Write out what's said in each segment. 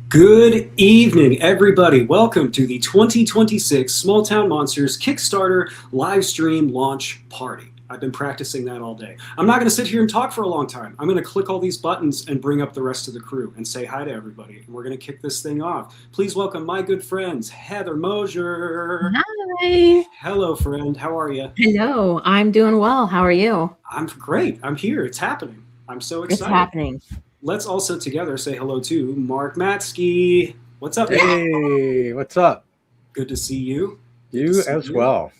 Good evening, everybody. Welcome to the 2026 Smalltown Monsters Kickstarter live stream launch party. I've been practicing that all day. I'm not going to sit here and talk for a long time. I'm going to click all these buttons and bring up the rest of the crew and say hi to everybody. And we're going to kick this thing off. Please welcome my good friends, Heather Mosier. Hi. Hello, friend. How are you? Hello. I'm doing well. How are you? I'm great. I'm here. It's happening. I'm so excited. It's happening. Let's also together say hello to Mark Matsky. What's up? Hey, what's up? Good to see you. You as well.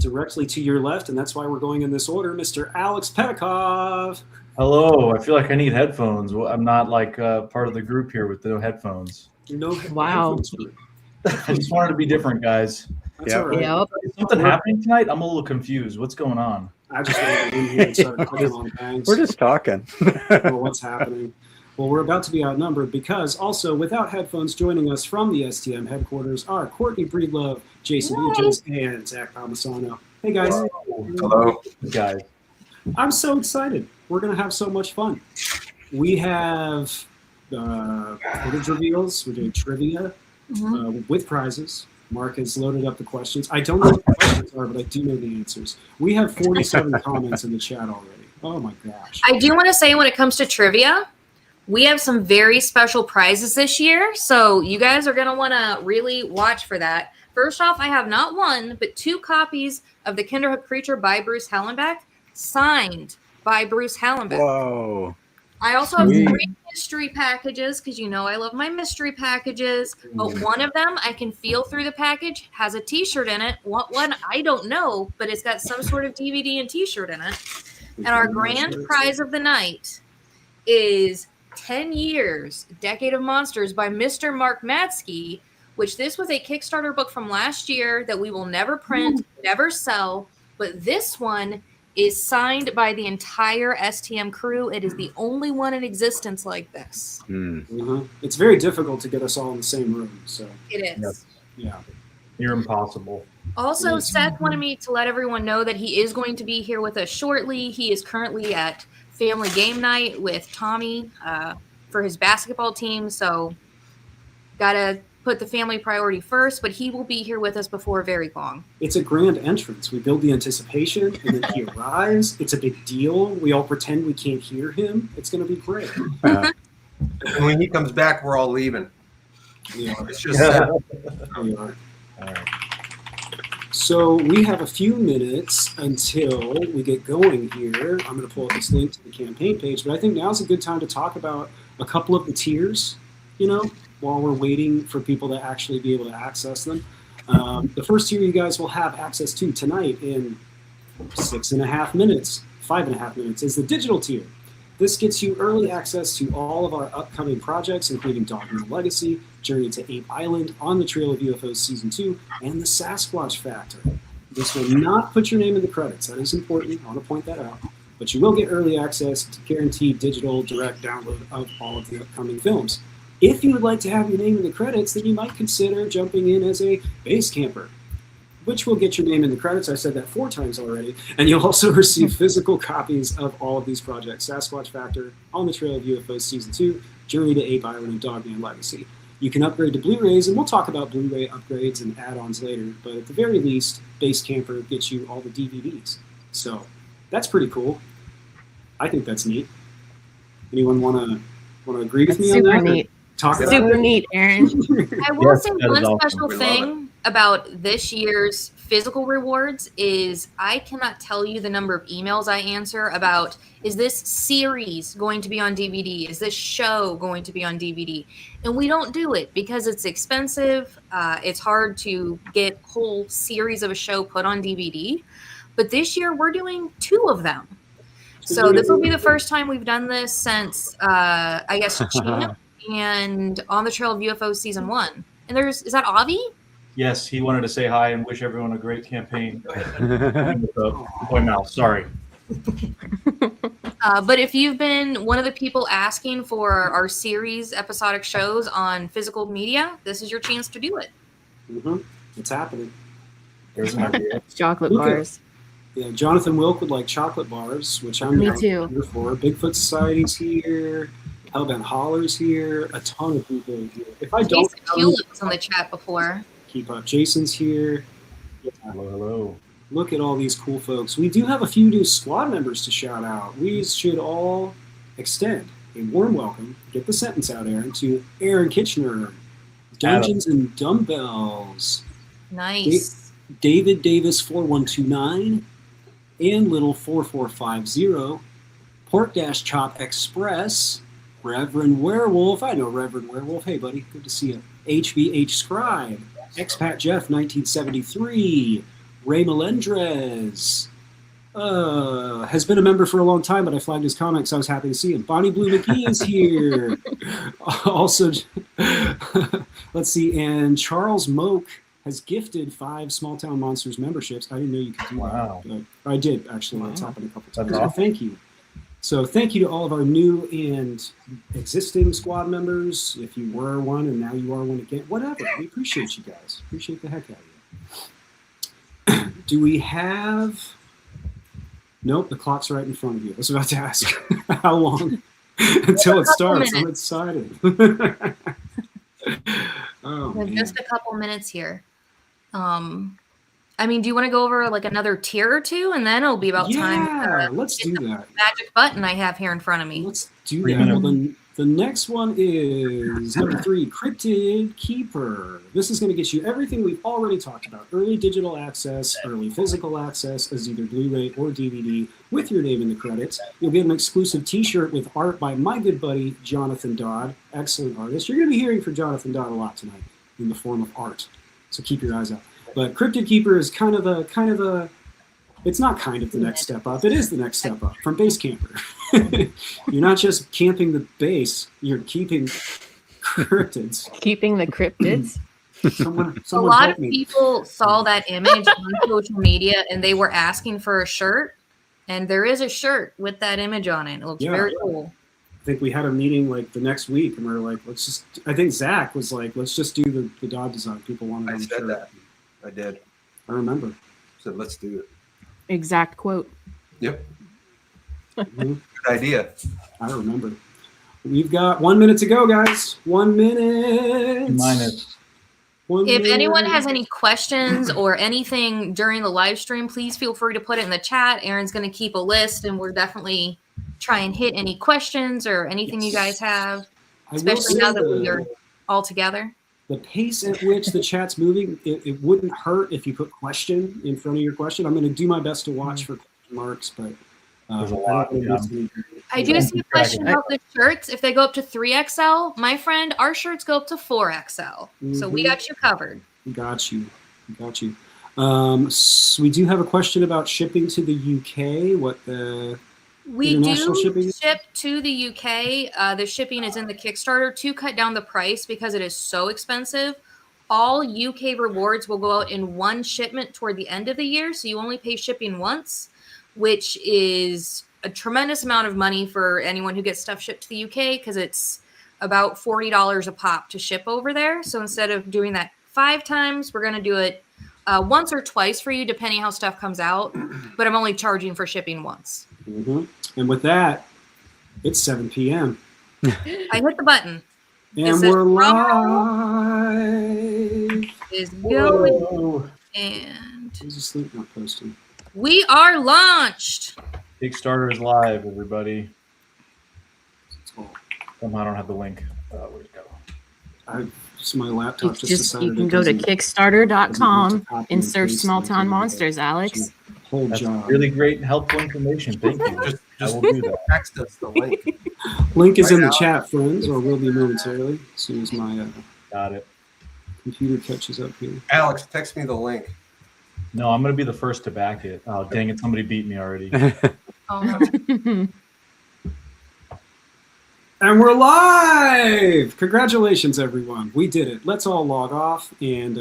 Directly to your left, and that's why we're going in this order, Mr. Alex Pedikov. Hello. I feel like I need headphones. Well, I'm not like part of the group here with no headphones. Wow. I just wanted to be different, guys. That's all right. Yep. Is something happening tonight? I'm a little confused. What's going on? I just wanted to get in here and start clicking on bangs. We're just talking. Well, what's happening? Well, we're about to be outnumbered because also without headphones joining us from the STM headquarters are Courtney Breedlove, Jason Aegis, and Zach Palmisano. Hey, guys. Hello. Guys. I'm so excited. We're going to have so much fun. We have footage reveals. We're doing trivia with prizes. Mark has loaded up the questions. I don't know what the questions are, but I do know the answers. We have 47 comments in the chat already. Oh, my gosh. I do want to say when it comes to trivia, we have some very special prizes this year, so you guys are going to want to really watch for that. First off, I have not one, but 2 copies of The Kinderhook Creature by Bruce Hallenbeck, signed by Bruce Hallenbeck. Whoa. I also have 3 mystery packages, because you know I love my mystery packages, but one of them I can feel through the package, has a t-shirt in it. What one, I don't know, but it's got some sort of DVD and t-shirt in it. And our grand prize of the night is 10 Years, Decade of Monsters by Mr. Mark Matsky, which this was a Kickstarter book from last year that we will never print, never sell, but this one is signed by the entire STM crew. It is the only one in existence like this. It's very difficult to get us all in the same room, so. It is. Yeah. You're impossible. Also, Seth wanted me to let everyone know that he is going to be here with us shortly. He is currently at family game night with Tommy for his basketball team, so gotta put the family priority first, but he will be here with us before very long. It's a grand entrance. We build the anticipation, and then he arrives. It's a big deal. We all pretend we can't hear him. It's going to be great. And when he comes back, we're all leaving. We are. It's just sad. We are. All right. So we have a few minutes until we get going here. I'm going to pull up this link to the campaign page, but I think now's a good time to talk about a couple of the tiers, while we're waiting for people to actually be able to access them. The first tier you guys will have access to tonight in 6.5 minutes, 5.5 minutes, is the digital tier. This gets you early access to all of our upcoming projects, including Dogman Legacy, Journey to Ape Island, On the Trail of UFOs Season 2, and the Sasquatch Factor. This will not put your name in the credits. That is important. I want to point that out. But you will get early access to guaranteed digital direct download of all of the upcoming films. If you would like to have your name in the credits, then you might consider jumping in as a base camper, which will get your name in the credits. I said that 4 times already. And you'll also receive physical copies of all of these projects: Sasquatch Factor, On the Trail of UFOs Season 2, Journey to Ape Island, and Dogman Legacy. You can upgrade to Blu-rays, and we'll talk about Blu-ray upgrades and add-ons later, but at the very least, base camper gets you all the DVDs. So that's pretty cool. I think that's neat. Anyone want to agree with me on that? Super neat. Talk about Super it? neat, Aaron. I will Yes, say that is one awesome. special We love thing about this year's physical rewards is I cannot tell you the number of emails I answer about, is this series going to be on DVD? Is this show going to be on DVD? And we don't do it because it's expensive. It's hard to get a whole series of a show put on DVD. But this year we're doing 2 of them. So this will be the first time we've done this since, I guess, Champ and On the Trail of UFOs Season 1. And is that Avi? Yes, he wanted to say hi and wish everyone a great campaign. Boy mouth, sorry. But if you've been one of the people asking for our series episodic shows on physical media, this is your chance to do it. It's happening. There's an idea. Chocolate Look at- bars. Yeah, Jonathan Wilk would like chocolate bars, which I'm Me not too. here for. Bigfoot Society's here. Hellbent Holler's here. A ton of people are here. If I don't Jason Hewlett was on the chat before. keep up, Jason's here. Hello, hello. Look at all these cool folks. We do have a few new squad members to shout out. We should all extend a warm welcome, get the sentence out, Aaron, to Aaron Kitchener, Dungeons and Dumbbells, Nice. David Davis 4129, and Little 4450, Pork-Chop Express, Reverend Werewolf. I know Reverend Werewolf. Hey, buddy, good to see you. HBH Scribe, Expat Jeff 1973, Ray Melendrez, has been a member for a long time, but I flagged his comics. I was happy to see him. Bonnie Blue McGee is here. Also, let's see, and Charles Moak has gifted 5 Smalltown Monsters memberships. I didn't know you could do that. But I did, actually. It's happened a couple times. That's awesome. Thank you. So thank you to all of our new and existing squad members. If you were one and now you are one again, whatever. We appreciate you guys. Appreciate the heck out of you. Do we have... Nope, the clock's right in front of you. I was about to ask how long until it starts. I'm excited. Oh, We have man. just a couple minutes here. I mean, do you want to go over like another tier or two, and then it'll be about time? Yeah, let's do that. Magic button I have here in front of me. Let's do that. Well, then the next one is number 3, Cryptid Keeper. This is going to get you everything we've already talked about. Early digital access, early physical access as either Blu-ray or DVD with your name in the credits. You'll get an exclusive t-shirt with art by my good buddy, Jonathan Dodd. Excellent artist. You're going to be hearing from Jonathan Dodd a lot tonight in the form of art. So keep your eyes out. But Cryptid Keeper is kind of a, it's not kind of the next step up. It is the next step up from Base Camper. You're not just camping the base, you're keeping cryptids. Keeping the cryptids. Someone A lot help of me. people saw that image on social media and they were asking for a shirt. And there is a shirt with that image on it. It looks Yeah. very cool. I think we had a meeting like the next week and we were like, I think Zach was like, let's just do the Dodd design. People wanted I on the said shirt. that. I did. I remember. Said, let's do it. Exact quote. Yep. Mhm. Good idea. I remember. We've got 1 minute to go, guys. 1 minute. Minus. 1 If minute. anyone has any questions or anything during the live stream, please feel free to put it in the chat. Aaron's going to keep a list and we're definitely try and hit any questions or anything you guys have, I will especially say now that the- we are all together. The pace at which the chat's moving, it wouldn't hurt if you put question in front of your question. I'm going to do my best to watch for question marks, but There's a lot, I do see a question about the shirts. If they go up to 3XL, my friend, our shirts go up to 4XL. So we Mhm. got you covered. Got you. So we do have a question about shipping to the UK. What the We international do shipping? ship to the UK. The shipping is in the Kickstarter to cut down the price because it is so expensive. All UK rewards will go out in one shipment toward the end of the year. So you only pay shipping once, which is a tremendous amount of money for anyone who gets stuff shipped to the UK because it's about $40 a pop to ship over there. So instead of doing that 5 times, we're going to do it once or twice for you, depending how stuff comes out. But I'm only charging for shipping once. Mm-hmm. And with that, it's 7 p.m. I hit the button. And Is it we're wrong? live. Is going Whoa. and Who's asleep not posting? we are launched. Kickstarter is live, everybody. Oh, Somehow I don't have the link. Where'd it go? so my laptop just decided You can it go to doesn't- doesn't Kickstarter.com want to copy and and search paste Smalltown into Monsters, the Alex. whole That's job. really great and helpful information. Thank you. Just I will do that. text us the link. Link is in the Right now. chat, friends, or will be momentarily as soon as my Got it. computer catches up here. Alex, text me the link. No, I'm going to be the first to back it. Oh, dang it. Somebody beat me already. Oh, no. And we're live! Congratulations, everyone. We did it. Let's all log off. And,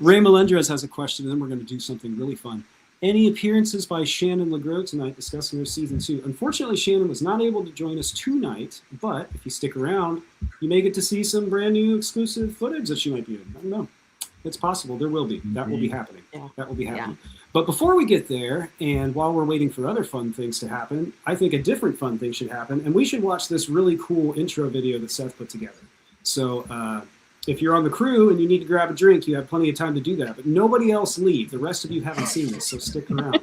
Ray Melendrez has a question, and then we're going to do something really fun. Any appearances by Shannon LeGros tonight discussing her season 2? Unfortunately, Shannon was not able to join us tonight, but if you stick around, you may get to see some brand new exclusive footage that she might be in. I don't know. It's possible. There will be. That will be happening. Yeah. That will be happening. But before we get there, and while we're waiting for other fun things to happen, I think a different fun thing should happen. And we should watch this really cool intro video that Seth put together. So if you're on the crew and you need to grab a drink, you have plenty of time to do that. But nobody else leave. The rest of you haven't seen this, so stick around.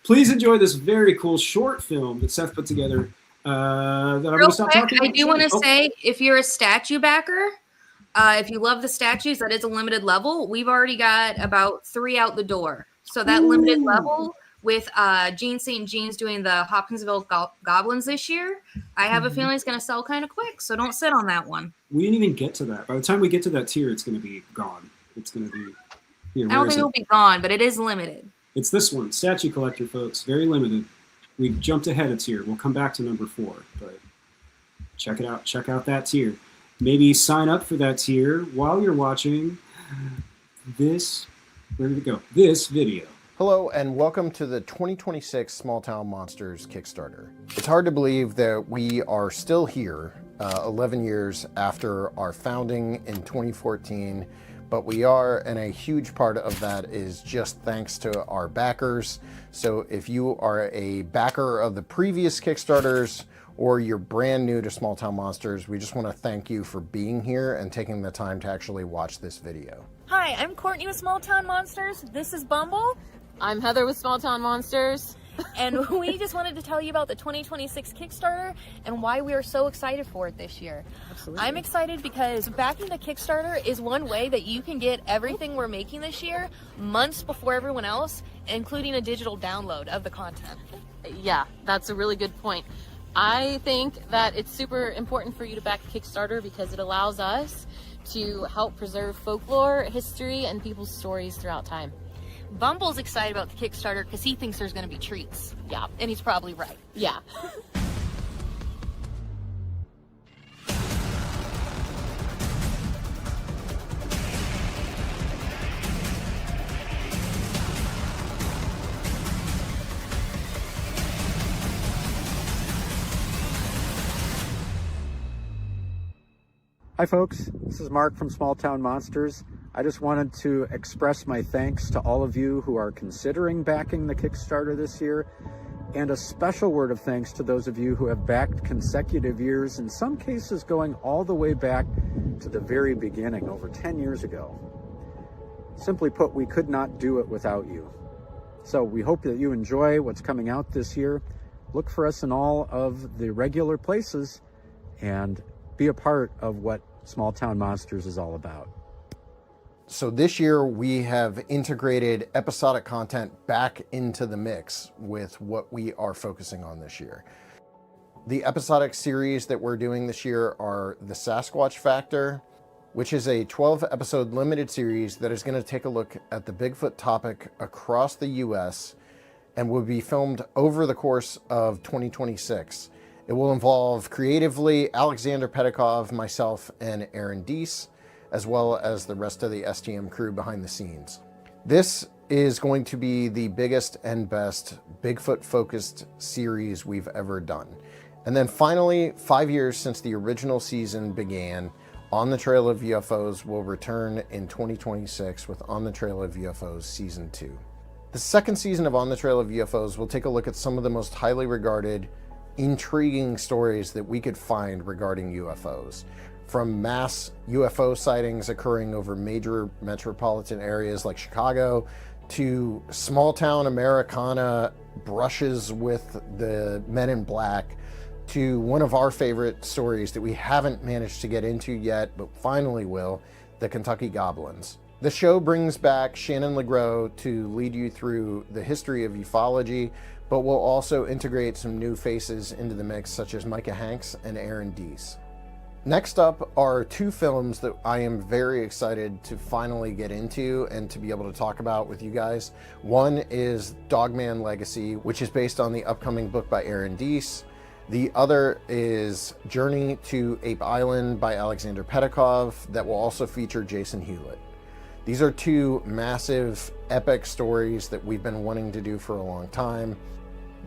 Please enjoy this very cool short film that Seth put together. That I'm going to stop talking about. I do want to say, if you're a statue backer, if you love the statues, that is a limited level. We've already got about 3 out the door. So that limited level with Gene St. Jean's doing the Hopkinsville Goblins this year, I have a feeling it's going to sell kind of quick. So don't sit on that one. We didn't even get to that. By the time we get to that tier, it's going to be gone. It's going to be... Here, I don't think it'll be gone, but it is limited. It's this one, Statue Collector, folks. Very limited. We've jumped ahead a tier. We'll come back to number 4, but check it out. Check out that tier. Maybe sign up for that tier while you're watching this. Where did it go? This video. Hello and welcome to the 2026 Smalltown Monsters Kickstarter. It's hard to believe that we are still here 11 years after our founding in 2014, but we are, and a huge part of that is just thanks to our backers. So if you are a backer of the previous Kickstarters or you're brand new to Smalltown Monsters, we just want to thank you for being here and taking the time to actually watch this video. Hi, I'm Courtney with Smalltown Monsters. This is Bumble. I'm Heather with Smalltown Monsters. And we just wanted to tell you about the 2026 Kickstarter and why we are so excited for it this year. Absolutely. I'm excited because backing the Kickstarter is one way that you can get everything we're making this year months before everyone else, including a digital download of the content. Yeah, that's a really good point. I think that it's super important for you to back Kickstarter because it allows us to help preserve folklore, history, and people's stories throughout time. Bumble's excited about the Kickstarter because he thinks there's going to be treats. Yeah. And he's probably right. Yeah. Hi folks, this is Mark from Smalltown Monsters. I just wanted to express my thanks to all of you who are considering backing the Kickstarter this year, and a special word of thanks to those of you who have backed consecutive years, in some cases going all the way back to the very beginning, over 10 years ago. Simply put, we could not do it without you. So we hope that you enjoy what's coming out this year. Look for us in all of the regular places and be a part of what Smalltown Monsters is all about. So this year we have integrated episodic content back into the mix with what we are focusing on this year. The episodic series that we're doing this year are the Sasquatch Factor, which is a 12-episode limited series that is going to take a look at the Bigfoot topic across the US and will be filmed over the course of 2026. It will involve creatively Alexander Pedikov, myself, and Aaron Deese, as well as the rest of the STM crew behind the scenes. This is going to be the biggest and best Bigfoot-focused series we've ever done. And then finally, 5 years since the original season began, On the Trail of UFOs will return in 2026 with On the Trail of UFOs Season 2. The second season of On the Trail of UFOs will take a look at some of the most highly regarded, intriguing stories that we could find regarding UFOs. From mass UFO sightings occurring over major metropolitan areas like Chicago, to small town Americana brushes with the Men in Black, to one of our favorite stories that we haven't managed to get into yet, but finally will, the Kentucky Goblins. The show brings back Shannon LeGros to lead you through the history of ufology, but we'll also integrate some new faces into the mix, such as Micah Hanks and Aaron Deese. Next up are 2 films that I am very excited to finally get into and to be able to talk about with you guys. One is Dogman Legacy, which is based on the upcoming book by Aaron Deese. The other is Journey to Ape Island by Alexander Pedikov, that will also feature Jason Hewlett. These are 2 massive, epic stories that we've been wanting to do for a long time.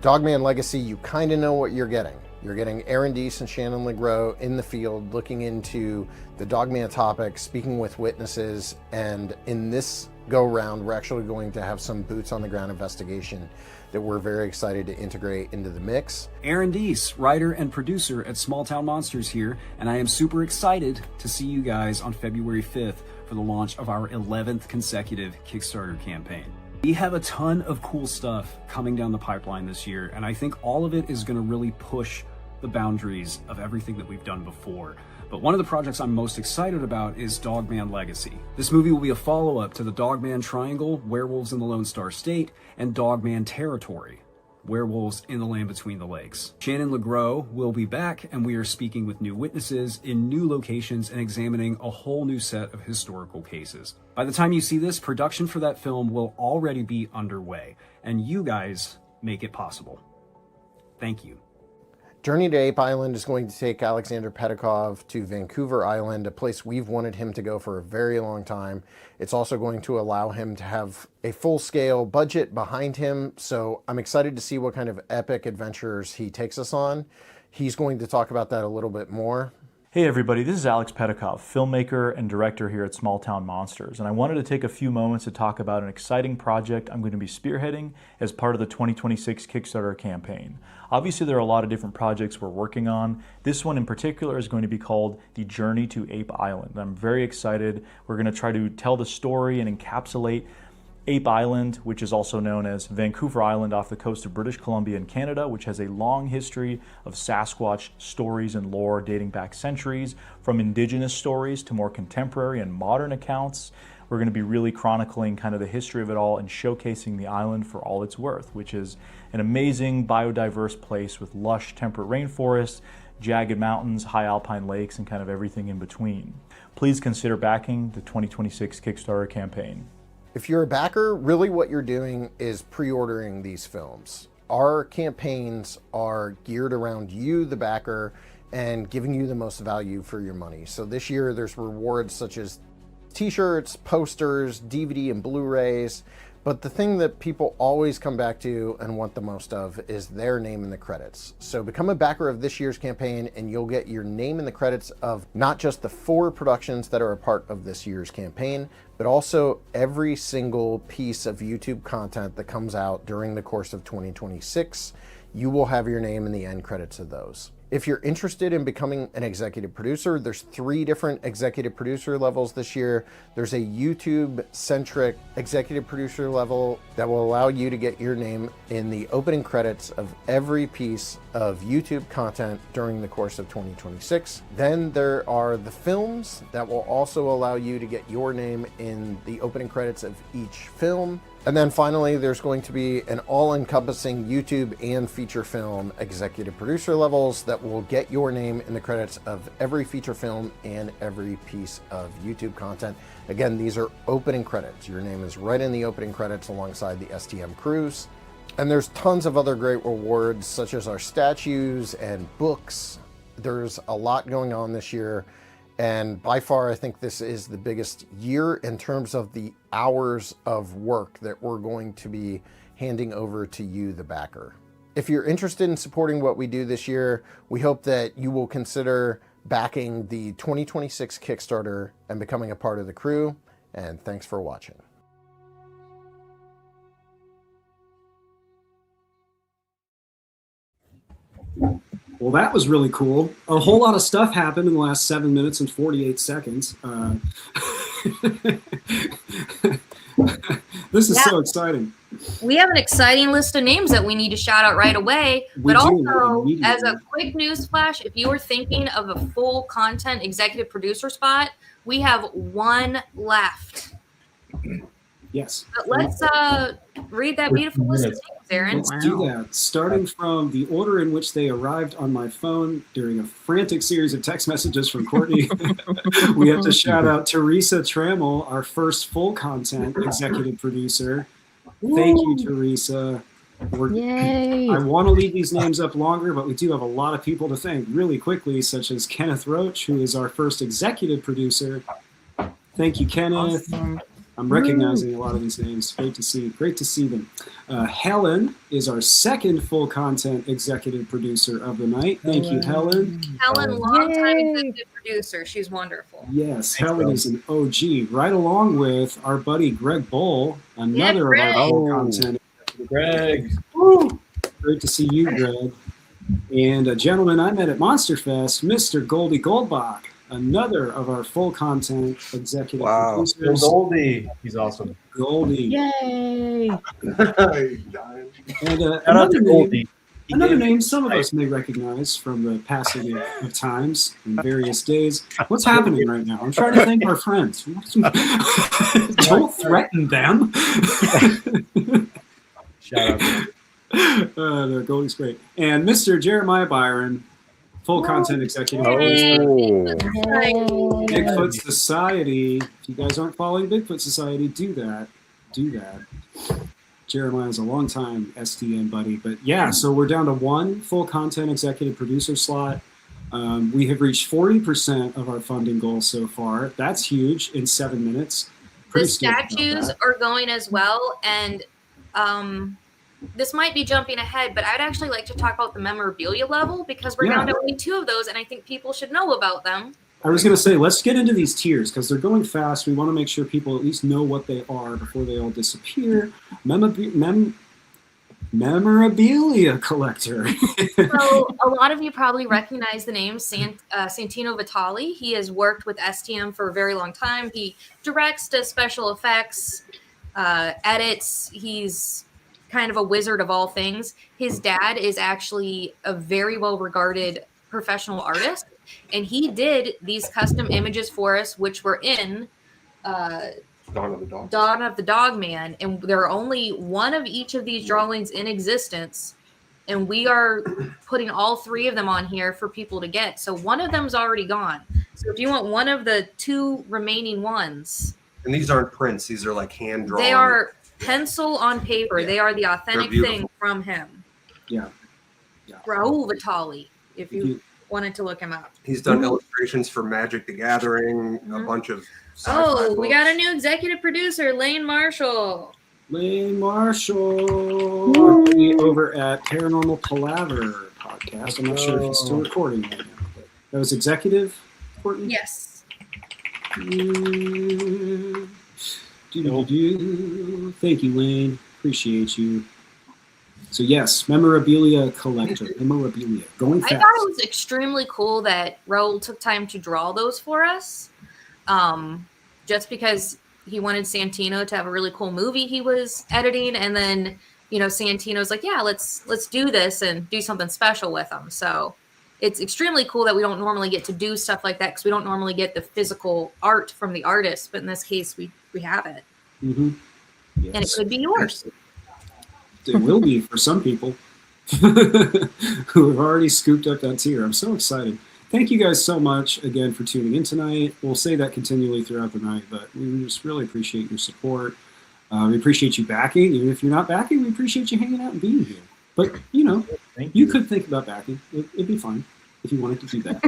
Dogman Legacy, you kind of know what you're getting. You're getting Aaron Deese and Shannon Legros in the field looking into the Dogman topic, speaking with witnesses, and in this go-round, we're actually going to have some boots-on-the-ground investigation that we're very excited to integrate into the mix. Aaron Deese, writer and producer at Smalltown Monsters here, and I am super excited to see you guys on February 5th for the launch of our 11th consecutive Kickstarter campaign. We have a ton of cool stuff coming down the pipeline this year, and I think all of it is going to really push the boundaries of everything that we've done before. But one of the projects I'm most excited about is Dogman Legacy. This movie will be a follow-up to the Dogman Triangle, Werewolves in the Lone Star State, and Dogman Territory, Werewolves in the Land Between the Lakes. Shannon Legros will be back, and we are speaking with new witnesses in new locations and examining a whole new set of historical cases. By the time you see this, production for that film will already be underway, and you guys make it possible. Thank you. Journey to Ape Island is going to take Alexander Pedikov to Vancouver Island, a place we've wanted him to go for a very long time. It's also going to allow him to have a full-scale budget behind him, so I'm excited to see what kind of epic adventures he takes us on. He's going to talk about that a little bit more. Hey everybody, this is Alex Pedikov, filmmaker and director here at Smalltown Monsters, and I wanted to take a few moments to talk about an exciting project I'm going to be spearheading as part of the 2026 Kickstarter campaign. Obviously there are a lot of different projects we're working on. This one in particular is going to be called The Journey to Ape Island. I'm very excited. We're going to try to tell the story and encapsulate Ape Island, which is also known as Vancouver Island off the coast of British Columbia in Canada, which has a long history of Sasquatch stories and lore dating back centuries, from indigenous stories to more contemporary and modern accounts. We're going to be really chronicling kind of the history of it all and showcasing the island for all it's worth, which is an amazing biodiverse place with lush temperate rainforests, jagged mountains, high alpine lakes, and kind of everything in between. Please consider backing the 2026 Kickstarter campaign. If you're a backer, really what you're doing is pre-ordering these films. Our campaigns are geared around you, the backer, and giving you the most value for your money. So this year there's rewards such as t-shirts, posters, DVD and Blu-rays, but the thing that people always come back to and want the most of is their name in the credits. So become a backer of this year's campaign and you'll get your name in the credits of not just the 4 productions that are a part of this year's campaign, but also every single piece of YouTube content that comes out during the course of 2026. You will have your name in the end credits of those. If you're interested in becoming an executive producer, there's 3 different executive producer levels this year. There's a YouTube-centric executive producer level that will allow you to get your name in the opening credits of every piece of YouTube content during the course of 2026. Then there are the films that will also allow you to get your name in the opening credits of each film. And then finally, there's going to be an all-encompassing YouTube and feature film executive producer levels that will get your name in the credits of every feature film and every piece of YouTube content. Again, these are opening credits. Your name is right in the opening credits alongside the STM crews. And there's tons of other great rewards, such as our statues and books. There's a lot going on this year. And by far, I think this is the biggest year in terms of the hours of work that we're going to be handing over to you, the backer. If you're interested in supporting what we do this year, we hope that you will consider backing the 2026 Kickstarter and becoming a part of the crew. And thanks for watching. Well, that was really cool. A whole lot of stuff happened in the last 7 minutes and 48 seconds. This is so exciting. We have an exciting list of names that we need to shout out right away. But also, as a quick news flash, if you are thinking of a full content executive producer spot, we have 1 left. Yes. But let's read that beautiful list of names, Aaron. Let's do that. Starting from the order in which they arrived on my phone during a frantic series of text messages from Courtney. We have to shout out Teresa Trammell, our first full content executive producer. Thank you, Teresa. Yay! I want to leave these names up longer, but we do have a lot of people to thank really quickly, such as Kenneth Roach, who is our first executive producer. Thank you, Kenneth. Awesome. I'm recognizing a lot of these names. Great to see them. Helen is our second full content executive producer of the night. Thank you, Helen. Helen, longtime executive producer. She's wonderful. Yes, Helen is an OG, right along with our buddy Greg Bull, another of our full content executive. Greg. Woo! Great to see you, Greg. And a gentleman I met at Monster Fest, Mr. Goldie Goldbach, another of our full content executive producers. Goldie. He's awesome. Goldie. Yay! And another name some of us may recognize from the passing of times and various days. What's happening right now? I'm trying to thank our friends. Don't threaten them. Shout out. No, Goldie's great. And Mr. Jeremiah Byron, full content executive. Bigfoot Society. If you guys aren't following Bigfoot Society, do that. Jeremiah's a longtime STM buddy. But yeah, so we're down to one full content executive producer slot. We have reached 40% of our funding goal so far. That's huge in 7 minutes. The statues are going as well. And this might be jumping ahead, but I'd actually like to talk about the memorabilia level because we're down to only 2 of those, and I think people should know about them. I was going to say, let's get into these tiers because they're going fast. We want to make sure people at least know what they are before they all disappear. Memorabilia collector. So a lot of you probably recognize the name Santino Vitali. He has worked with STM for a very long time. He directs, does special effects, edits. He's kind of a wizard of all things. His dad is actually a very well-regarded professional artist, and he did these custom images for us, which were in Dawn of the Dogman, and there are only one of each of these drawings in existence, and we are putting all 3 of them on here for people to get. So one of them's already gone. So if you want one of the 2 remaining ones, and these aren't prints; these are like hand drawn. They are pencil on paper. They are the authentic thing from him. Yeah. Raul Vitali, if you wanted to look him up. He's done illustrations for Magic the Gathering, a bunch of Oh, we got a new executive producer, Lane Marshall. Lane Marshall over at Paranormal Palaver podcast. I'm not sure if he's still recording right now. But that was executive, Courtney? Yes. Thank you, Lane. Appreciate you. So yes, memorabilia collector, memorabilia, going fast. I thought it was extremely cool that Raul took time to draw those for us, just because he wanted Santino to have a really cool movie he was editing, and then Santino's like, yeah, let's do this and do something special with them. So it's extremely cool that we don't normally get to do stuff like that because we don't normally get the physical art from the artist, but in this case we have it. Mm-hmm. Yes. And it could be yours. It will be for some people who have already scooped up that tier. I'm so excited. Thank you guys so much again for tuning in tonight. We'll say that continually throughout the night, but we just really appreciate your support. We appreciate you backing. Even if you're not backing, we appreciate you hanging out and being here. But, you could think about backing. It'd be fun if you wanted to do that.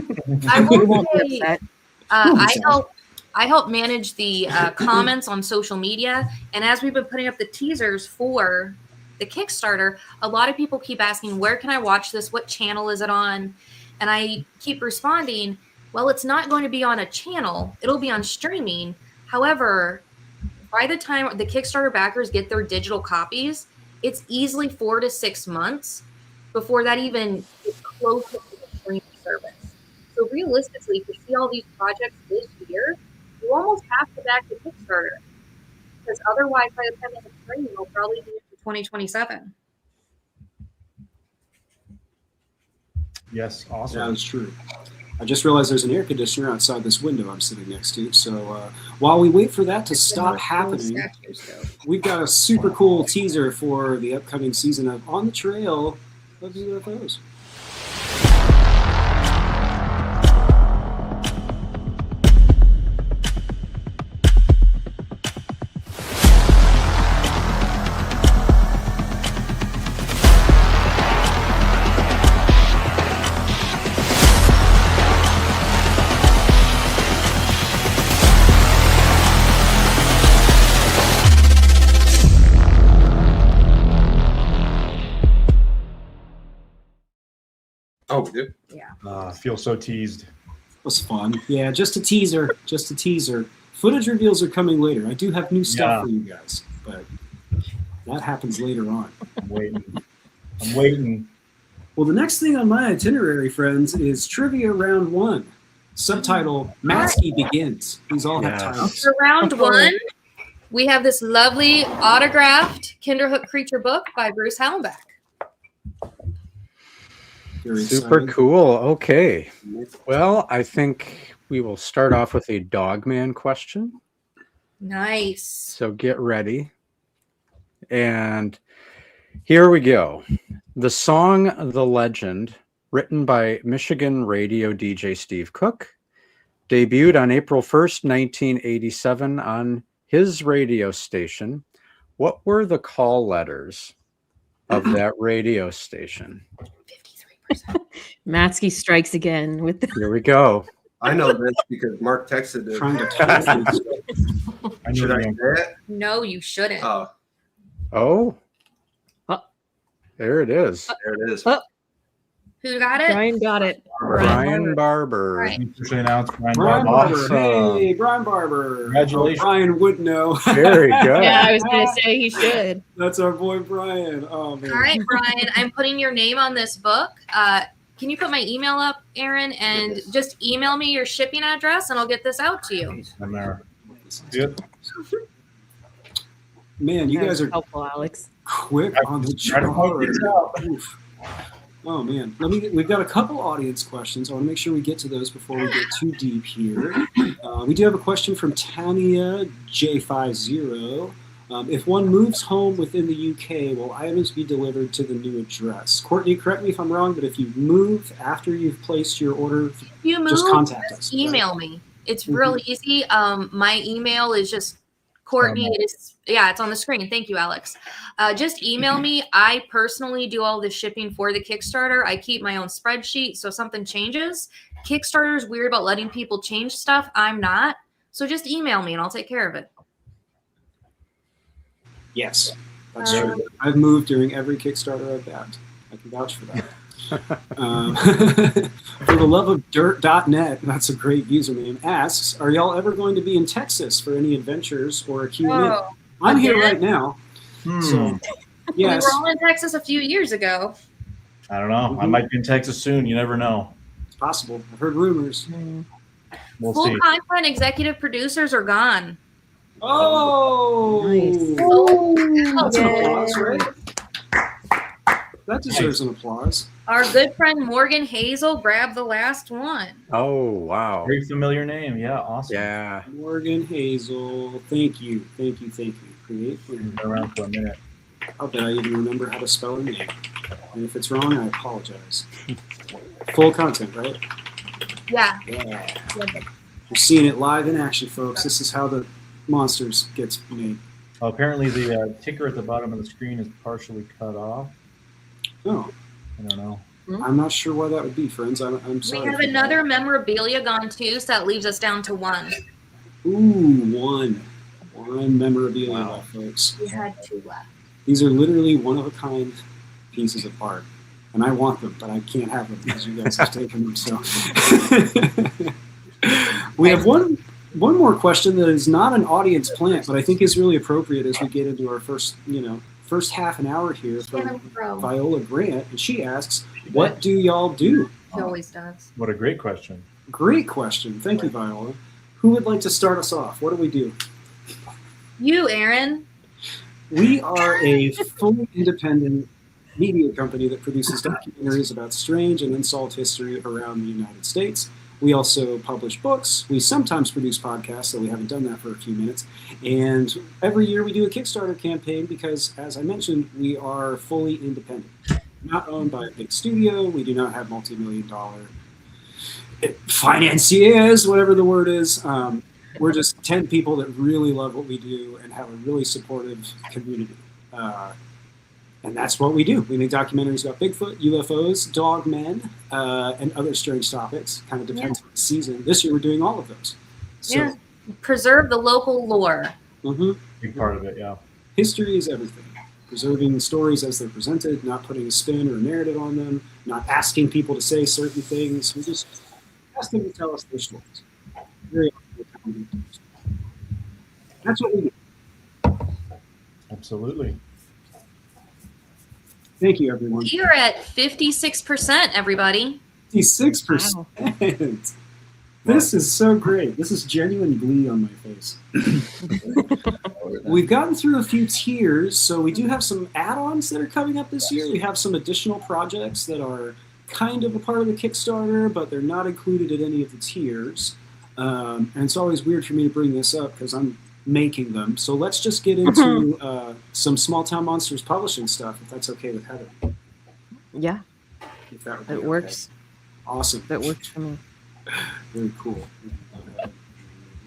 I will say, I help manage the comments on social media, and as we've been putting up the teasers for the Kickstarter, a lot of people keep asking, where can I watch this? What channel is it on? And I keep responding, well, it's not going to be on a channel. It'll be on streaming. However, by the time the Kickstarter backers get their digital copies, it's easily 4 to 6 months before that even is close to the streaming service. So realistically, to see all these projects this year, you almost have to back the Kickstarter, because otherwise, by the time they stream, it'll probably be 2027. Yes, awesome. That is true. I just realized there's an air conditioner outside this window I'm sitting next to. So while we wait for that to stop happening, we've got a super cool teaser for the upcoming season of On the Trail of UFOs. Oh, we do. I feel so teased. It was fun. Yeah, just a teaser. Just a teaser. Footage reveals are coming later. I do have new stuff for you guys, but that happens later on. I'm waiting. Well, the next thing on my itinerary, friends, is Trivia Round 1. Subtitle, Matsky Begins. These all have titles. For round one, we have this lovely autographed Kinderhook Creature book by Bruce Hallenbeck. Very Super excited. cool. Okay. Well, I think we will start off with a Dogman question. Nice. So get ready. And here we go. The song The Legend, written by Michigan radio DJ Steve Cook, debuted on April 1st, 1987 on his radio station. What were the call letters of that radio station? 53%. Matsky strikes again with the Here we go. I know this because Mark texted it. Trying to Should I say it? No, you shouldn't. Oh, Oh, Oh. there it is. there it is. Oh. Who got it? Brian got it. Brian Barber. Right. Officially announced Brian Brian Barber. Barber. Awesome. Hey, Brian Barber. Congratulations. Brian would know. Very good. Yeah, I was going to say he should. That's our boy Brian. Oh, man. All right, Brian, I'm putting your name on this book. Can you put my email up, Aaron, and just email me your shipping address, and I'll get this out to you. I'm there. Yep. Man, you That guys was are helpful, Alex. quick on the Try to point things draw. out. Oof. Oh man, we've got a couple audience questions. I want to make sure we get to those before we get too deep here. We do have a question from Tanya J50. If one moves home within the UK, will items be delivered to the new address? Courtney, correct me if I'm wrong, but if you move after you've placed your order, If you move, just contact us. email me. It's real easy. My email is just Courtney. It's on the screen. Thank you, Alex. Just email me. I personally do all the shipping for the Kickstarter. I keep my own spreadsheet, so if something changes. Kickstarter is weird about letting people change stuff. I'm not. So just email me and I'll take care of it. Yes, that's true. I've moved during every Kickstarter I've backed. I can vouch for that. For the love of dirt.net, that's a great username, asks, are y'all ever going to be in Texas for any adventures or a Q&A? Oh, I'm here again? right now. So, yes. We were all in Texas a few years ago. I don't know. I might be in Texas soon. You never know. It's possible. I've heard rumors. We'll Full see. content executive producers are gone. Oh! Nice. That's an applause, right? That deserves an applause. Our good friend Morgan Hazel grabbed the last one. Oh, wow. Very familiar name. Yeah, awesome. Yeah. Morgan Hazel, thank you. Create. Been around for a minute. I'll bet I even remember how to spell her name. And if it's wrong, I apologize. Full content, right? Yeah. Yeah. You're seeing it live in action, folks. This is how the Monsters gets made. Oh, apparently the ticker at the bottom of the screen is partially cut off. Oh, I don't know. I'm not sure why that would be, friends. I'm We sorry. have another memorabilia gone too, so that leaves us down to one. Ooh, one memorabilia left, folks. We had two left. These are literally one-of-a-kind pieces of art. And I want them, but I can't have them because you guys have taken them. So we have one more question that is not an audience plant, but I think is really appropriate as we get into our first half an hour here from Viola Grant. And she asks, what do y'all do? She always does. What a great question. Great question. Thank you, Viola. Who would like to start us off? What do we do? You, Aaron. We are a fully independent media company that produces documentaries about strange and unsolved history around the United States. We also publish books. We sometimes produce podcasts, though we haven't done that for a few minutes. And every year we do a Kickstarter campaign because, as I mentioned, we are fully independent. Not owned by a big studio. We do not have multi-million-dollar financiers, whatever the word is. We're just 10 people that really love what we do and have a really supportive community. And that's what we do. We make documentaries about Bigfoot, UFOs, dogmen, and other strange topics. Kind of depends on the season. This year we're doing all of those. So, Preserve the local lore. Mm-hmm. Big part of it, yeah. History is everything. preserving stories as they're presented, not putting a spin or a narrative on them, not asking people to say certain things. We just ask them to tell us their stories. Very often, that's what we do. Absolutely. Thank you, everyone. You're at 56%, everybody. 56%. This is so great. This is genuine glee on my face. We've gotten through a few tiers, so we do have some add-ons that are coming up this year. We have some additional projects that are kind of a part of the Kickstarter, but they're not included in any of the tiers. And it's always weird for me to bring this up because I'm making them. So let's just get into some Smalltown Monsters publishing stuff, if that's okay with Heather. Yeah, If that would be it okay. works. Awesome. That works for me. Very cool. I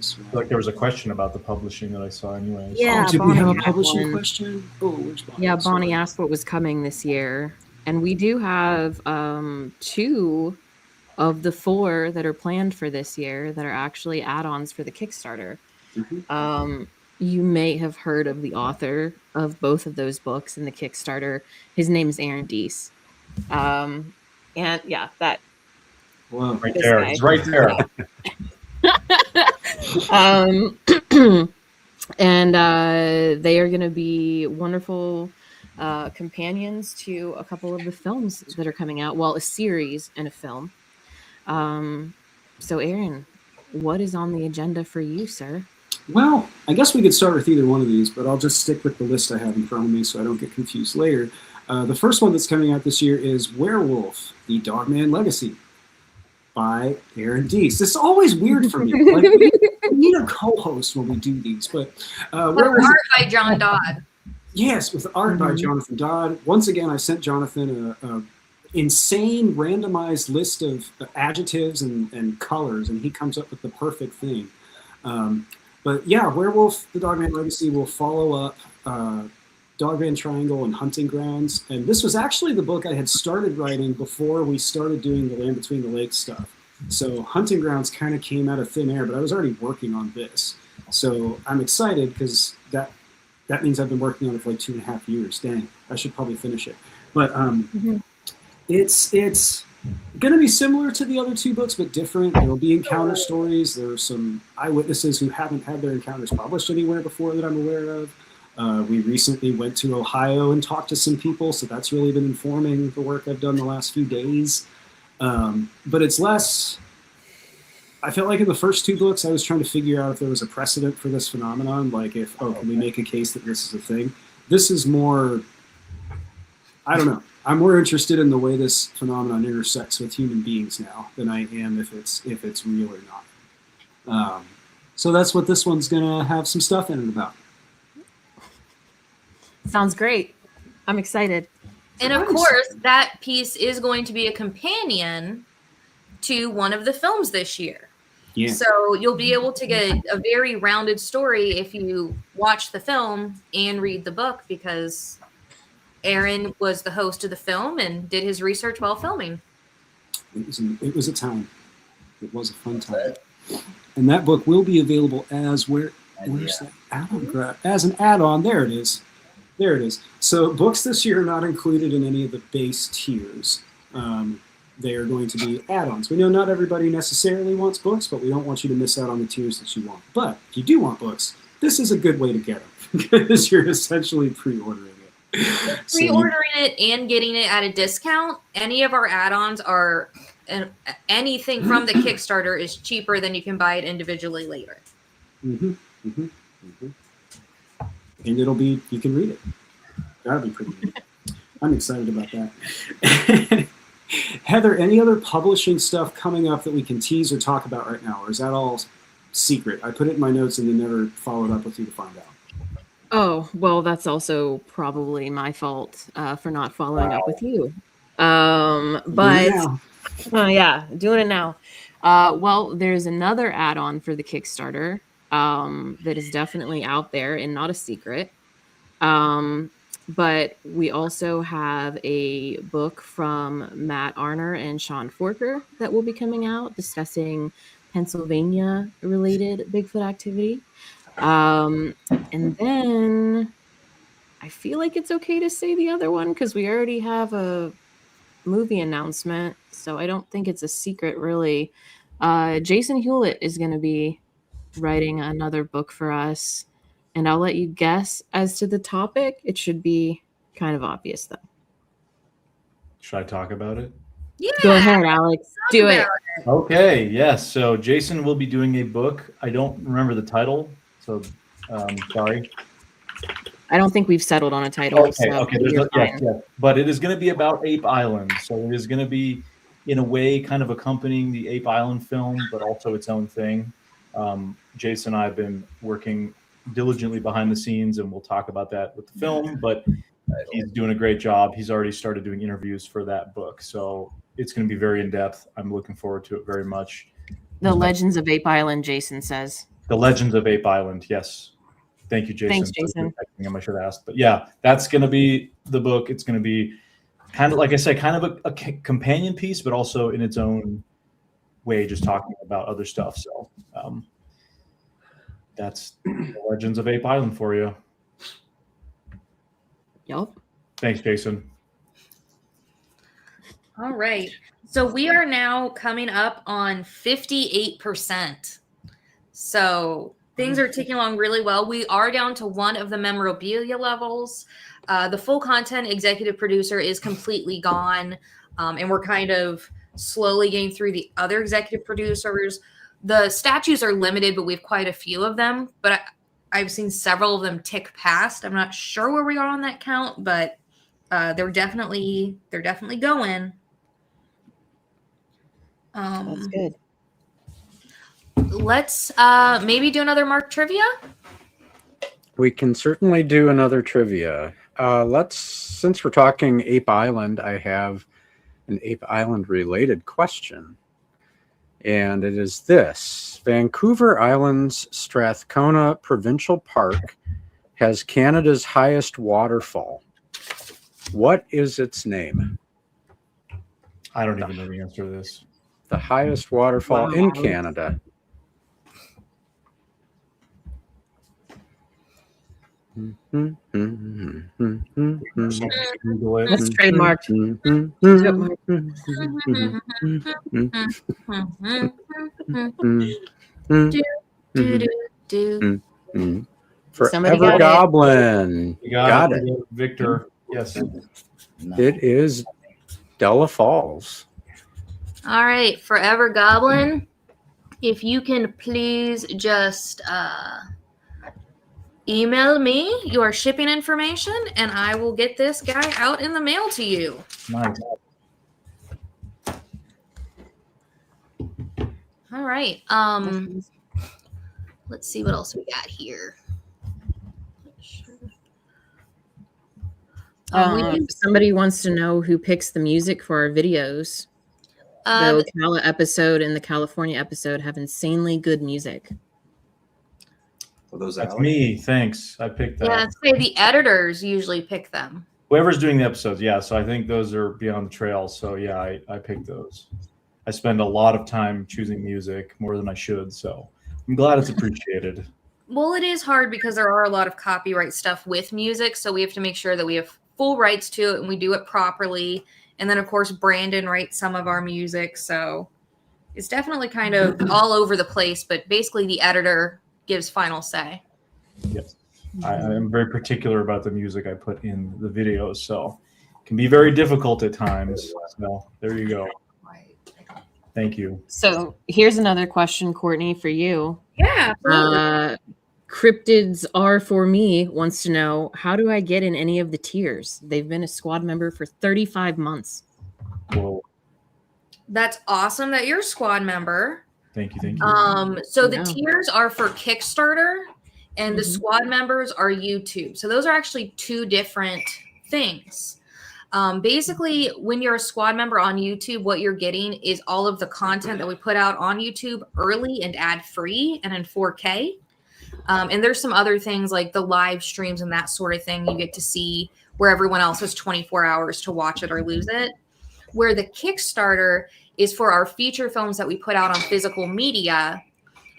feel like there was a question about the publishing that I saw anyways. Yeah, Oh, did we have a Bonnie had publishing one. question? Oh, where's Bonnie? Yeah, Sorry. Bonnie asked what was coming this year, and we do have 2 of the 4 that are planned for this year that are actually add-ons for the Kickstarter. Mhm. You may have heard of the author of both of those books in the Kickstarter. His name is Aaron Deese. And yeah, that Wow. Right this there. guy. It's right there. And they are going to be wonderful companions to a couple of the films that are coming out. Well, a series and a film. So, Aaron, what is on the agenda for you, sir? Well, I guess we could start with either one of these, but I'll just stick with the list I have in front of me so I don't get confused later. The first one that's coming out this year is Werewolf, the Dogman Legacy by Aaron Deese. This is always weird for me. Like, we need a co-host when we do these, but With Werewolf, art by John Dodd. yes, with art by Jonathan Dodd. Once again, I sent Jonathan a insane randomized list of adjectives and colors, and he comes up with the perfect thing. But yeah, Werewolf, the Dogman Legacy will follow up Dogman Triangle and Hunting Grounds. And this was actually the book I had started writing before we started doing the Land Between the Lakes stuff. So Hunting Grounds kind of came out of thin air, but I was already working on this. So I'm excited because that means I've been working on it for like 2.5 years. Dang, I should probably finish it. But it's going to be similar to the other 2 books, but different. There will be encounter stories. There are some eyewitnesses who haven't had their encounters published anywhere before that I'm aware of. We recently went to Ohio and talked to some people, so that's really been informing the work I've done the last few days. But it's less... I felt like in the first 2 books, I was trying to figure out if there was a precedent for this phenomenon, like if, can we make a case that this is a thing? This is more... I don't know. I'm more interested in the way this phenomenon intersects with human beings now than I am if it's real or not. So that's what this one's gonna have some stuff in it about. Sounds great. I'm excited. And of course, that piece is going to be a companion to one of the films this year. Yeah. So you'll be able to get a very rounded story if you watch the film and read the book, because Aaron was the host of the film and did his research while filming. It was a time. It was a fun time. And that book will be available as where's that add-on? As an add-on. There it is. There it is. So books this year are not included in any of the base tiers. They are going to be add-ons. We know not everybody necessarily wants books, but we don't want you to miss out on the tiers that you want. But if you do want books, this is a good way to get them because you're essentially pre-ordering it. Pre-ordering it and getting it at a discount. Any of our add-ons are, anything from the Kickstarter is cheaper than you can buy it individually later. And you can read it. That'll be pretty neat. I'm excited about that. Heather, any other publishing stuff coming up that we can tease or talk about right now, or is that all secret? I put it in my notes and then never followed up with you to find out. Oh, well, that's also probably my fault for not following up with you. But yeah, doing it now. Well, there's another add-on for the Kickstarter that is definitely out there and not a secret. But we also have a book from Matt Arner and Sean Forker that will be coming out discussing Pennsylvania-related Bigfoot activity. And then I feel like it's okay to say the other one because we already have a movie announcement, so I don't think it's a secret really. Jason Hewlett is going to be writing another book for us, and I'll let you guess as to the topic. It should be kind of obvious though. Should I talk about it? Yeah. Go ahead, Alex. Do it. Okay, yes. So Jason will be doing a book. I don't remember the title, so sorry. I don't think we've settled on a title. Okay, so okay. Yes. But it is going to be about Ape Island. So it is going to be, in a way, kind of accompanying the Ape Island film, but also its own thing. Jason and I have been working diligently behind the scenes, and we'll talk about that with the film, but he's doing a great job. He's already started doing interviews for that book. So it's going to be very in-depth. I'm looking forward to it very much. The Legends of Ape Island, Jason says. The Legends of Ape Island, yes. Thank you, Jason. Thanks, Jason. I should have asked. But yeah, that's going to be the book. It's going to be kind of, like I said, kind of a companion piece, but also in its own way, just talking about other stuff. So that's the Legends of Ape Island for you. Yep. Thanks, Jason. All right. So we are now coming up on 58%. So things are ticking along really well. We are down to one of the memorabilia levels. The full content executive producer is completely gone. And we're kind of slowly getting through the other executive producers. The statues are limited, but we have quite a few of them. But I've seen several of them tick past. I'm not sure where we are on that count, but they're definitely going. That's good. Let's maybe do another Mark trivia. We can certainly do another trivia. Since we're talking Ape Island, I have an Ape Island related question. And it is this: Vancouver Island's Strathcona Provincial Park has Canada's highest waterfall. What is its name? I don't even know the answer to this. The highest waterfall in Canada. That's trademarked. Forever Goblin. You got it. Victor. Yes. It is Della Falls. All right, Forever Goblin, if you can please just email me your shipping information, and I will get this guy out in the mail to you. Nice. All right. Let's see what else we got here. If somebody wants to know who picks the music for our videos, the Ocala episode and the California episode have insanely good music. That's me. Thanks. I picked that. Yeah, I'd say the editors usually pick them. Whoever's doing the episodes, yeah. So I think those are Beyond the Trail. So yeah, I picked those. I spend a lot of time choosing music, more than I should. So I'm glad it's appreciated. Well, it is hard because there are a lot of copyright stuff with music. So we have to make sure that we have full rights to it and we do it properly. And then, of course, Brandon writes some of our music. So it's definitely kind of all over the place. But basically, the editor gives final say. Yes. I am very particular about the music I put in the videos. So it can be very difficult at times. So there you go. Thank you. So here's another question, Courtney, for you. Yeah. Cryptids Are For Me wants to know, how do I get in any of the tiers? They've been a squad member for 35 months. Whoa. That's awesome that you're a squad member. Thank you. So the tiers are for Kickstarter and the squad members are YouTube. So those are actually two different things. Basically, when you're a squad member on YouTube, what you're getting is all of the content that we put out on YouTube early and ad-free and in 4K. And there's some other things like the live streams and that sort of thing you get to see where everyone else has 24 hours to watch it or lose it. Where the Kickstarter is for our feature films that we put out on physical media.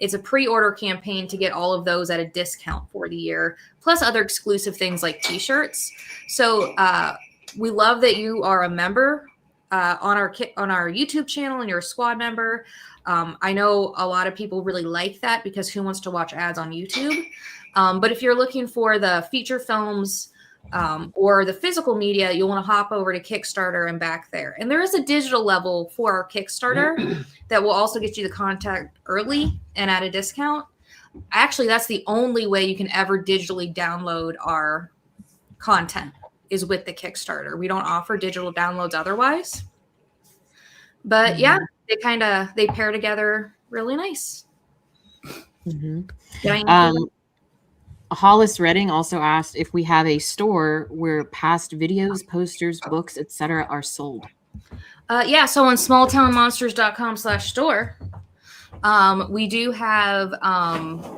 It's a pre-order campaign to get all of those at a discount for the year, plus other exclusive things like t-shirts. So we love that you are a member on our YouTube channel and you're a squad member. I know a lot of people really like that because who wants to watch ads on YouTube? But if you're looking for the feature films or the physical media, you'll want to hop over to Kickstarter and back there. And there is a digital level for our Kickstarter that will also get you the content early and at a discount. Actually, that's the only way you can ever digitally download our content is with the Kickstarter. We don't offer digital downloads otherwise. But yeah, they pair together really nice. Hollis Redding also asked if we have a store where past videos, posters, books, etc. are sold. Yeah, so on smalltownmonsters.com/store, we do have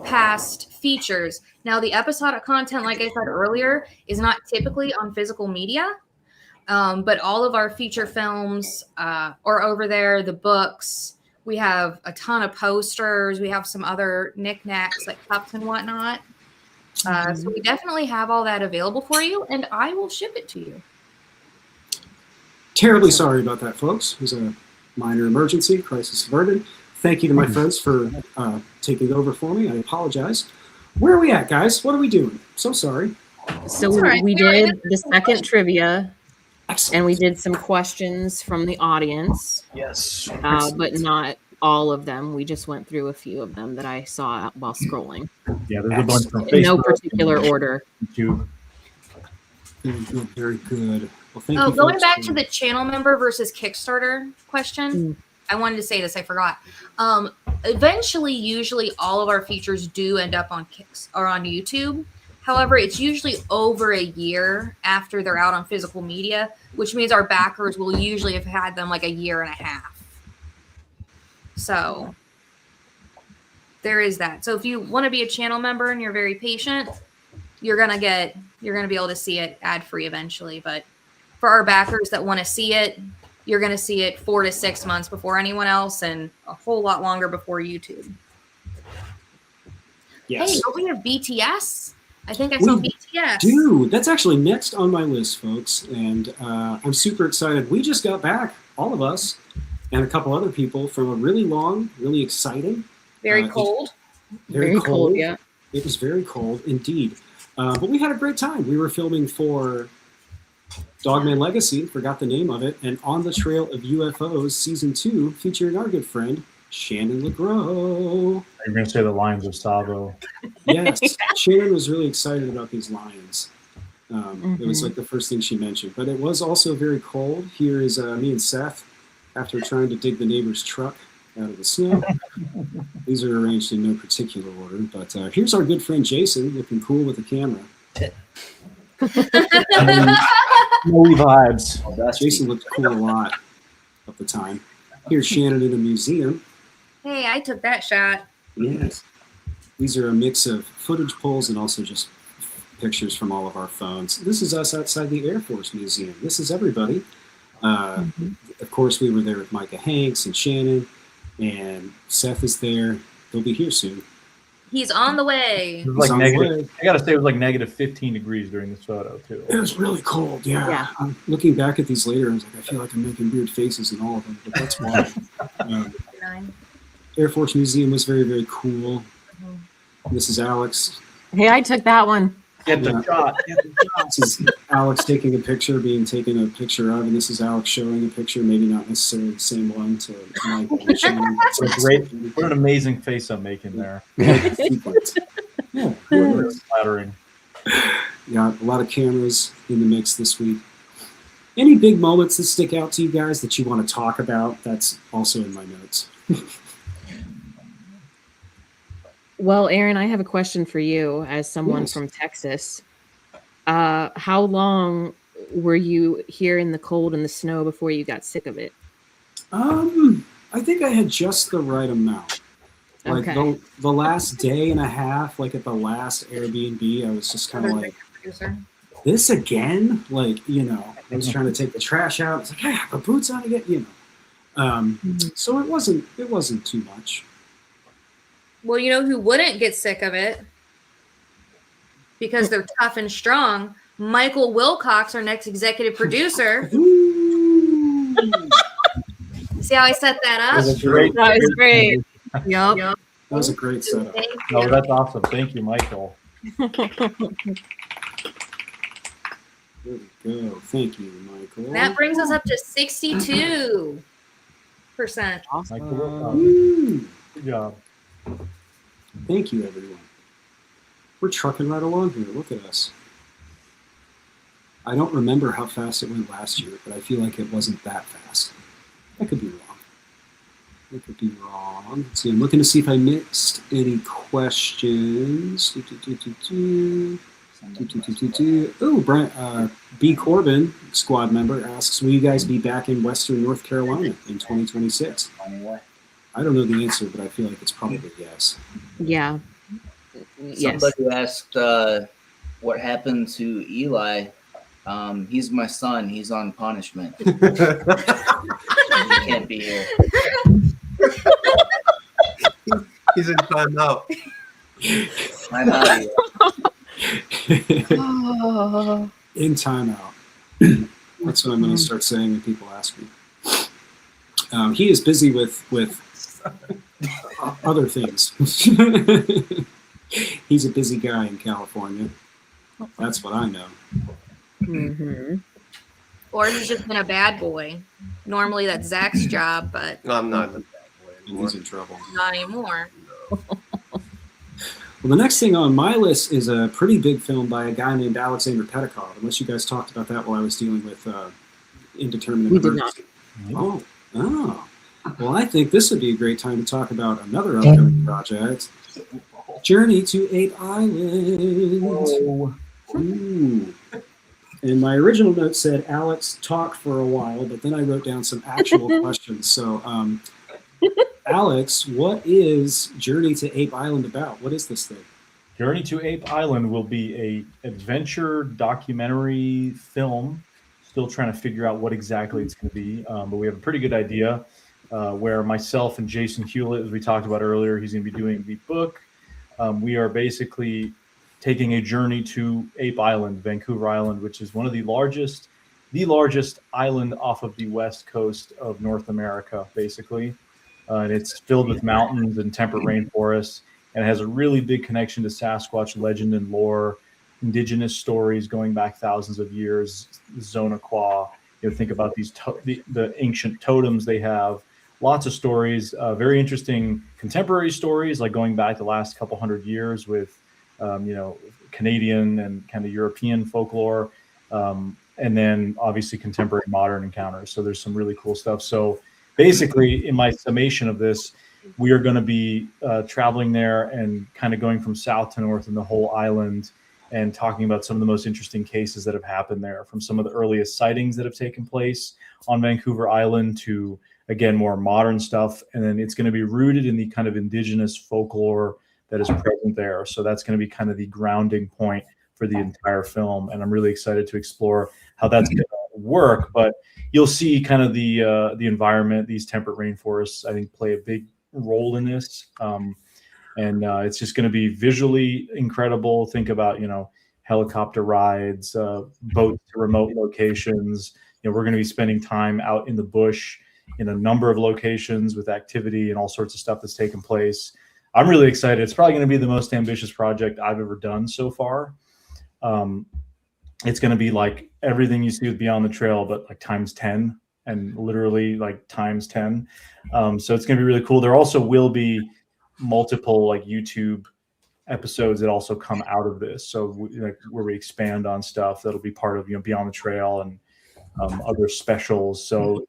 past features. Now, the episodic content, like I said earlier, is not typically on physical media, but all of our feature films are over there, the books. We have a ton of posters. We have some other knickknacks like cups and whatnot. So we definitely have all that available for you, and I will ship it to you. Terribly sorry about that, folks. It was a minor emergency, crisis averted. Thank you to my friends for taking over for me. I apologize. Where are we at, guys? What are we doing? So sorry. So we did the second trivia, and we did some questions from the audience. Yes. But not all of them. We just went through a few of them that I saw while scrolling. Yeah, there's a bunch from in no Facebook particular order. YouTube. Very good. Very good. Well, thank you. Going back to the channel member versus Kickstarter question, I wanted to say this, I forgot. Eventually, usually all of our features do end up on Kicks or on YouTube. However, it's usually over a year after they're out on physical media, which means our backers will usually have had them like a year and a half. So there is that. So if you want to be a channel member and you're very patient, you're gonna be able to see it ad free eventually. But for our backers that want to see it, you're gonna see it 4 to 6 months before anyone else, and a whole lot longer before YouTube. Yes. Hey, don't we have BTS? I think I saw BTS. Dude, that's actually next on my list, folks. And I'm super excited. We just got back, all of us, and a couple other people, from a really long, really exciting. Very cold. Very cold, yeah. It was very cold, indeed. But we had a great time. We were filming for Dogman Legacy, forgot the name of it, and On the Trail of UFOs Season 2, featuring our good friend, Shannon LeGros. You're going to say the Lions of Savo. Yes, Shannon was really excited about these lions. It was like the first thing she mentioned. But it was also very cold. Here is me and Seth, after trying to dig the neighbor's truck out of the snow. These are arranged in no particular order. But here's our good friend Jason, looking cool with the camera. Snowy vibes. Jason looked cool a lot of the time. Here's Shannon in a museum. Hey, I took that shot. Yes. These are a mix of footage pulls and also just pictures from all of our phones. This is us outside the Air Force Museum. This is everybody. Of course, we were there with Micah Hanks and Shannon, and Seth is there. They'll be here soon. He's on the way. It was like negative, I gotta say, it was like negative 15 degrees during this photo too. It was really cold, yeah. I'm looking back at these later, I was like, I feel like I'm making weird faces in all of them, but that's why. Air Force Museum was very, very cool. This is Alex. Hey, I took that one. Get the shot. This is Alex taking a picture, being taken a picture of, and this is Alex showing a picture, maybe not necessarily the same one to Mike. It's great. What an amazing face I'm making there. Yeah, flattering. Yeah, a lot of cameras in the mix this week. Any big moments that stick out to you guys that you want to talk about? That's also in my notes. Well, Aaron, I have a question for you as someone from Texas. How long were you here in the cold and the snow before you got sick of it? I think I had just the right amount. Like the last day and a half, like at the last Airbnb, I was just kind of like, this again? Like, I was trying to take the trash out. It's like, I have my boots on again, So it wasn't too much. Well, you know who wouldn't get sick of it? Because they're tough and strong. Michael Wilcox, our next executive producer. See how I set that up? That was great. That was great. Yep. That was a great setup. Thank Oh, you. that's awesome. Thank you, Michael. There we go. Thank you, Michael. That brings us up to 62%. Michael Wilcox. Woo. Good job. Thank you, everyone. We're trucking right along here. Look at us. I don't remember how fast it went last year, but I feel like it wasn't that fast. I could be wrong. Let's see, I'm looking to see if I missed any questions. Oh, Brian, B. Corbin, squad member, asks, will you guys be back in Western North Carolina in 2026? I don't know the answer, but I feel like it's probably yes. Yeah. Yes. Somebody asked what happened to Eli. He's my son. He's on punishment. He can't be here. He's in timeout. I'm out of here. Oh. In timeout. That's what I'm going to start saying when people ask me. He is busy with other things. He's a busy guy in California. That's what I know. Mm-hmm. Or he's just been a bad boy. Normally that's Zach's job, but No, I'm not in the bad way And anymore. he's in trouble. not anymore. Well, the next thing on my list is a pretty big film by a guy named Alexander Pedikov, unless you guys talked about that while I was dealing with Indeterminate We did not. Emergency. Oh. Well, I think this would be a great time to talk about another upcoming project, Journey to Ape Island. Oh. Ooh. And my original note said Alex talked for a while, but then I wrote down some actual questions. So, Alex, what is Journey to Ape Island about? What is this thing? Journey to Ape Island will be a adventure documentary film. Still trying to figure out what exactly it's going to be, but we have a pretty good idea. Where myself and Jason Hewlett, as we talked about earlier, he's going to be doing the book. We are basically taking a journey to Ape Island, Vancouver Island, which is one of the largest island off of the west coast of North America, basically. And it's filled with mountains and temperate rainforests, and it has a really big connection to Sasquatch legend and lore, indigenous stories going back thousands of years, Zonaqua. Think about these the ancient totems they have. Lots of stories, very interesting contemporary stories, like going back the last couple hundred years with, Canadian and kind of European folklore, and then obviously contemporary modern encounters. So there's some really cool stuff. So basically, in my summation of this, we are going to be traveling there and kind of going from south to north in the whole island and talking about some of the most interesting cases that have happened there, from some of the earliest sightings that have taken place on Vancouver Island to, again, more modern stuff. And then it's going to be rooted in the kind of indigenous folklore that is present there. So that's going to be kind of the grounding point for the entire film. And I'm really excited to explore how that's going to work. But you'll see kind of the environment, these temperate rainforests, I think, play a big role in this. And it's just going to be visually incredible. Think about, helicopter rides, boats to remote locations. We're going to be spending time out in the bush in a number of locations with activity and all sorts of stuff that's taken place. I'm really excited. It's probably going to be the most ambitious project I've ever done so far. It's going to be like everything you see with Beyond the Trail, but like times 10, and literally like times 10. So it's going to be really cool. There also will be multiple like YouTube episodes that also come out of this. So where we expand on stuff that'll be part of, Beyond the Trail and other specials. So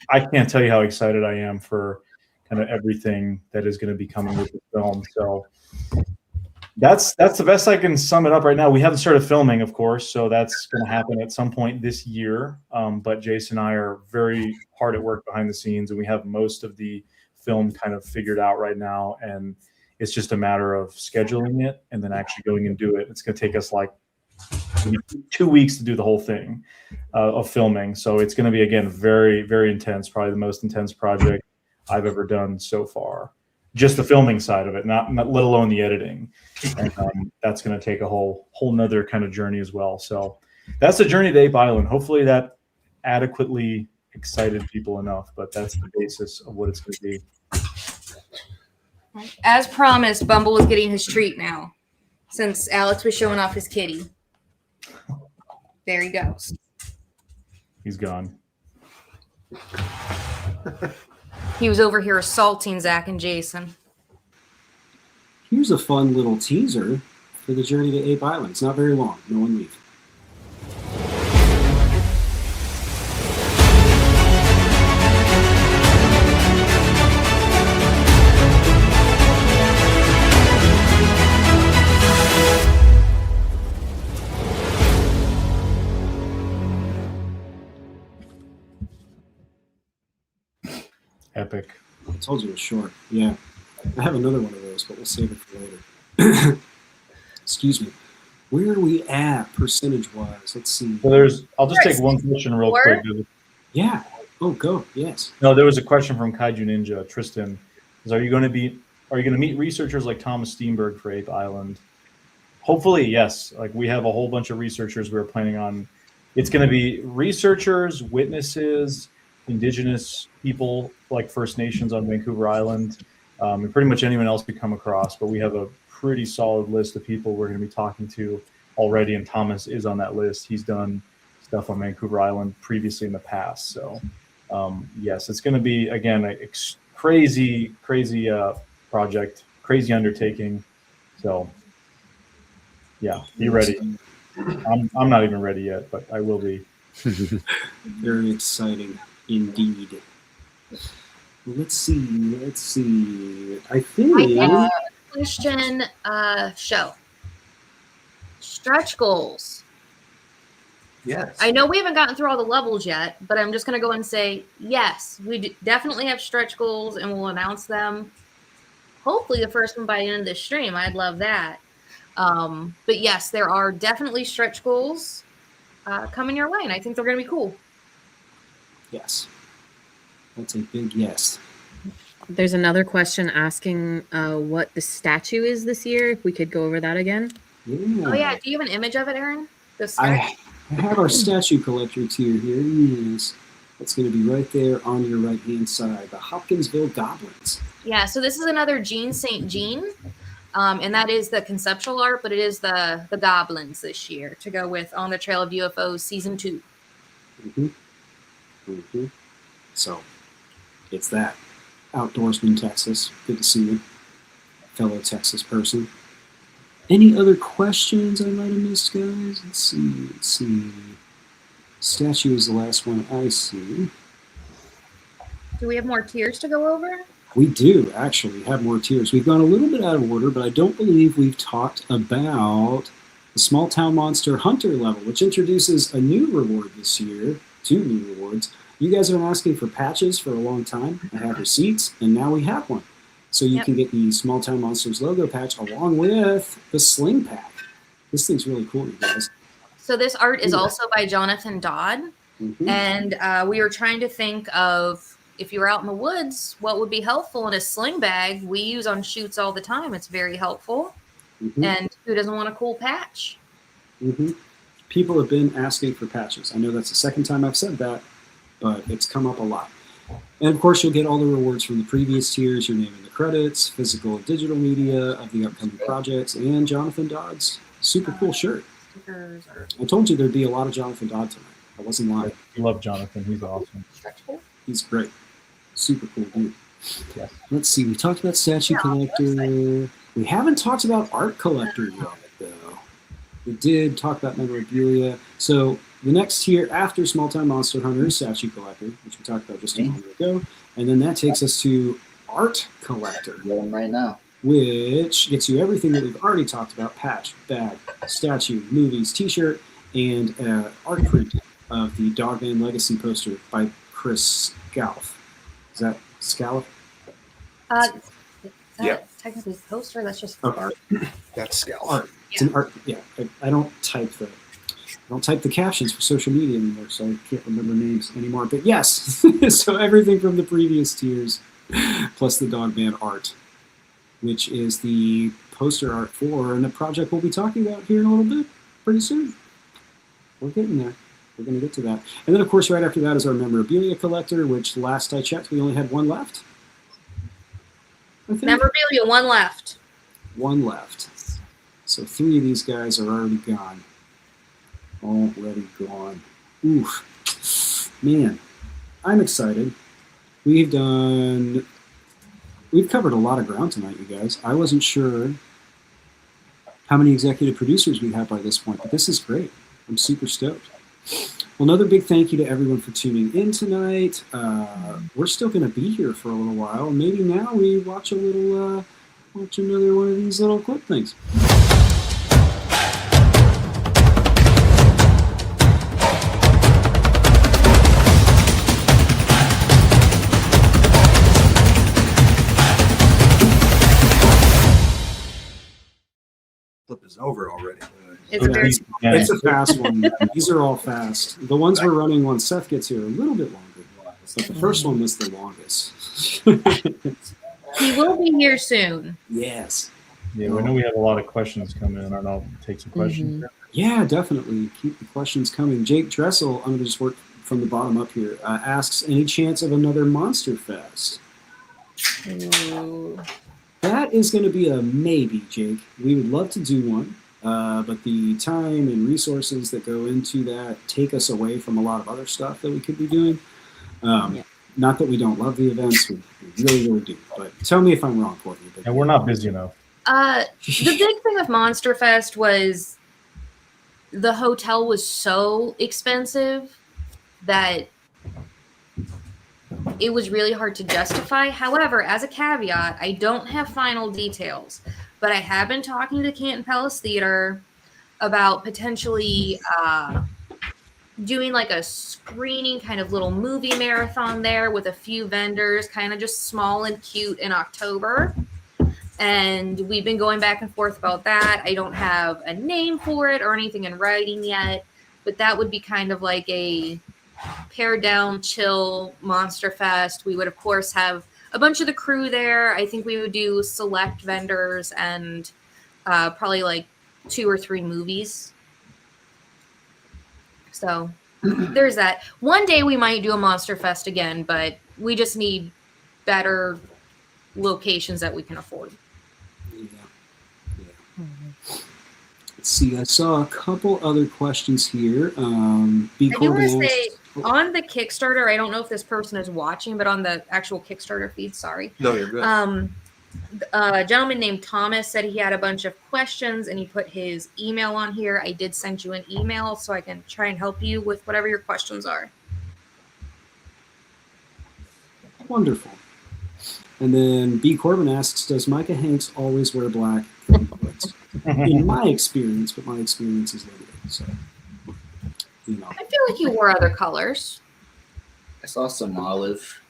I can't tell you how excited I am for kind of everything that is going to be coming with the film. So that's the best I can sum it up right now. We haven't started filming, of course, so that's going to happen at some point this year. But Jason and I are very hard at work behind the scenes, and we have most of the film kind of figured out right now. And it's just a matter of scheduling it and then actually going and do it. It's going to take us like 2 weeks to do the whole thing of filming. So it's going to be, again, very, very intense, probably the most intense project I've ever done so far. just the filming side of it, not let alone the editing. And that's going to take a whole nother kind of journey as well. So that's the journey to Ape Island. Hopefully that adequately excited people enough, but that's the basis of what it's going to be. As promised, Bumble is getting his treat now, since Alex was showing off his kitty. There he goes. He's gone. He was over here assaulting Zach and Jason. Here's a fun little teaser for the journey to Ape Island. It's not very long. No one leave. Epic. I told you it was short. Yeah. I have another one of those, but we'll save it for later. Excuse me. Where are we at percentage-wise? Let's see. Well, I'll just take one question real quick. Yeah. Oh, go. Yes. No, there was a question from Kaiju Ninja. Tristan, are you going to meet researchers like Thomas Steenberg for Ape Island? Hopefully, yes. Like, we have a whole bunch of researchers we're planning on. It's going to be researchers, witnesses, indigenous people like First Nations on Vancouver Island, and pretty much anyone else we come across. But we have a pretty solid list of people we're going to be talking to already, and Thomas is on that list. He's done stuff on Vancouver Island previously in the past. So yes, it's going to be, again, a crazy project, crazy undertaking. So yeah, be ready. I'm not even ready yet, but I will be. Very exciting indeed. Let's see. I think Question show. Stretch goals. Yes. I know we haven't gotten through all the levels yet, but I'm just going to go and say, yes, we definitely have stretch goals, and we'll announce them. Hopefully the first one by the end of this stream. I'd love that. But yes, there are definitely stretch goals coming your way, and I think they're going to be cool. yes. That's a big yes. There's another question asking what the statue is this year. If we could go over that again. Yeah. Oh, yeah. Do you have an image of it, Aaron? I have our statue collector tier here. Yes. That's going to be right there on your right-hand side. The Hopkinsville Goblins. Yeah, so this is another Jean St. Jean, and that is the conceptual art, but it is the Goblins this year to go with On the Trail of UFOs Season 2. Mm-hmm. Mm-hmm. So, it's that. Outdoorsman, Texas. Good to see you, fellow Texas person. Any other questions I might have missed, guys? Let's see. Statue is the last one I see. Do we have more tiers to go over? We do actually have more tiers. We've gone a little bit out of order, but I don't believe we've talked about the Smalltown Monster Hunter level, which introduces a new reward this year, 2 new rewards. You guys have been asking for patches for a long time. I have receipts, and now we have one. So you can get the Smalltown Monsters logo patch along with the sling pack. This thing's really cool, you guys. So this art is also by Jonathan Dodd, and we were trying to think of, if you were out in the woods, what would be helpful in a sling bag we use on shoots all the time. It's very helpful. And who doesn't want a cool patch? People have been asking for patches. I know that's the second time I've said that, but it's come up a lot. And of course, you'll get all the rewards from the previous tiers, your name in the credits, physical and digital media of the upcoming projects, and Jonathan Dodd's super cool shirt. I told you there'd be a lot of Jonathan Dodd tonight. I wasn't lying. I love Jonathan. He's awesome. He's great. Super cool dude. Yeah. Let's see. We talked about statue collector. We haven't talked about art collector yet, though. We did talk about memorabilia. So the next tier after Smalltown Monster Hunter is statue collector, which we talked about just a moment ago. And then that takes us to art collector. Right now. Which gets you everything that we've already talked about: patch, bag, statue, movies, t-shirt, and art print of the Dogman Legacy poster by Chris Scalf. Is that Scalf? Technically poster, that's just art. That's Scalf. Art. It's an art. Yeah, I don't type the captions for social media anymore, so I can't remember names anymore. But yes, so everything from the previous tiers, plus the Dogman art, which is the poster art for, and the project we'll be talking about here in a little bit, pretty soon. We're getting there. We're going to get to that. And then, of course, right after that is our memorabilia collector, which last I checked, we only had one left. Memorabilia, one left. One left. So 3 of these guys are already gone. Already gone. Oof. Man, I'm excited. We've covered a lot of ground tonight, you guys. I wasn't sure how many executive producers we have by this point, but this is great. I'm super stoked. Well, another big thank you to everyone for tuning in tonight. We're still going to be here for a little while. Maybe now we watch another one of these little clip things. Flip is over already. It's a fast one. These are all fast. The ones we're running once Seth gets here are a little bit longer, but the first one was the longest. He will be here soon. Yes. Yeah, we know we have a lot of questions coming in. I'll take some questions. Yeah, definitely. Keep the questions coming. Jake Dressel, I'm going to just work from the bottom up here, asks, any chance of another Monster Fest? That is going to be a maybe, Jake. We would love to do one, but the time and resources that go into that take us away from a lot of other stuff that we could be doing. Not that we don't love the events, we really, really do. But tell me if I'm wrong, Courtney. And we're not busy enough. The big thing with Monster Fest was the hotel was so expensive that it was really hard to justify. However, as a caveat, I don't have final details, but I have been talking to Canton Palace Theater about potentially doing like a screening kind of little movie marathon there with a few vendors, kind of just small and cute in October. And we've been going back and forth about that. I don't have a name for it or anything in writing yet, but that would be kind of like a pared down, chill Monster Fest. We would, of course, have a bunch of the crew there. I think we would do select vendors and probably like 2 or 3 movies. So there's that. One day we might do a Monster Fest again, but we just need better locations that we can afford. Let's see. I saw a couple other questions here. I do want to say, on the Kickstarter, I don't know if this person is watching, but on the actual Kickstarter feed, sorry. No, you're good. A gentleman named Thomas said he had a bunch of questions and he put his email on here. I did send you an email so I can try and help you with whatever your questions are. Wonderful. And then B. Corbin asks, does Micah Hanks always wear black? In my experience, but my experience is limited. So, you know. I feel like he wore other colors. I saw some olive.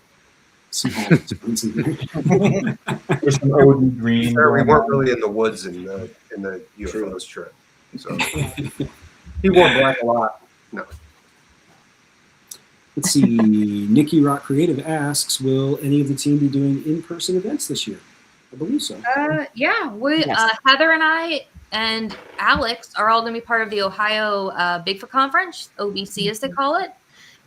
Some olive in there. There's some OD green. Sure, we weren't really in the woods in the UFOs trip. So he wore black a lot. No. Let's see. Nikki Rock Creative asks, will any of the team be doing in-person events this year? I believe so. Yeah, Yes. Heather and I and Alex are all going to be part of the Ohio Bigfoot Conference, OBC as they call it.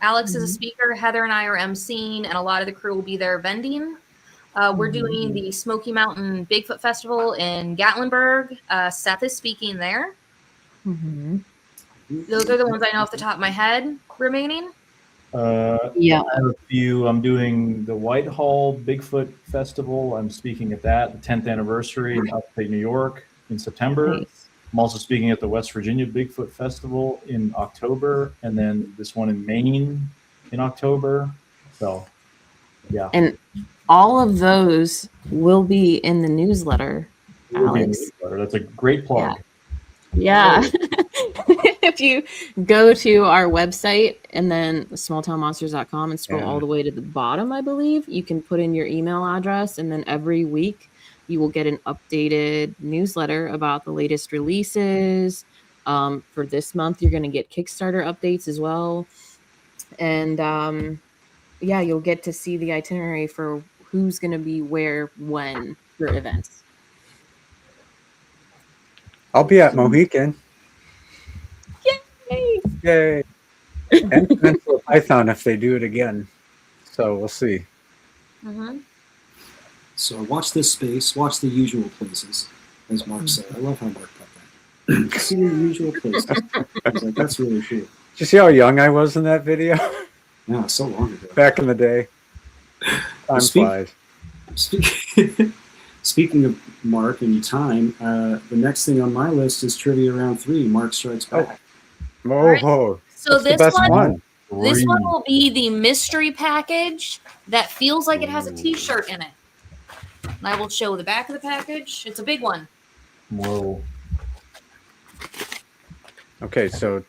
Alex is a speaker, Heather and I are emceeing, and a lot of the crew will be there vending. We're doing the Smoky Mountain Bigfoot Festival in Gatlinburg. Seth is speaking there. Those are the ones I know off the top of my head remaining. Yeah. I have a few. I'm doing the Whitehall Bigfoot Festival. I'm speaking at that, the 10th anniversary in upstate New York in September. Nice. I'm also speaking at the West Virginia Bigfoot Festival in October, and then this one in Maine in October. So, yeah. And all of those will be in the newsletter, Alex. That's a great plug. Yeah. If you go to our website and then smalltownmonsters.com and scroll all the way to the bottom, I believe, you can put in your email address, and then every week you will get an updated newsletter about the latest releases. For this month, you're going to get Kickstarter updates as well. And yeah, you'll get to see the itinerary for who's going to be where, when for events. I'll be at Mohican. Yay! Yay! And Peninsula Python if they do it again. So we'll see. Mm-hmm. So watch this space, watch the usual places, as Mark said. I love how Mark put that. See the usual places. I was like, that's really cool. Did you see how young I was in that video? Yeah, so long ago. Back in the day. Time flies. Speaking of Mark and time, the next thing on my list is Trivia Round 3, Mark Strikes Back. Oh, So that's the best one. This one will be the mystery package that feels like it has a T-shirt in it. And I will show the back of the package. It's a big one. Whoa. Okay, so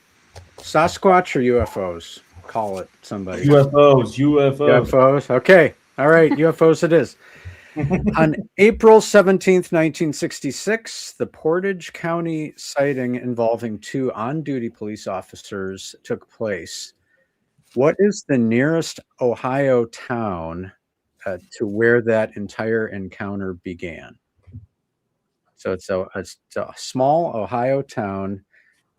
Sasquatch or UFOs? Call it somebody. UFOs. Okay. All right. UFOs it is. On April 17th, 1966, the Portage County sighting involving 2 on-duty police officers took place. What is the nearest Ohio town to where that entire encounter began? So it's a small Ohio town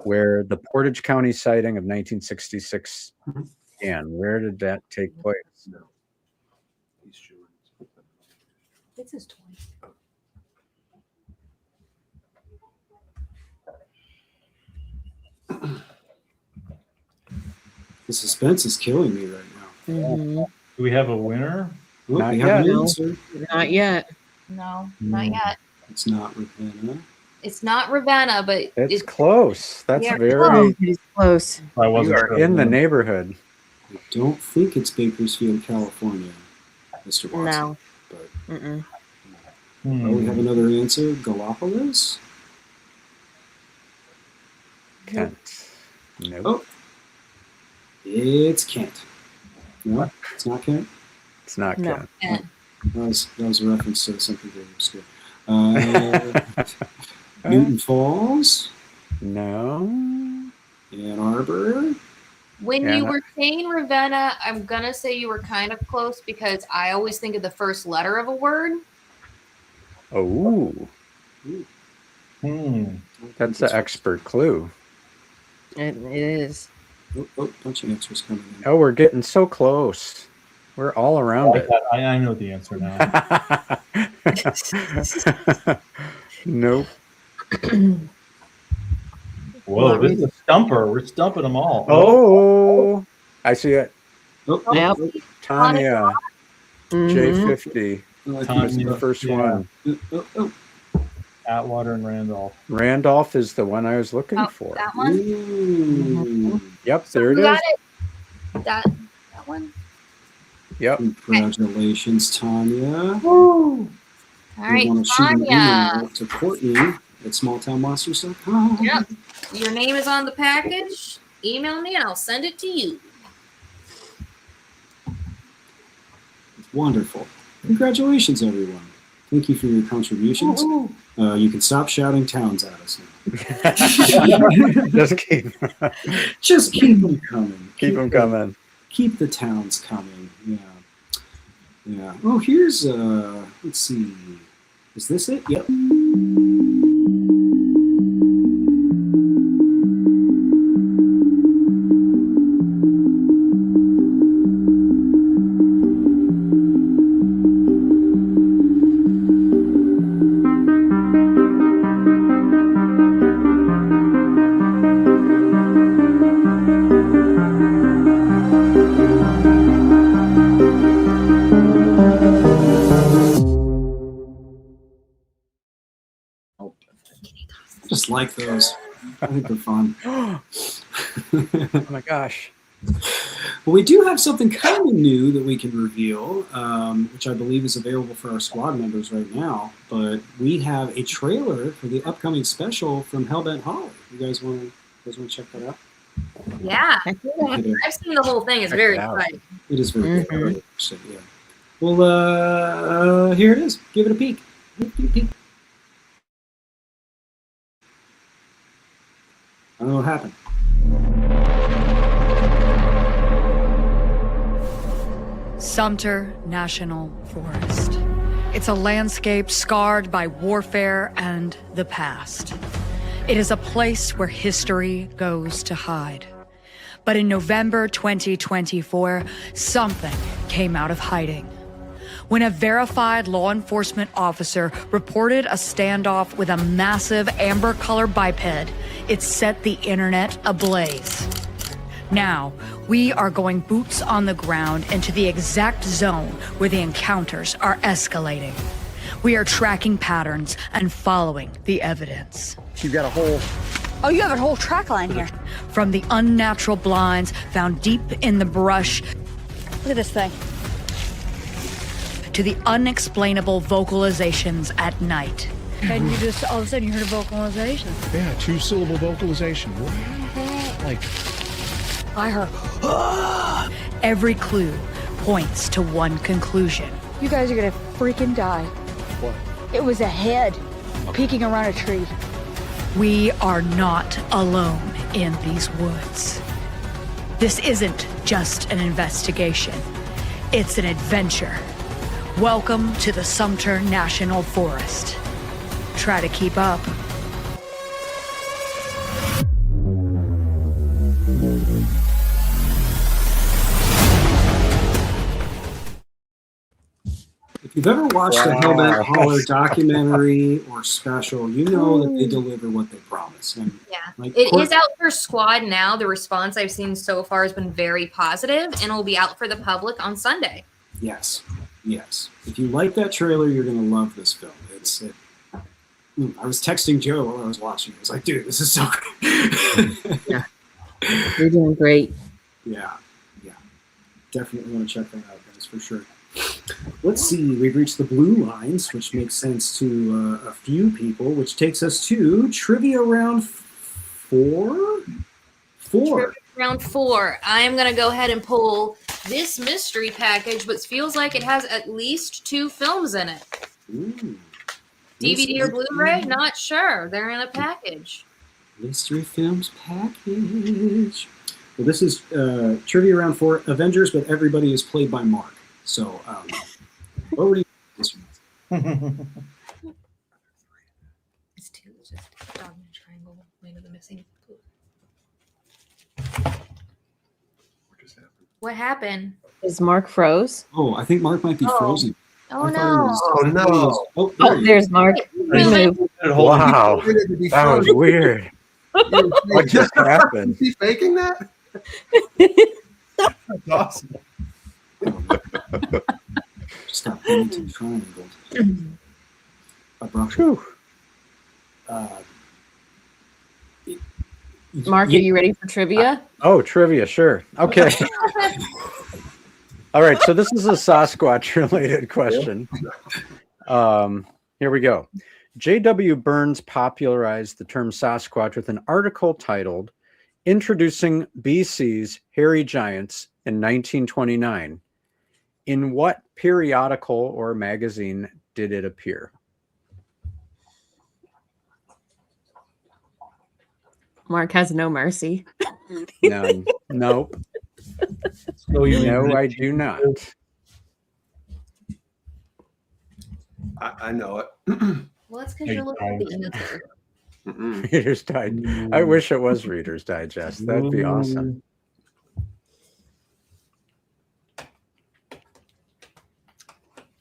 where the Portage County sighting of 1966 began. Where did that take place? This is 20. The suspense is killing me right now. Mm-hmm. Do we have a winner? Oh, Not we have yet. an answer. Not yet. No, not yet. It's not Ravenna. It's not Ravenna, but It's close. That's Yeah, very. It is close. I You wasn't are sure. in the neighborhood. I don't think it's Bakersfield, California, Mr. Watson. No. But Mm-mm. oh, we have another answer. Galapagos? Kent. Nope. Oh. It's Kent. No, it's not Kent. It's not No. Kent. That was a reference to something very obscure. Newton Falls, No. Ann Arbor. when Yeah, you no. were saying Ravenna, I'm gonna say you were kind of close because I always think of the first letter of a word. Oh, that's an expert clue. It is. Oh, bunch of answers coming in. Oh, we're getting so close. We're all around it. I know the answer now. Nope. Whoa, this is a stumper. We're stumping them all. Oh, I see it. Oh, Yep. Tanya, Mhm. J50. oh, Was the first one. oh. Atwater and Randolph. Randolph is the one I was looking Oh, for. that one. Ooh. Yep, there it You is. got it. That one. Yep. Congratulations, Tanya. All right, You want to shoot an Tanya. email to Courtney at smalltownmonsters.com. Yep. Your name is on the package. Email me and I'll send it to you. Wonderful. Congratulations, everyone. Thank you for your contributions. You can stop shouting towns at us now. Just keep them coming. Keep them coming. Keep the towns coming. Yeah. Yeah. Oh, here's let's see. Is this it? Yep. Just like those. I think they're fun. Oh my gosh. Well, we do have something kind of new that we can reveal, which I believe is available for our squad members right now. But we have a trailer for the upcoming special from Hellbent Hollow. You guys want to check that out? Yeah. Yeah. I've seen the whole thing. It's Check very it out. exciting. It is very good. So, yeah. Well, here it is. Give it a peek. Peek. I don't know what happened. Sumter National Forest. It's a landscape scarred by warfare and the past. It is a place where history goes to hide. But in November 2024, something came out of hiding. When a verified law enforcement officer reported a standoff with a massive amber-colored biped, it set the internet ablaze. Now, we are going boots on the ground into the exact zone where the encounters are escalating. We are tracking patterns and following the evidence. You've got a whole... Oh, you have a whole track line here. From the unnatural blinds found deep in the brush. Look at this thing. To the unexplainable vocalizations at night. And you just, all of a sudden, you heard a vocalization. Yeah, 2-syllable vocalization. Like, I heard. Every clue points to one conclusion. You guys are gonna freaking die. What? It was a head peeking around a tree. We are not alone in these woods. This isn't just an investigation. It's an adventure. Welcome to the Sumter National Forest. Try to keep up. If you've ever watched a Hellbent Holler documentary or special, you know that they deliver what they promise. And Yeah. like It is out for Squad now. The response I've seen so far has been very positive, and it'll be out for the public on Sunday. Yes, yes. If you like that trailer, you're going to love this film. I was texting Joe while I was watching it. I was like, dude, this is so good. Yeah. You're doing great. Yeah. Definitely want to check that out, guys, for sure. Let's see. We've reached the blue lines, which makes sense to a few people, which takes us to Trivia Round 4? Trivia Round 4. I'm going to go ahead and pull this mystery package, which feels like it has at least 2 films in it. Ooh. DVD or Blu-ray? Not sure. They're in a package. Mystery Films package. Well, this is Trivia Round 4, Avengers, but everybody is played by Mark. So, what would you this one? It's 2. It's just Dogman Triangle. Land of the Missing. What happened? Is Mark froze? Oh, I think Mark might be frozen. Oh, no. Oh, there's Mark. He moved. Wow, that was weird. What just happened? Is he faking that? That's awesome. Just got Pennington triangled. Whew. Mark, are you ready for trivia? Oh, trivia, sure. Okay. All right, so this is a Sasquatch-related question. Here we go. J.W. Burns popularized the term Sasquatch with an article titled Introducing BC's Hairy Giants in 1929. In what periodical or magazine did it appear? Mark has no mercy. None. Nope. So No, I do not. I know it. Well, that's because you're looking at the answer. Reader's Digest. I wish it was Reader's Digest. That'd be awesome.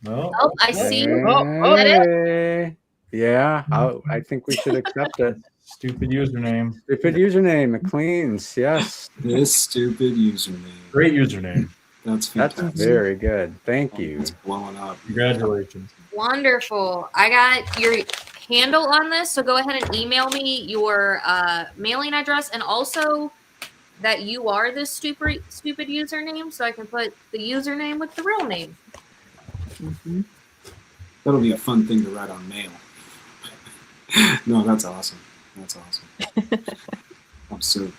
No. Oh, I see. Hey. Yeah, I think we should accept it. Stupid username. Stupid username, McLean's. Yes. This stupid username. Great username. That's fantastic. That's very good. Thank you. It's blowing up. Congratulations. Wonderful. I got your handle on this, so go ahead and email me your mailing address and also that you are this stupid username, so I can put the username with the real name. Mm-hmm. That'll be a fun thing to write on mail. No, that's awesome. That's awesome. Absurd.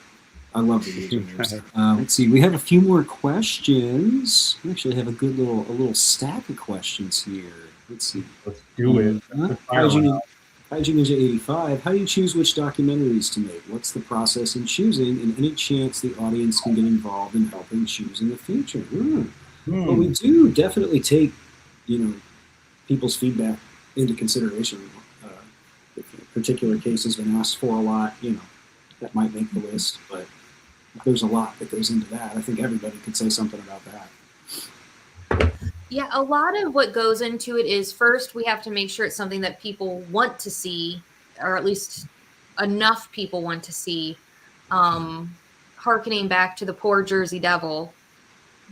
I love the usernames. Let's see. We have a few more questions. We actually have a little stack of questions here. Let's see. Let's do it. Kaiju Ninja 85. How do you choose which documentaries to make? What's the process in choosing, and any chance the audience can get involved in helping choose in the future? Well, we do definitely take, people's feedback into consideration. particular case has been asked for a lot, that might make the list. But there's a lot that goes into that. I think everybody could say something about that. Yeah, a lot of what goes into it is first we have to make sure it's something that people want to see, or at least enough people want to see. Harkening back to the poor Jersey Devil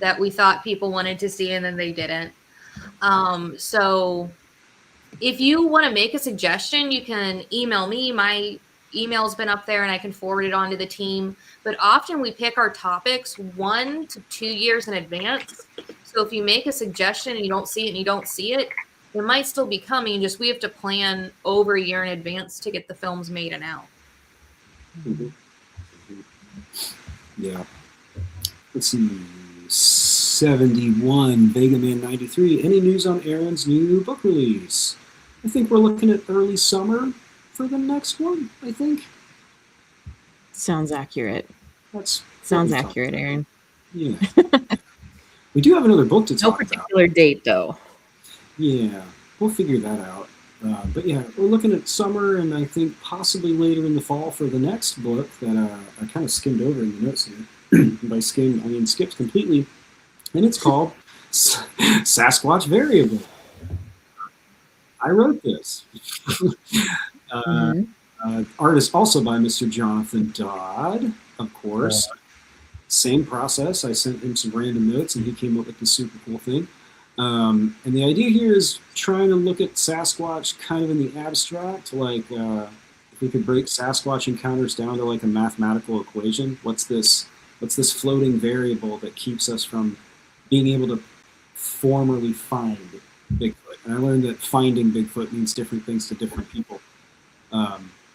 that we thought people wanted to see and then they didn't. So if you want to make a suggestion, you can email me. My email's been up there and I can forward it on to the team. But often we pick our topics 1 to 2 years in advance. So if you make a suggestion and you don't see it and you don't see it, it might still be coming. Just we have to plan over a year in advance to get the films made and out. Mm-hmm. Yeah. Let's see. 71, Vega Man 93. Any news on Aaron's new book release? I think we're looking at early summer for the next one, I think. Sounds accurate. Sounds accurate, Aaron. Yeah. We do have another book to talk about. No particular date, though. Yeah, we'll figure that out. But yeah, we're looking at summer and I think possibly later in the fall for the next book that I kind of skimmed over in the notes here. By skimmed, I mean skipped completely. And it's called Sasquatch Variable. I wrote this. Artist also by Mr. Jonathan Dodd, of course. Same process. I sent him some random notes and he came up with this super cool thing. And the idea here is trying to look at Sasquatch kind of in the abstract, like if we could break Sasquatch encounters down to like a mathematical equation. What's this floating variable that keeps us from being able to formally find Bigfoot? And I learned that finding Bigfoot means different things to different people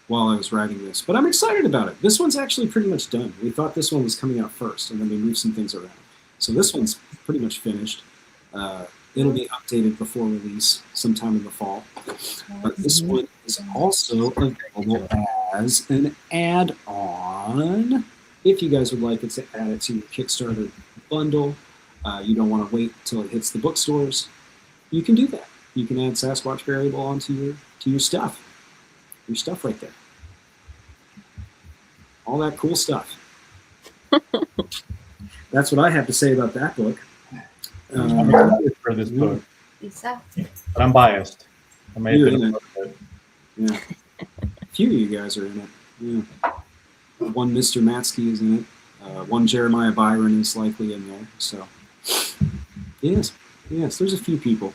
while I was writing this. But I'm excited about it. This one's actually pretty much done. We thought this one was coming out first, and then we moved some things around. So this one's pretty much finished. It'll be updated before release sometime in the fall. But this one is also available as an add-on. If you guys would like it to add it to your Kickstarter bundle, you don't want to wait till it hits the bookstores, you can do that. You can add Sasquatch Variable onto your stuff. Your stuff right there. All that cool stuff. That's what I have to say about that book. I'm excited for this book, but I'm biased. I may have been yeah. A few of you guys are in it. Yeah. One Mr. Matsky is in it. One Jeremiah Byron is likely in there. So, yes, there's a few people.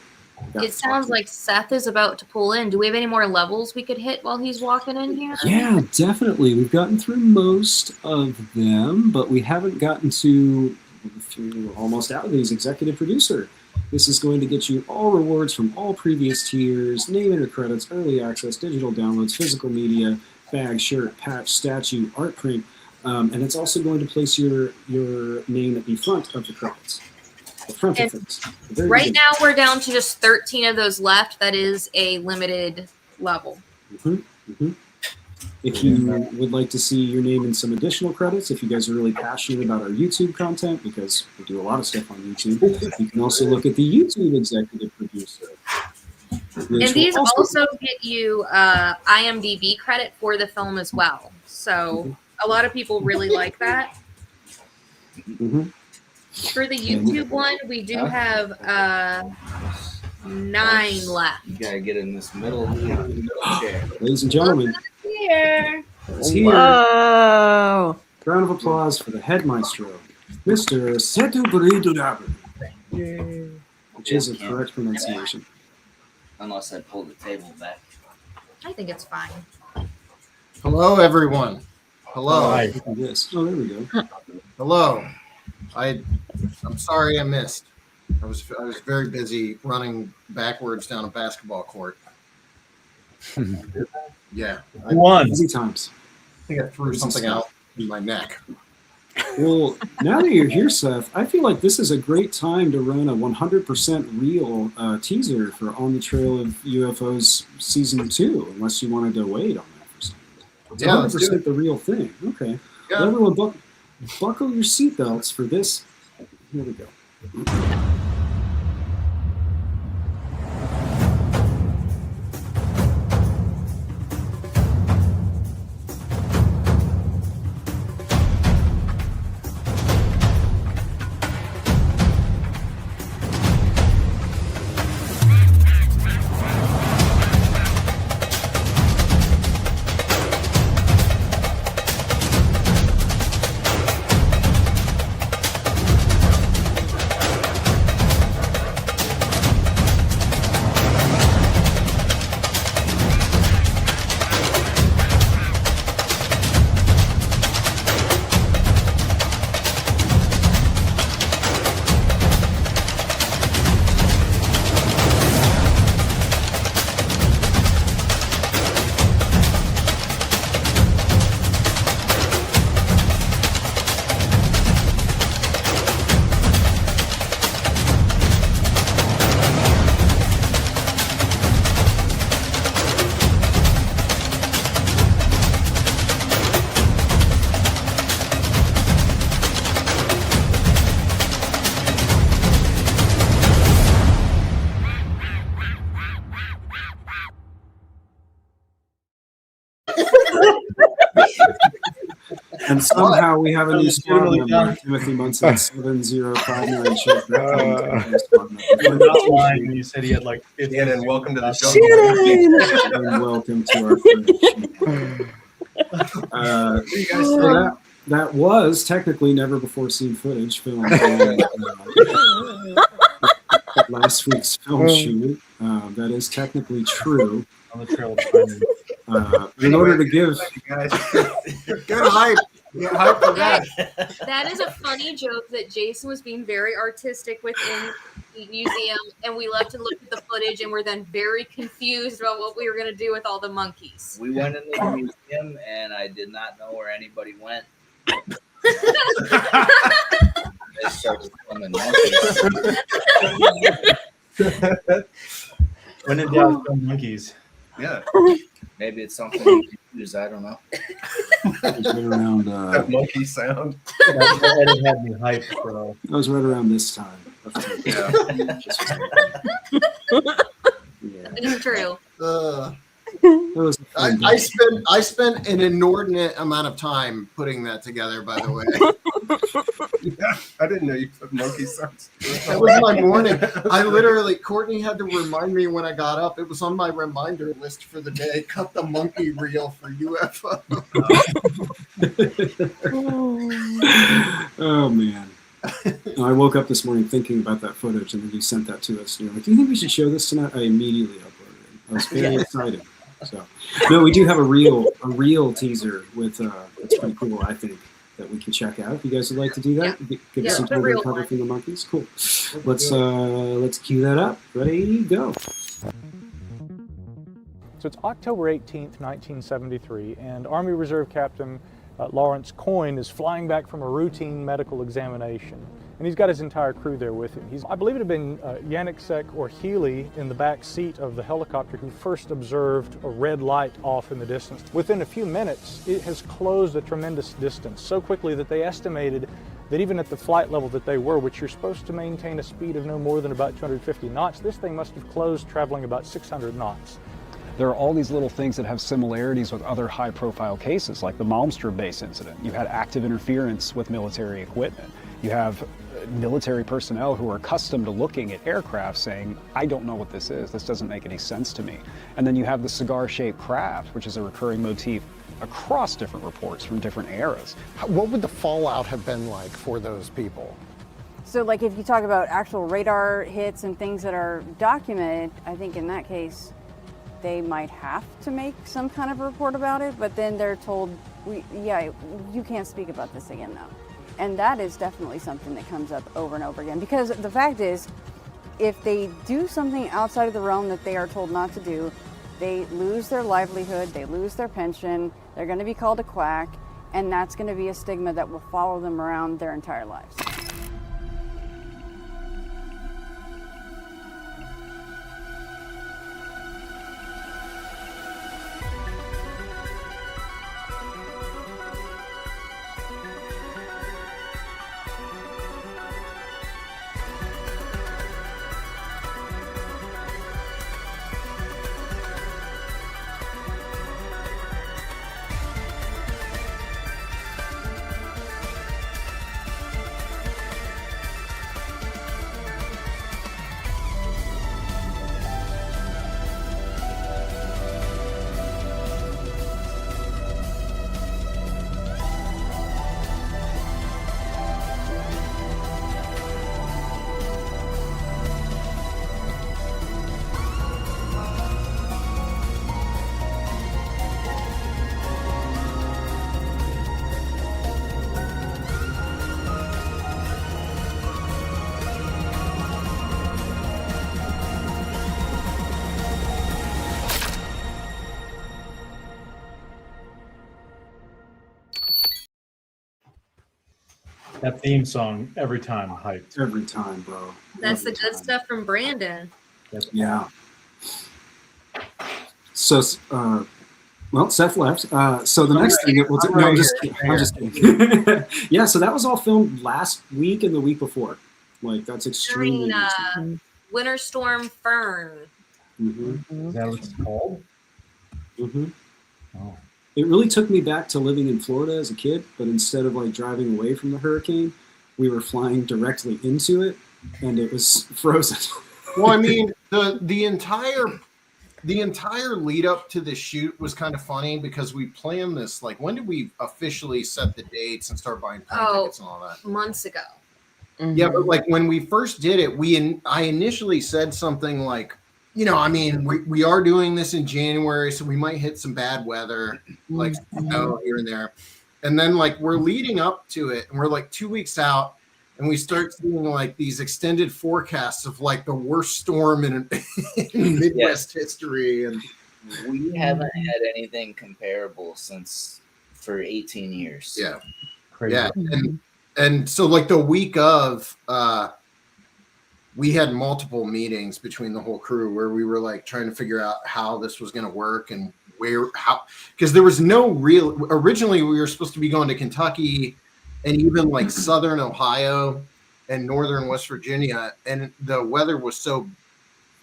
It sounds like Seth is about to pull in. Do we have any more levels we could hit while he's walking in here? Yeah, definitely. We've gotten through most of them, but we haven't gotten through almost out of these executive producer. This is going to get you all rewards from all previous tiers, name and credits, early access, digital downloads, physical media, bag, shirt, patch, statue, art print, and it's also going to place your name at the front of the credits. The front of things. Right now we're down to just 13 of those left. That is a limited level. If you would like to see your name in some additional credits, if you guys are really passionate about our YouTube content, because we do a lot of stuff on YouTube, you can also look at the YouTube executive producer. And these also get you IMDb credit for the film as well. So a lot of people really like that. For the YouTube one, we do have 9 left. You gotta get in this middle chair. Ladies and gentlemen, It's here. Whoa! Round of applause for the head maestro, Mr. Setu Buridudabu, which is a correct pronunciation. Unless I pull the table back. I think it's fine. Hello, everyone. Hello. Hi. Yes. Oh, there we go. Hello. I'm sorry I missed. I was very busy running backwards down a basketball court. Yeah. Busy times. I think I threw something out in my neck. Well, now that you're here, Seth, I feel like this is a great time to run a 100% real teaser for On the Trail of UFOs Season 2, unless you wanted to wait on that for some reason. Yeah, let's do 100% it. the real thing. Okay. Yeah. Well, everyone, buckle your seatbelts for this. Here we go. And somehow we have a new squad Legitimately member, done. Timothy Munson, 7059. You're not lying when you said he had like 50. And welcome to the And welcome to our friendship. That was technically never before seen footage filmed last week's film shoot. That is technically true. On the Trail of Journey. In order to give guys, get hype. Get hype for that. That is a funny joke that Jason was being very artistic within the museum, and we left and looked at the footage, and we're then very confused about what we were going to do with all the monkeys. We went into the museum, and I did not know where anybody went. They started filming monkeys. When in doubt, film monkeys. Yeah. Maybe it's something you can use. I don't know. It was right around, That monkey sound. That had me hyped, bro. that was right around this time. Yeah. It's true. That was a fun day. I spent an inordinate amount of time putting that together, by the way. Yeah, I didn't know you put monkey sounds. That was my morning. I literally, Courtney had to remind me when I got up. It was on my reminder list for the day. Cut the monkey reel for UFO. Oh man. I woke up this morning thinking about that footage, and then you sent that to us. And you're like, "Do you think we should show this tonight?" I immediately uploaded it. I was very excited. So, no, we do have a real teaser with. It's pretty cool, I think, that we can check out. If you guys would like to do that, give us some cover from the monkeys. Cool. Let's cue that up. Ready, go. So it's October 18th, 1973, and Army Reserve Captain Lawrence Coyne is flying back from a routine medical examination. And he's got his entire crew there with him. I believe it had been Yannick or Healy in the back seat of the helicopter who first observed a red light off in the distance. Within a few minutes, it has closed a tremendous distance, so quickly that they estimated that even at the flight level that they were, which you're supposed to maintain a speed of no more than about 250 knots, this thing must have closed traveling about 600 knots. There are all these little things that have similarities with other high-profile cases, like the Malmstrom base incident. You had active interference with military equipment. You have military personnel who are accustomed to looking at aircraft saying, I don't know what this is. This doesn't make any sense to me. And then you have the cigar-shaped craft, which is a recurring motif across different reports from different eras. What would the fallout have been like for those people? So like if you talk about actual radar hits and things that are documented, I think in that case, they might have to make some kind of report about it, but then they're told, you can't speak about this again now. And that is definitely something that comes up over and over again, because the fact is, if they do something outside of the realm that they are told not to do, they lose their livelihood, they lose their pension, they're going to be called a quack, and that's going to be a stigma that will follow them around their entire lives. That theme song, every time hyped. Every time, bro. That's the good stuff from Brandon. Yeah. So, well, Seth left. So the next thing that we'll do, no, I'm just kidding. Yeah, so that was all filmed last week and the week before. Like, that's extremely During Winter Storm Fern. Mm-hmm. Is that what it's called? Mm-hmm. Oh. it really took me back to living in Florida as a kid, but instead of like driving away from the hurricane, we were flying directly into it, and it was frozen. Well, I mean, the entire lead up to the shoot was kind of funny because we planned this. Like, when did we officially set the dates and start buying plane tickets and all that? Months ago. Yeah, but like when we first did it, I initially said something like, I mean, we are doing this in January, so we might hit some bad weather, like here and there. And then like we're leading up to it, and we're like 2 weeks out, and we start seeing like these extended forecasts of like the worst storm in Midwest history. And we haven't had anything comparable for 18 years. Yeah. Crazy. Yeah. And so like the week of, we had multiple meetings between the whole crew where we were like trying to figure out how this was going to work and because there was no originally we were supposed to be going to Kentucky and even like Southern Ohio and Northern West Virginia. And the weather was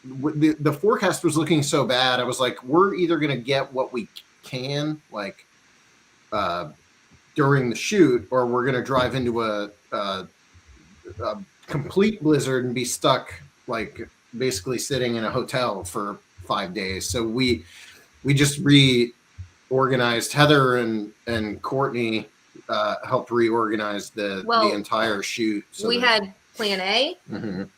the forecast was looking so bad. I was like, we're either going to get what we can, like, during the shoot, or we're going to drive into a complete blizzard and be stuck, like basically sitting in a hotel for 5 days. So we just reorganized. Heather and Courtney helped reorganize the entire shoot. So we had plan A,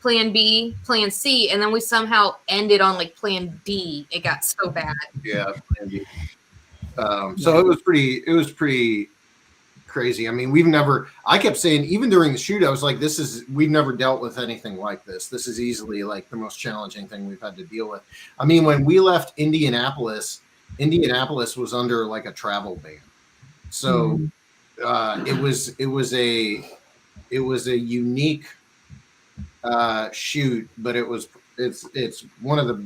plan B, plan C, and then we somehow ended on like plan D. It got so bad. Yeah, plan D. So it was pretty crazy. I mean, I kept saying, even during the shoot, I was like, we've never dealt with anything like this. This is easily like the most challenging thing we've had to deal with. I mean, when we left Indianapolis was under like a travel ban. So it was a unique shoot, but it's one of the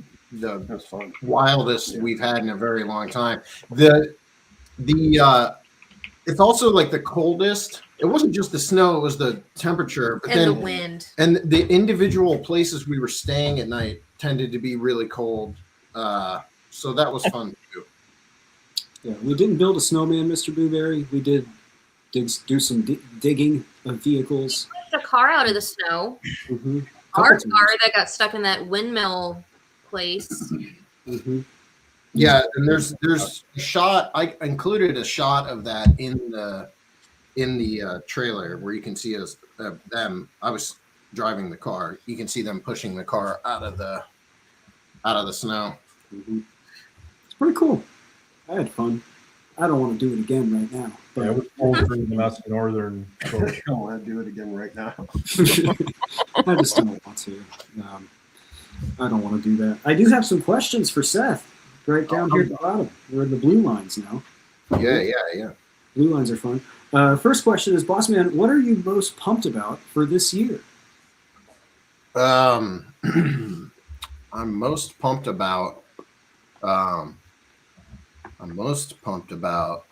wildest we've had in a very long time. It's also like the coldest. It wasn't just the snow; it was the temperature, but the wind. And the individual places we were staying at night tended to be really cold. So that was fun too. Yeah, we didn't build a snowman, Mr. Blueberry. We did do some digging of vehicles. We took a car out of the snow. Mm-hmm. Our car that got stuck in that windmill place. Mm-hmm. Yeah, and there's a shot. I included a shot of that in the trailer where you can see them. I was driving the car. You can see them pushing the car out of the snow. Mm-hmm. It's pretty cool. I had fun. I don't want to do it again right now. But it was cold for us northern. I don't want to do it again right now. I just don't want to. I don't want to do that. I do have some questions for Seth. Right down here at the bottom. We're in the blue lines now. Yeah. Blue lines are fun. First question is, Boss Man, what are you most pumped about for this year? I'm most pumped about.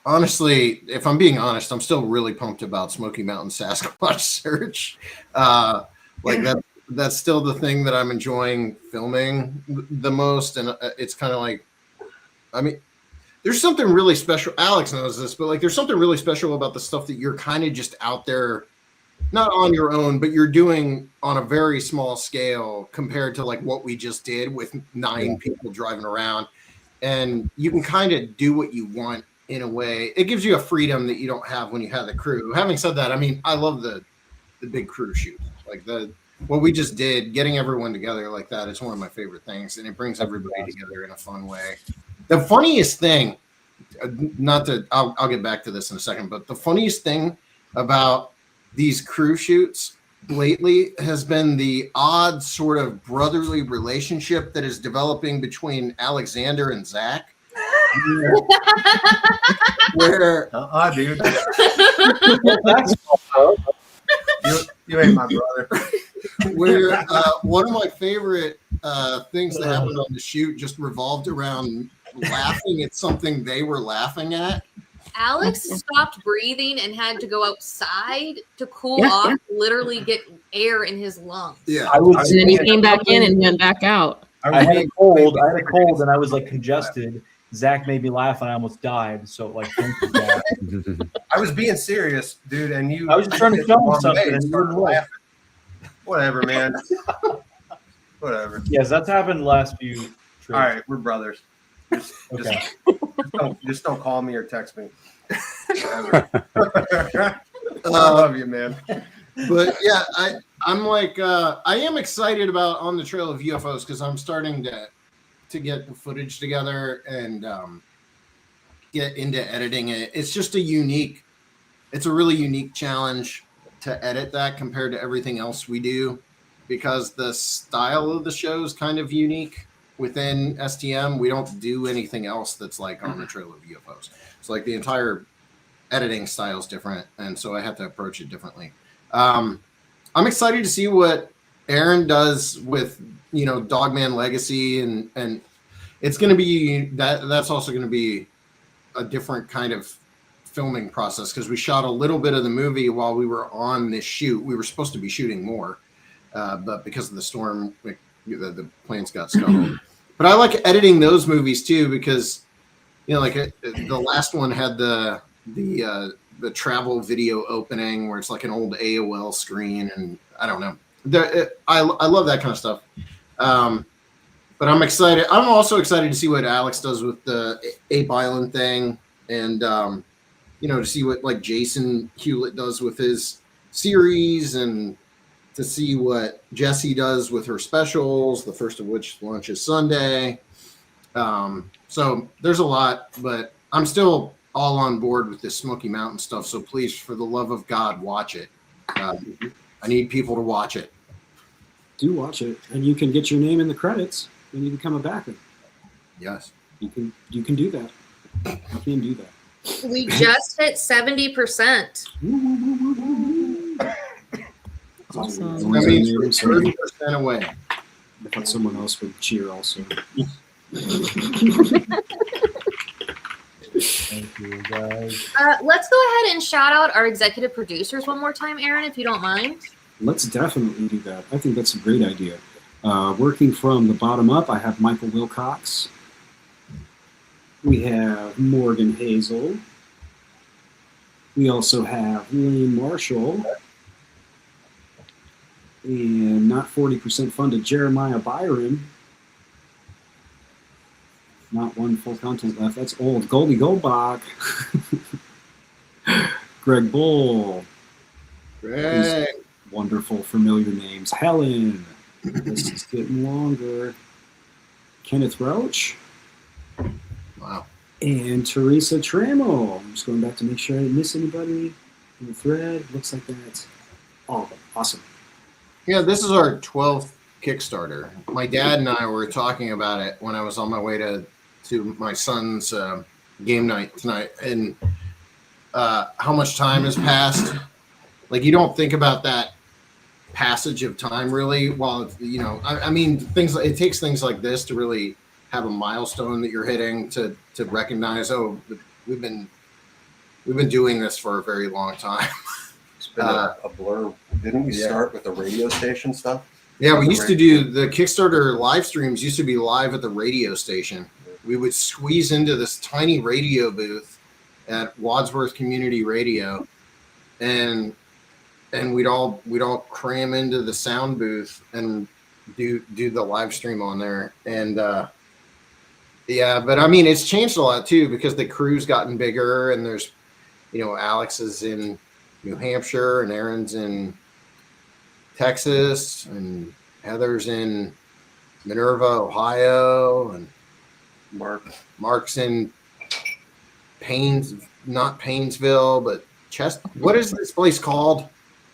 Honestly, if I'm being honest, I'm still really pumped about Smoky Mountain Sasquatch Search. That's still the thing that I'm enjoying filming the most, and it's kind of like. I mean, there's something really special. Alex knows this, but like, there's something really special about the stuff that you're kind of just out there, not on your own, but you're doing on a very small scale compared to like what we just did with 9 people driving around. And you can kind of do what you want in a way. It gives you a freedom that you don't have when you have the crew. Having said that, I mean, I love the big crew shoot. Like what we just did, getting everyone together like that, it's one of my favorite things. And it brings everybody together in a fun way. The funniest thing, I'll get back to this in a second, but the funniest thing about these crew shoots lately has been the odd sort of brotherly relationship that is developing between Alexander and Zach. Where dude. You ain't my brother. Where one of my favorite things that happened on the shoot just revolved around laughing at something they were laughing at. Alex stopped breathing and had to go outside to cool off, literally get air in his lungs. Yeah. And then he came back in and went back out. I had a cold and I was like congested, Zach made me laugh and I almost died. So like, thank you, Zach. I was being serious, dude, and you. I was just trying to hit show the him wrong something way and and he started wouldn't look. laughing. Whatever, man. Whatever. Yes, that's happened the last few trips. All right, we're brothers. Okay. Just don't call me or text me. I love you, man. But yeah, I'm like I am excited about On the Trail of UFOs because I'm starting to get the footage together and get into editing it. It's just it's a really unique challenge to edit that compared to everything else we do because the style of the show is kind of unique within STM. We don't do anything else that's like On the Trail of UFOs. So like the entire editing style is different, and so I have to approach it differently. I'm excited to see what Aaron does with Dogman Legacy, and it's going to be that's also going to be a different kind of filming process because we shot a little bit of the movie while we were on this shoot. We were supposed to be shooting more, but because of the storm, the planes got scuttled. But I like editing those movies too because like the last one had the travel video opening where it's like an old AOL screen, and I don't know. I love that kind of stuff. But I'm excited. I'm also excited to see what Alex does with the Ape Island thing, and to see what like Jason Hewlett does with his series, and to see what Jessie does with her specials, the first of which launches Sunday. So there's a lot, but I'm still all on board with this Smoky Mountain stuff. So please, for the love of God, watch it. I need people to watch it. Do watch it, and you can get your name in the credits when you become a backer. Yes, you can do that. You can do that. We just hit 70%. Awesome. That means we're 30% away. I thought someone else would cheer also. Thank you, guys. Let's go ahead and shout out our executive producers one more time, Aaron, if you don't mind. Let's definitely do that. I think that's a great idea. Working from the bottom up, I have Michael Wilcox. We have Morgan Hazel. We also have Lane Marshall. And not 40% funded, Jeremiah Byron. Not one full content left. That's old. Goldie Goldbach. Greg Bull. Greg. Wonderful, familiar names. Helen. This is getting longer. Kenneth Roach. Wow. And Teresa Trammell. I'm just going back to make sure I didn't miss anybody in the thread. Looks like that's all of them. Awesome. Yeah, this is our 12th Kickstarter. My dad and I were talking about it when I was on my way to my son's game night tonight, and how much time has passed. Like, you don't think about that passage of time really. While I mean, it takes things like this to really have a milestone that you're hitting to recognize. Oh, we've been doing this for a very long time. It's been a blur. Didn't we start with the radio station stuff? Yeah, we used to do the Kickstarter live streams. Used to be live at the radio station. We would squeeze into this tiny radio booth at Wadsworth Community Radio, and we'd all cram into the sound booth and do the live stream on there. And yeah, but I mean, it's changed a lot too because the crew's gotten bigger, and there's Alex is in New Hampshire and Aaron's in Texas and Heather's in Minerva, Ohio, and Mark's in not Painesville, but what is this place called?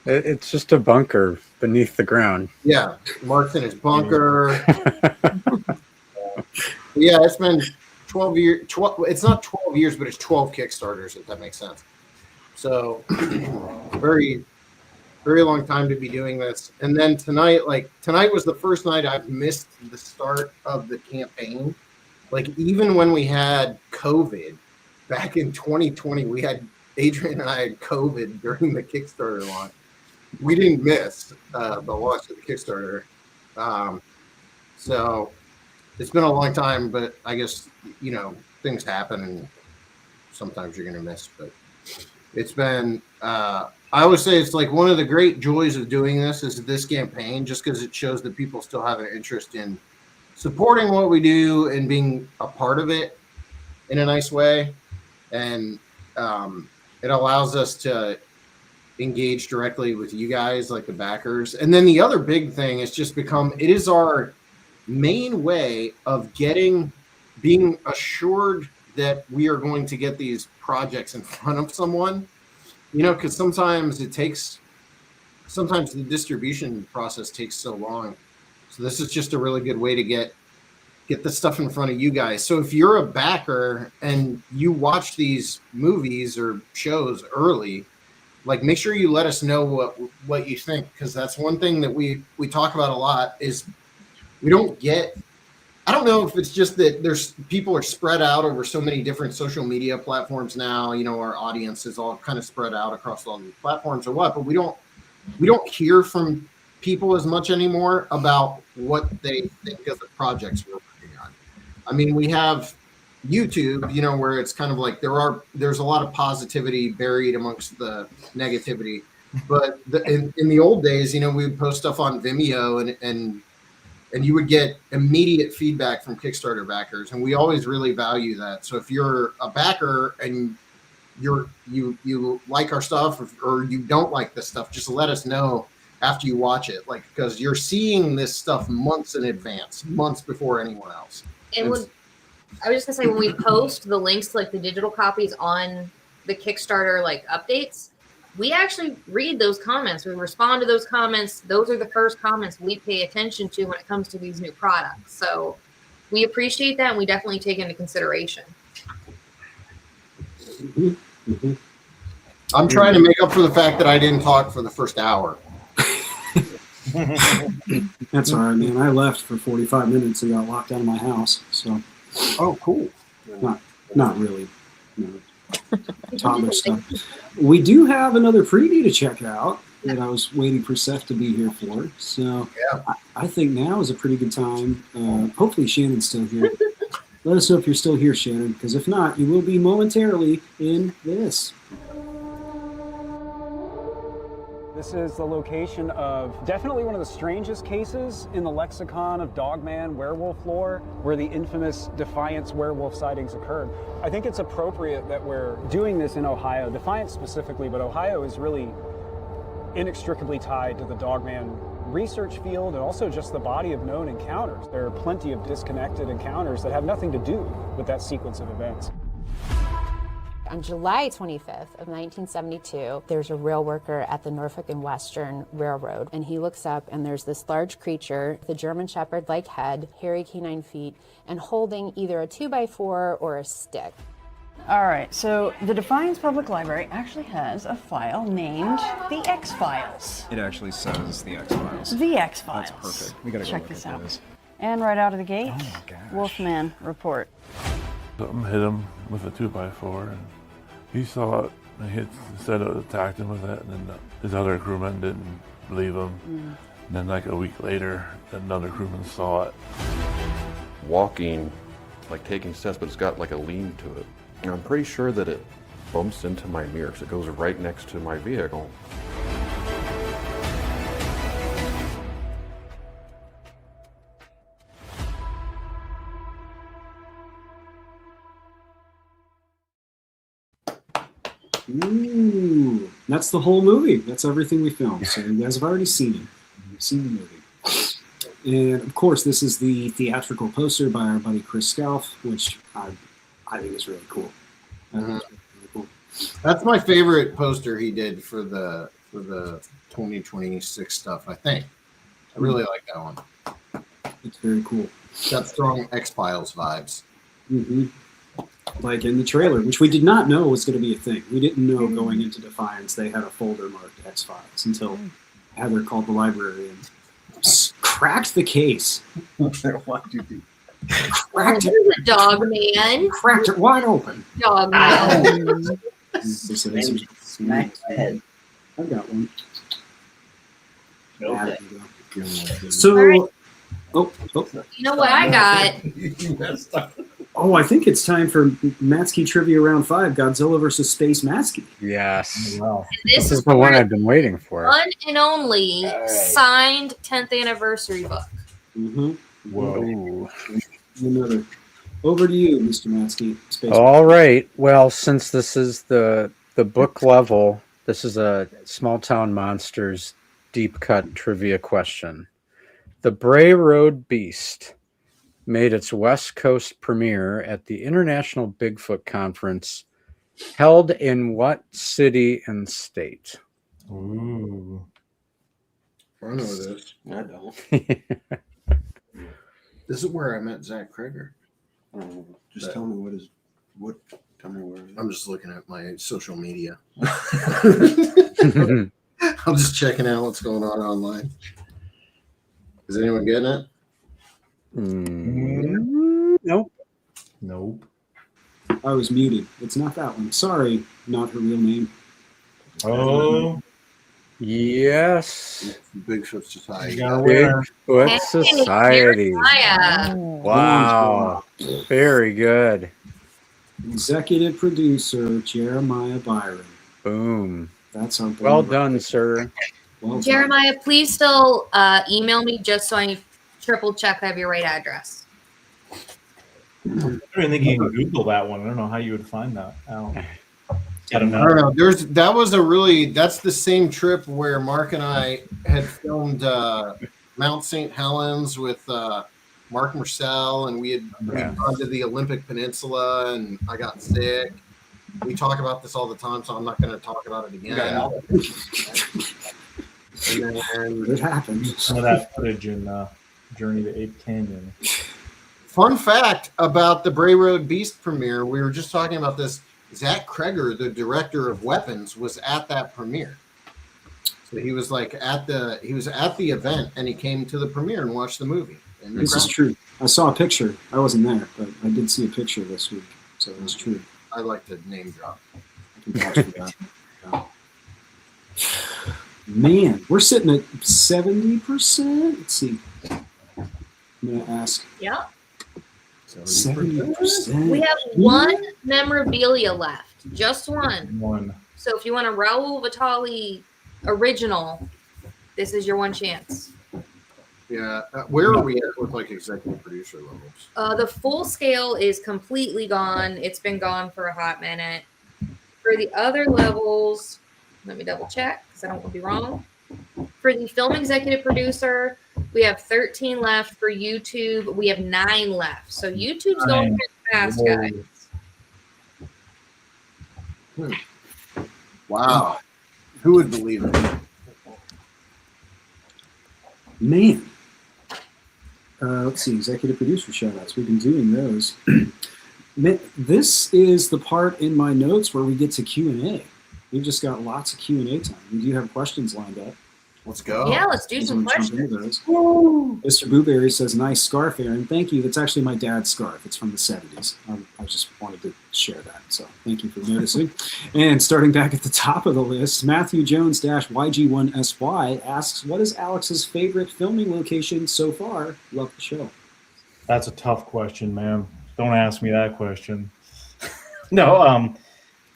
It's just a bunker beneath the ground. Yeah, Mark's in his bunker. Yeah, it's been 12 years. It's not 12 years, but it's 12 Kickstarters, if that makes sense. So, very, very long time to be doing this. And then tonight was the first night I've missed the start of the campaign. Like, even when we had COVID back in 2020, Adrian and I had COVID during the Kickstarter launch. We didn't miss the launch of the Kickstarter. So it's been a long time, but I guess, things happen, and sometimes you're going to miss. But it's been, I always say it's like one of the great joys of doing this is this campaign, just because it shows that people still have an interest in supporting what we do and being a part of it in a nice way. And it allows us to engage directly with you guys, like the backers. And then the other big thing is just it is our main way of being assured that we are going to get these projects in front of someone, because sometimes the distribution process takes so long. So this is just a really good way to get the stuff in front of you guys. So if you're a backer and you watch these movies or shows early, like, make sure you let us know what you think, because that's one thing that we talk about a lot is we don't get. I don't know if it's just that people are spread out over so many different social media platforms now. Our audience is all kind of spread out across all these platforms or what, but we don't hear from people as much anymore about what they think of the projects we're working on. I mean, we have YouTube, where it's kind of like there's a lot of positivity buried amongst the negativity. But in the old days, we would post stuff on Vimeo and you would get immediate feedback from Kickstarter backers, and we always really value that. So if you're a backer and you like our stuff or you don't like this stuff, just let us know after you watch it, because you're seeing this stuff months in advance, months before anyone else. And I was just gonna say, when we post the links to the digital copies on the Kickstarter updates, we actually read those comments. We respond to those comments. Those are the first comments we pay attention to when it comes to these new products. So we appreciate that, and we definitely take into consideration. Mm-hmm. Mm-hmm. I'm trying to make up for the fact that I didn't talk for the first hour. That's all right, man. I left for 45 minutes and got locked out of my house. So. Oh, cool. Not really. Toddler stuff. We do have another preview to check out that I was waiting for Seth to be here for. So I think now is a pretty good time. Hopefully Shannon's still here. Let us know if you're still here, Shannon, because if not, you will be momentarily in this. This is the location of definitely one of the strangest cases in the lexicon of Dogman werewolf lore, where the infamous Defiance werewolf sightings occurred. I think it's appropriate that we're doing this in Ohio, Defiance specifically, but Ohio is really inextricably tied to the Dogman research field and also just the body of known encounters. There are plenty of disconnected encounters that have nothing to do with that sequence of events. On July 25th of 1972, there's a rail worker at the Norfolk and Western Railroad, and he looks up and there's this large creature, the German Shepherd-like head, hairy canine feet, and holding either a 2x4 or a stick. All right, so the Defiance Public Library actually has a file named The X-Files. It actually says The X-Files. The X-Files. That's perfect. We gotta check go this look at out. this. And right out of the gate, Oh my gosh. Wolfman report. Something hit him with a 2x4, and he saw it, and said it attacked him with it, and then his other crewmen didn't believe him. And then like a week later, another crewman saw it. Walking, like taking steps, but it's got like a lean to it. And I'm pretty sure that it bumps into my mirror, because it goes right next to my vehicle. Ooh, that's the whole movie. That's everything we filmed. So you guys have already seen it. You've seen the movie. And of course, this is the theatrical poster by our buddy Chris Scalf, which I think is really cool. That's my favorite poster he did for the 2026 stuff, I think. I really like that one. It's very cool. Got strong X-Files vibes. Mm-hmm. Like in the trailer, which we did not know was going to be a thing. We didn't know going into Defiance they had a folder marked X-Files until Heather called the library and cracked the case. What do you do? Cracked it. There's a dog man. Cracked it wide open. Dog man. Smack head. I've got one. Okay. So, You know what I got? You messed up. Oh, I think it's time for Matsky Trivia Round 5, Godzilla versus Space Matsky. Yes. Wow. This is the one for I've been waiting for. one and only signed 10th anniversary book. Mm-hmm. Whoa. Another. Over to you, Mr. Matsky. Space All right. Well, since this is the book level, this is a Smalltown Monsters deep cut trivia question. The Bray Road Beast made its West Coast premiere at the International Bigfoot Conference held in what city and state? Ooh. I know this. I don't. This is where I met Zach Kreger. Just tell me what. Tell me where. I'm just looking at my social media. I'm just checking out what's going on online. Is anyone getting it? Nope. Nope. I was muted. It's not that one. Sorry, not her real name. Oh. Yes. Bigfoot Society. Bigfoot Society. Jeremiah. Wow. Very good. Executive producer Jeremiah Byron. Boom. That's our boy. Well done, sir. Well done. Jeremiah, please still email me just so I triple check I have your right address. I don't even think you can Google that one. I don't know how you would find that out. I don't know. That's the same trip where Mark and I had filmed Mount St. Helens with Mark Marcel, and we'd gone to the Olympic Peninsula, and I got sick. We talk about this all the time, so I'm not going to talk about it again. And then it happened. Some of that footage in Journey to Ape Canyon. Fun fact about the Bray Road Beast premiere, we were just talking about this. Zach Kreger, the director of Weapons, was at that premiere. So he was like at the event, and he came to the premiere and watched the movie. And This is true. I saw a picture. I wasn't there, but I did see a picture this week, so it was true. I like to name drop. I can vouch for that. Yeah. Man, we're sitting at 70%. Let's see. I'm gonna ask. Yeah. 70%. We have one memorabilia left. Just one. One. So if you want a Raul Vitali original, this is your one chance. Yeah. Where are we at with like executive producer levels? The full scale is completely gone. It's been gone for a hot minute. For the other levels, let me double check because I don't want to be wrong. For the film executive producer, we have 13 left. For YouTube, we have 9 left. So YouTube's going pretty fast, guys. Wow. Who would believe it? Man. Let's see, executive producer shout-outs. We've been doing those. This is the part in my notes where we get to Q&A. We've just got lots of Q&A time. We do have questions lined up. Let's go. Yeah, let's do some questions. Mr. Booberry says, nice scarf, Aaron. Thank you. That's actually my dad's scarf. It's from the 70s. I just wanted to share that. So thank you for noticing. And starting back at the top of the list, Matthew Jones-YG1SY asks, what is Alex's favorite filming location so far? Love the show. That's a tough question, man. Don't ask me that question. No,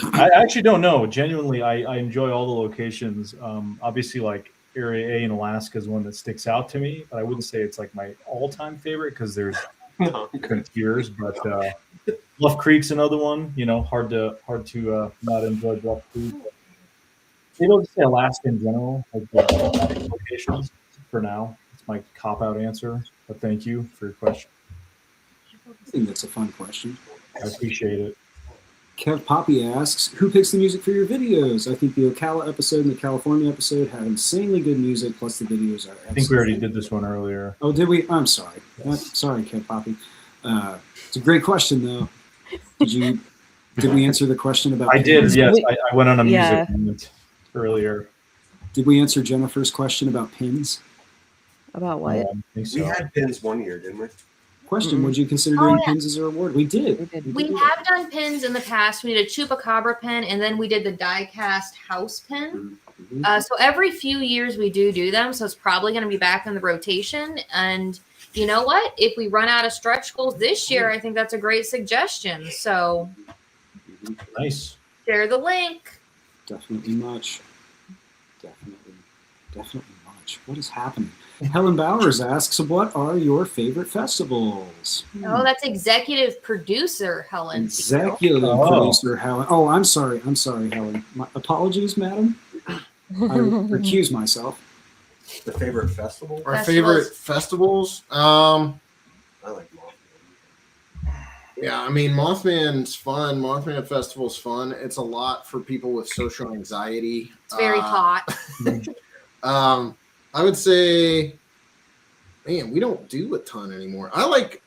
I actually don't know. Genuinely, I enjoy all the locations. Obviously, like Area A in Alaska is one that sticks out to me, but I wouldn't say it's like my all-time favorite because there's different tiers. But Bluff Creek's another one. You know, hard to not enjoy Bluff Creek. Maybe I'll just say Alaska in general, like the locations for now. It's my cop-out answer, but thank you for your question. I think that's a fun question. I appreciate it. Kev Poppy asks, who picks the music for your videos? I think the Ocala episode and the California episode have insanely good music, plus the videos are excellent. I think we already did this one earlier. Oh, did we? I'm sorry. Sorry, Kev Poppy. It's a great question, though. Did we answer the question about... I did, yes. I went on a music moment earlier. Did we answer Jennifer's question about pins? About what? We had pins one year, didn't we? Question, would you consider doing pins as a reward? We did. We have done pins in the past. We did a Chupacabra pin, and then we did the die-cast house pin. So every few years we do them, so it's probably going to be back in the rotation. And you know what? If we run out of stretch goals this year, I think that's a great suggestion. So Nice. share the link. Definitely much. Definitely much. What is happening? Helen Bowers asks, what are your favorite festivals? Oh, that's executive producer Helen. Executive producer Helen. Oh, I'm sorry, Helen. My apologies, madam. I recuse myself. The favorite festival? Our favorite festivals? I like Mothman. Yeah, I mean, Mothman's fun. Mothman Festival's fun. It's a lot for people with social anxiety. It's very hot. I would say, man, we don't do a ton anymore. I liked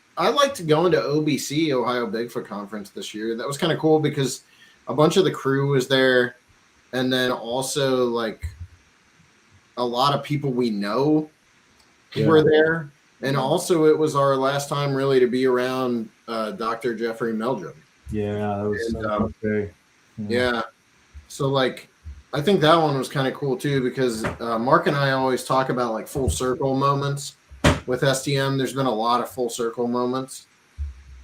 going to OBC, Ohio Bigfoot Conference this year. That was kind of cool because a bunch of the crew was there, and then also like a lot of people we know were there. And also it was our last time really to be around Dr. Jeffrey Meldrum. Yeah, that was okay. Yeah. So like, I think that one was kind of cool too, because Mark and I always talk about like full circle moments with STM. There's been a lot of full circle moments,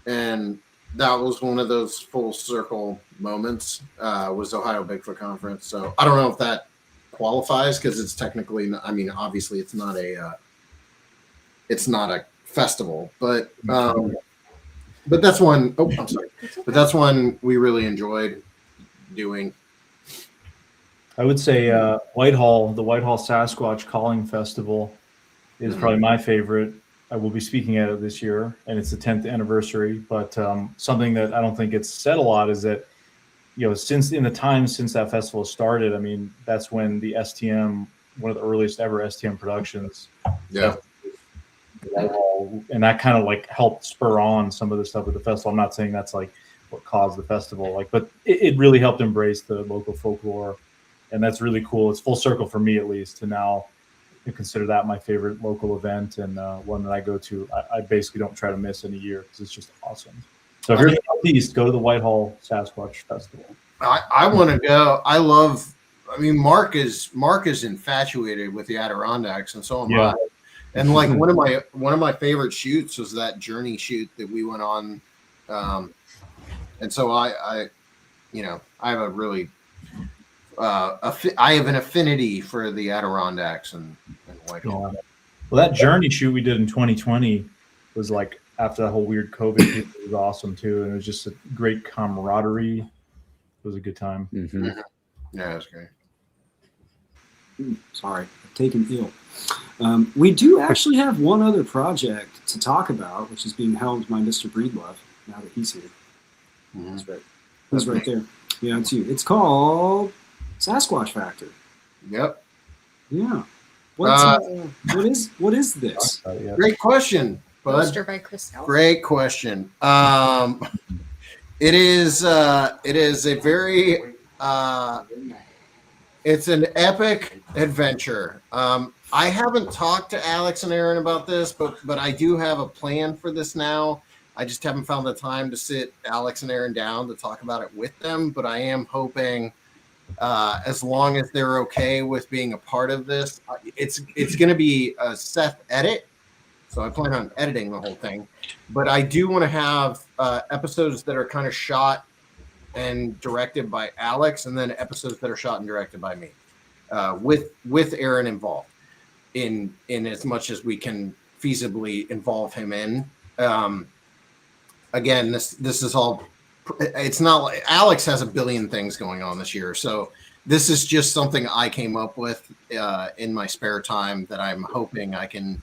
and that was one of those full circle moments, was Ohio Bigfoot Conference. So I don't know if that qualifies because it's technically, I mean, obviously it's not a festival, but that's one. Oh, I'm sorry, but that's one we really enjoyed doing. I would say Whitehall, the Whitehall Sasquatch Calling Festival is probably my favorite. I will be speaking at it this year, and it's the 10th anniversary. But something that I don't think gets said a lot is that, you know, since that festival started, I mean, that's when the STM, one of the earliest ever STM productions, and that kind of like helped spur on some of the stuff with the festival. I'm not saying that's like what caused the festival, like, but it really helped embrace the local folklore. And that's really cool. It's full circle for me, at least, to now consider that my favorite local event and one that I go to. I basically don't try to miss any year because it's just awesome. So if you're in the Northeast, go to the Whitehall Sasquatch Festival. I want to go. I mean, Mark is infatuated with the Adirondacks, and so am I. And like one of my favorite shoots was that Journey shoot that we went on. And so I have a really I have an affinity for the Adirondacks and Whitehall. Yeah. Well, that Journey shoot we did in 2020 was like after that whole weird COVID thing, it was awesome too, and it was just a great camaraderie. It was a good time. Mm-hmm. Yeah, it was great. Sorry, I've taken ill. We do actually have one other project to talk about, which is being helmed by Mr. Breedlove. Now that he's here, he's right there. Yeah, it's you. It's called Sasquatch Factor. Yep. Yeah. What is this? Great question, bud. Poster by Christelle. Great question. It is a very it's an epic adventure. I haven't talked to Alex and Aaron about this, but I do have a plan for this now. I just haven't found the time to sit Alex and Aaron down to talk about it with them, but I am hoping, as long as they're okay with being a part of this, it's going to be a Seth edit. So I plan on editing the whole thing, but I do want to have episodes that are kind of shot and directed by Alex, and then episodes that are shot and directed by me, with Aaron involved in as much as we can feasibly involve him in. Again, this is all, it's not like Alex has a billion things going on this year. So this is just something I came up with in my spare time that I'm hoping I can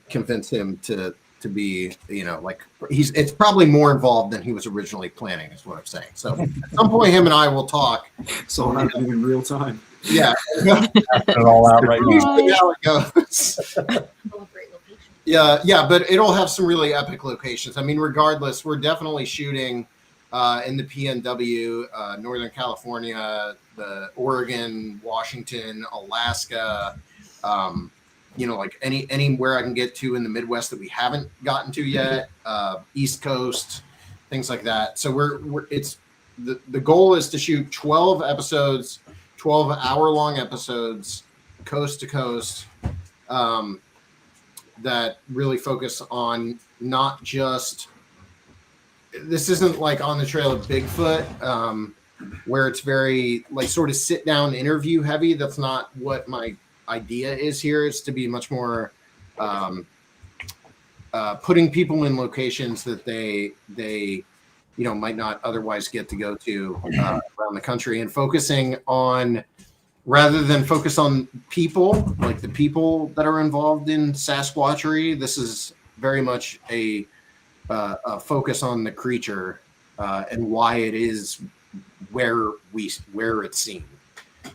convince him to be, like it's probably more involved than he was originally planning, is what I'm saying. So at some point him and I will talk. So we're happening in real time. Yeah. It all out right now. How it goes. Yeah, but it'll have some really epic locations. I mean, regardless, we're definitely shooting in the PNW, Northern California, the Oregon, Washington, Alaska, like anywhere I can get to in the Midwest that we haven't gotten to yet, East Coast, things like that. So it's the goal is to shoot 12 episodes, 12-hour-long episodes, coast to coast. that really focus on not just, this isn't like On the Trail of Bigfoot, where it's very like sort of sit down interview heavy. That's not what my idea is here. It's to be much more putting people in locations that they might not otherwise get to go to around the country, and focusing on, rather than focus on people, like the people that are involved in Sasquatchery, this is very much a focus on the creature and why it is where it's seen.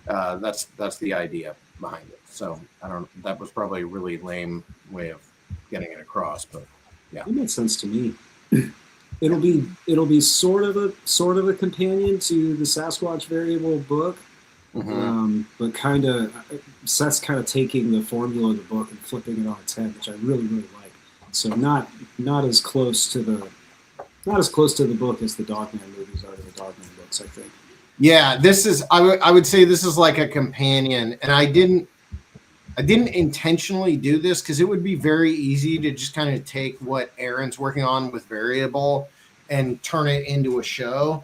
That's the idea behind it. So that was probably a really lame way of getting it across, but yeah, it makes sense to me. It'll be sort of a companion to the Sasquatch Variable book. But Seth's kind of taking the formula of the book and flipping it on its head, which I really, really like. So not as close to the book as the Dogman movies are to the Dogman books, I think. Yeah, this is I would say this is like a companion, and I didn't intentionally do this because it would be very easy to just kind of take what Aaron's working on with Variable and turn it into a show,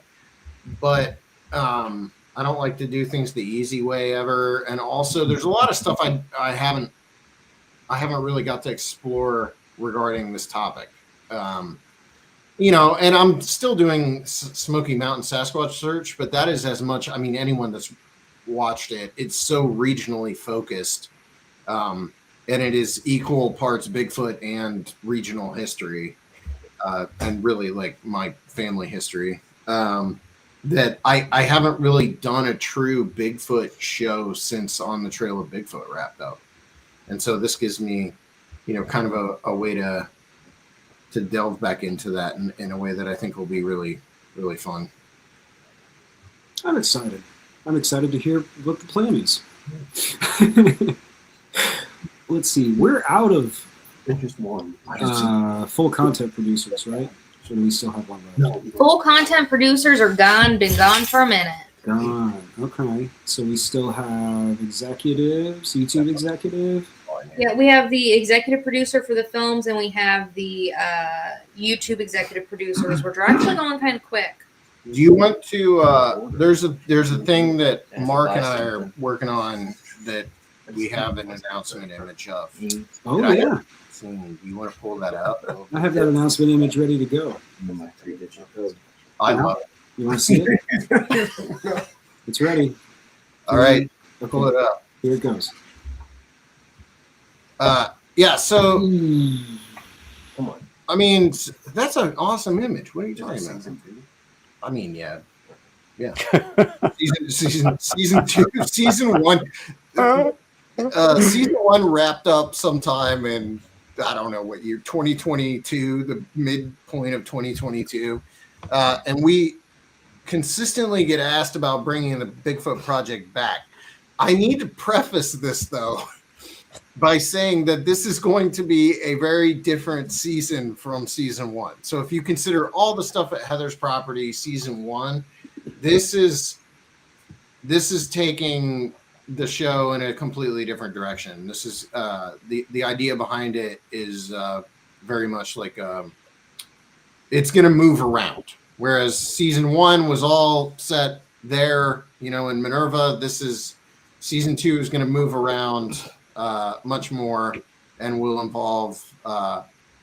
but I don't like to do things the easy way ever. And also there's a lot of stuff I haven't really got to explore regarding this topic. And I'm still doing Smoky Mountain Sasquatch Search, but that is as much, anyone that's watched it, it's so regionally focused. And it is equal parts Bigfoot and regional history, and really like my family history. That I haven't really done a true Bigfoot show since On the Trail of Bigfoot wrapped up. And so this gives me, kind of a way to delve back into that in a way that I think will be really, really fun. I'm excited. To hear what the plan is. Let's see. We're out of just one. Full content producers, right? So do we still have one left? No. Full content producers are gone, been gone for a minute. Gone. Okay. So we still have executives, YouTube executive. Yeah, we have the executive producer for the films, and we have the YouTube executive producers, which are actually going kind of quick. Do you want to? There's a thing that Mark and I are working on that we have an announcement image of. Oh yeah. Do you want to pull that up? I have that announcement image ready to go. I love it. You want to see it? It's ready. All right. Okay. Pull it up. Here it goes. Yeah, so come on. That's an awesome image. What are you talking about? Yeah. Season 2, season 1. Season 1 wrapped up sometime in, I don't know what year, 2022, the midpoint of 2022. And we consistently get asked about bringing the Bigfoot Project back. I need to preface this, though, by saying that this is going to be a very different season from season 1. So if you consider all the stuff at Heather's Property season 1, this is taking the show in a completely different direction. This is the idea behind it is very much like it's going to move around. Whereas season 1 was all set there, in Minerva. This is season 2 is going to move around much more, and will involve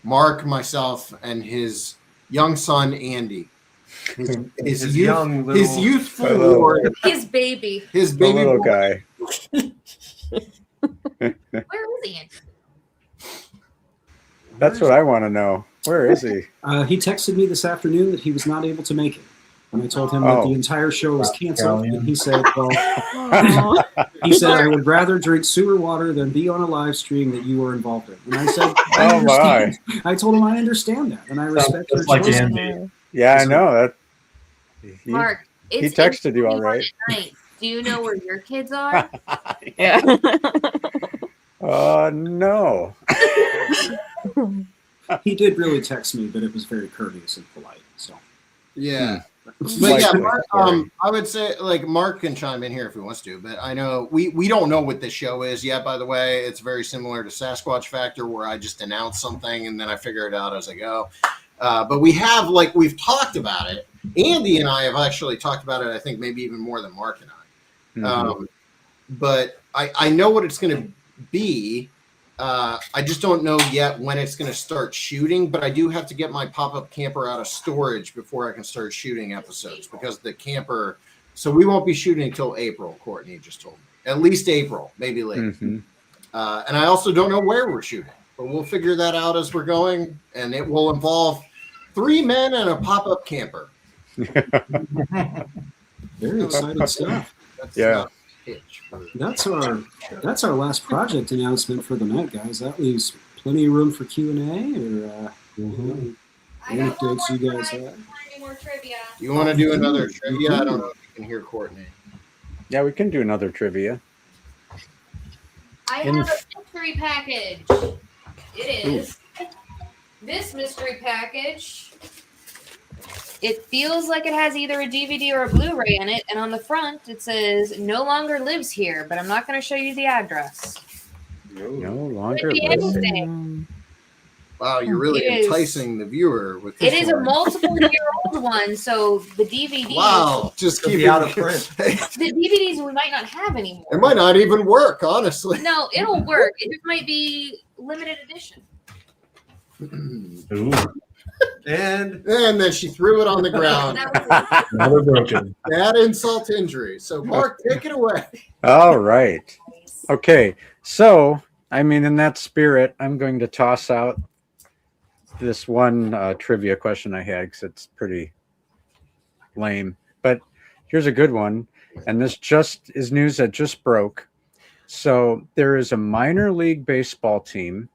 Mark, myself, and his young son Andy. His youthful lord. His baby. His baby little boy. guy. Where is he? That's what I want to know. Where is he? He texted me this afternoon that he was not able to make it. And I told him that the entire show was canceled. And he said, I would rather drink sewer water than be on a live stream that you were involved in. And I said, I understand. I told him I understand that. And I respect your choice. Yeah, I know that. Mark, he texted you all right. Do you know where your kids are? Yeah. No. He did really text me, but it was very courteous and polite. So yeah. But yeah, Mark, I would say like Mark can chime in here if he wants to, but I know we don't know what this show is yet. By the way, it's very similar to Sasquatch Factor, where I just announce something and then I figure it out as I go. But we've talked about it. Andy and I have actually talked about it. I think maybe even more than Mark and I. Mhm. But I know what it's going to be. I just don't know yet when it's going to start shooting, but I do have to get my pop-up camper out of storage before I can start shooting episodes because the camper, so we won't be shooting until April, Courtney just told me. At least April, maybe later. Mhm. And I also don't know where we're shooting, but we'll figure that out as we're going, and it will involve 3 men and a pop-up camper. Very exciting stuff. Yeah. That's our last project announcement for the night, guys. That leaves plenty of room for Q&A or anecdotes you guys have. You want to do another trivia? I don't know if you can hear Courtney. Yeah, we can do another trivia. I have a mystery package. It is this mystery package. It feels like it has either a DVD or a Blu-ray in it, and on the front it says "No longer lives here," but I'm not going to show you the address. No longer Could be lives. anything. Wow, you're really It is- enticing the viewer with this It is a one. multiple-year-old one, so the DVDs. Wow, just Could keep be it out of print. The DVDs we might not have anymore. It might not even work, honestly. No, it'll work. It just might be limited edition. Ooh. And then she threw it on the ground. Another broken. Bad insult to injury. So, Mark, take it away. All right. Okay. So, I mean, in that spirit, I'm going to toss out this one trivia question I had because it's pretty lame. But here's a good one. And this just is news that just broke. So, there is a minor league baseball team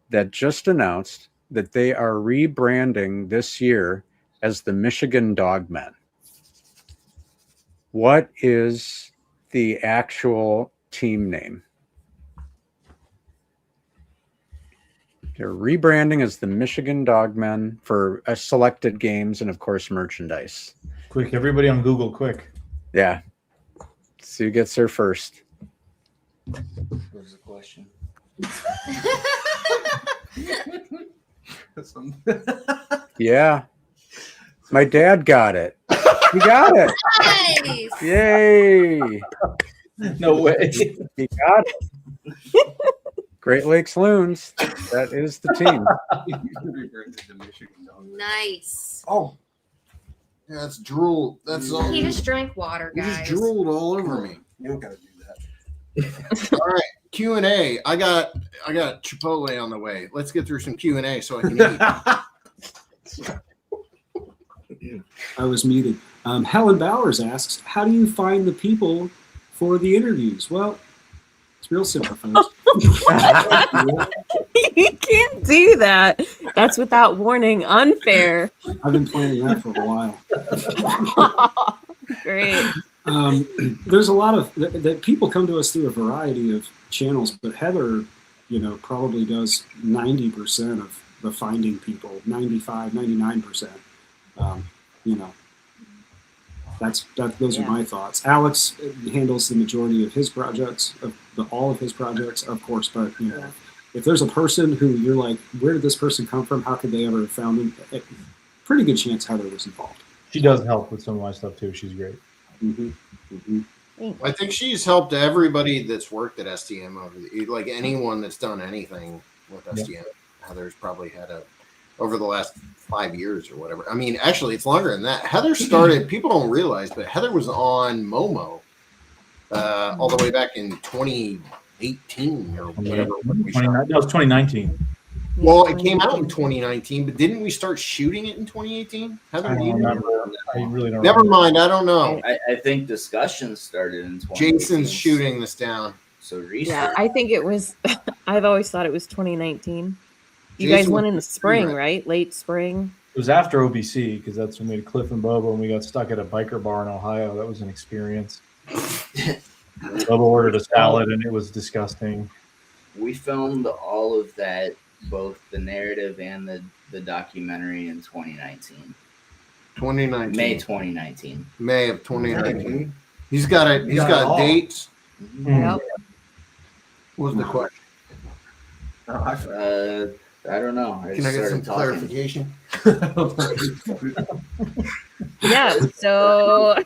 that just announced that they are rebranding this year as the Michigan Dogmen. What is the actual team name? They're rebranding as the Michigan Dogmen for selected games and, of course, merchandise. Quick, everybody on Google, quick. Yeah. See who gets there first. Where's the question? Yeah. My dad got it. He got it. Nice. Yay. No way. He got it. Great Lakes Loons. That is the team. Nice. Oh, yeah, that's drool. That's all. He just drank water, You guys. just drooled all over me. You don't got to do that. All right, Q&A. I got Chipotle on the way. Let's get through some Q&A so I can eat. I was muted. Helen Bowers asks, how do you find the people for the interviews? Well, it's real simple, folks. You can't do that. That's without warning. Unfair. I've been planning that for a while. Great. There's a lot of that people come to us through a variety of channels, but Heather, probably does 90% of the finding people, 95, 99%. Those are my thoughts. Alex handles the majority of his projects, all of his projects, of course. But if there's a person who you're like, where did this person come from? How could they ever have found them? Pretty good chance Heather was involved. She does help with some of my stuff too. She's great. Mm-hmm. Mm-hmm. I think she's helped everybody that's worked at STM like anyone that's done anything with STM. Heather's probably had over the last 5 years or whatever. I mean, actually, it's longer than that. Heather started. People don't realize, but Heather was on Momo all the way back in 2018 or whatever. That was 2019. Well, it came out in 2019, but didn't we start shooting it in 2018? Heather, I do you don't know? remember. I really don't Never remember. mind. I don't know. I think discussions started in 2018. Jason's shooting this down. So recent. Yeah, I think it was. I've always thought it was 2019. You Jason guys went in the was spring, right. right? Late spring. It was after OBC because that's when we had Cliff and Bobo and we got stuck at a biker bar in Ohio. That was an experience. Bobo ordered a salad and it was disgusting. We filmed all of that, both the narrative and the documentary in 2019. 2019. May 2019. May of 2019. He's got dates. Yep. What was the question? I don't know. Can I get some started talking. clarification? Yeah. So.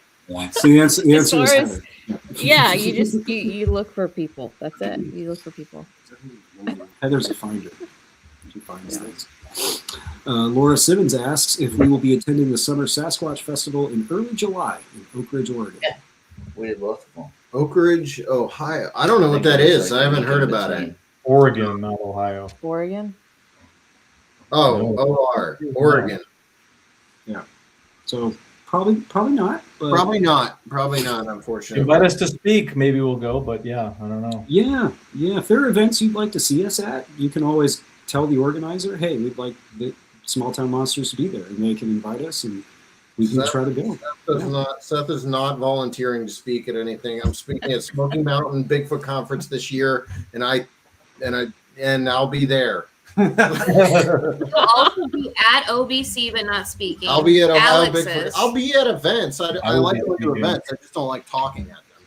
So the answer As far is as- Heather. yeah, you just you look for people. That's it. You look for people. Heather's a finder. She finds things. Laura Simmons asks if we will be attending the Summer Sasquatch Festival in early July in Oak Ridge, Oregon. Yeah, we had both of them. Oak Ridge, Ohio. I don't know what that is. I haven't heard about it. Oregon, not Ohio. Oregon. Oh, OR, Oregon. Yeah. So probably not. But Probably not, unfortunately. Invite us to speak. Maybe we'll go, but yeah, I don't know. Yeah. If there are events you'd like to see us at, you can always tell the organizer, hey, we'd like the Smalltown Monsters to be there, and they can invite us, and we can try to go. Seth is not volunteering to speak at anything. I'm speaking at Smoky Mountain Bigfoot Conference this year, and I'll be there. You'll also be at OBC, but not speaking. I'll be at Ohio Alex Bigfoot. is. I'll be at events. I will like be going to speaking. events. I just don't like talking at them.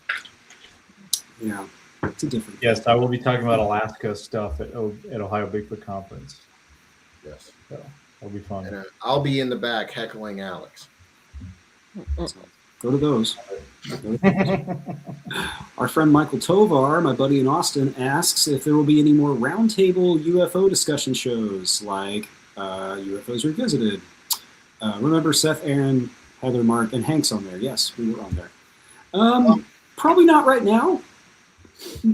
Yeah, it's a different. Yes, I will be talking about Alaska stuff at Ohio Bigfoot Conference. Yes. So that'll be fun. And, I'll be in the back heckling Alex. Go to those. Our friend Michael Tovar, my buddy in Austin, asks if there will be any more roundtable UFO discussion shows like UFOs Revisited. Remember Seth, Aaron, Heather, Mark, and Hank's on there. Yes, we were on there. Probably not right now.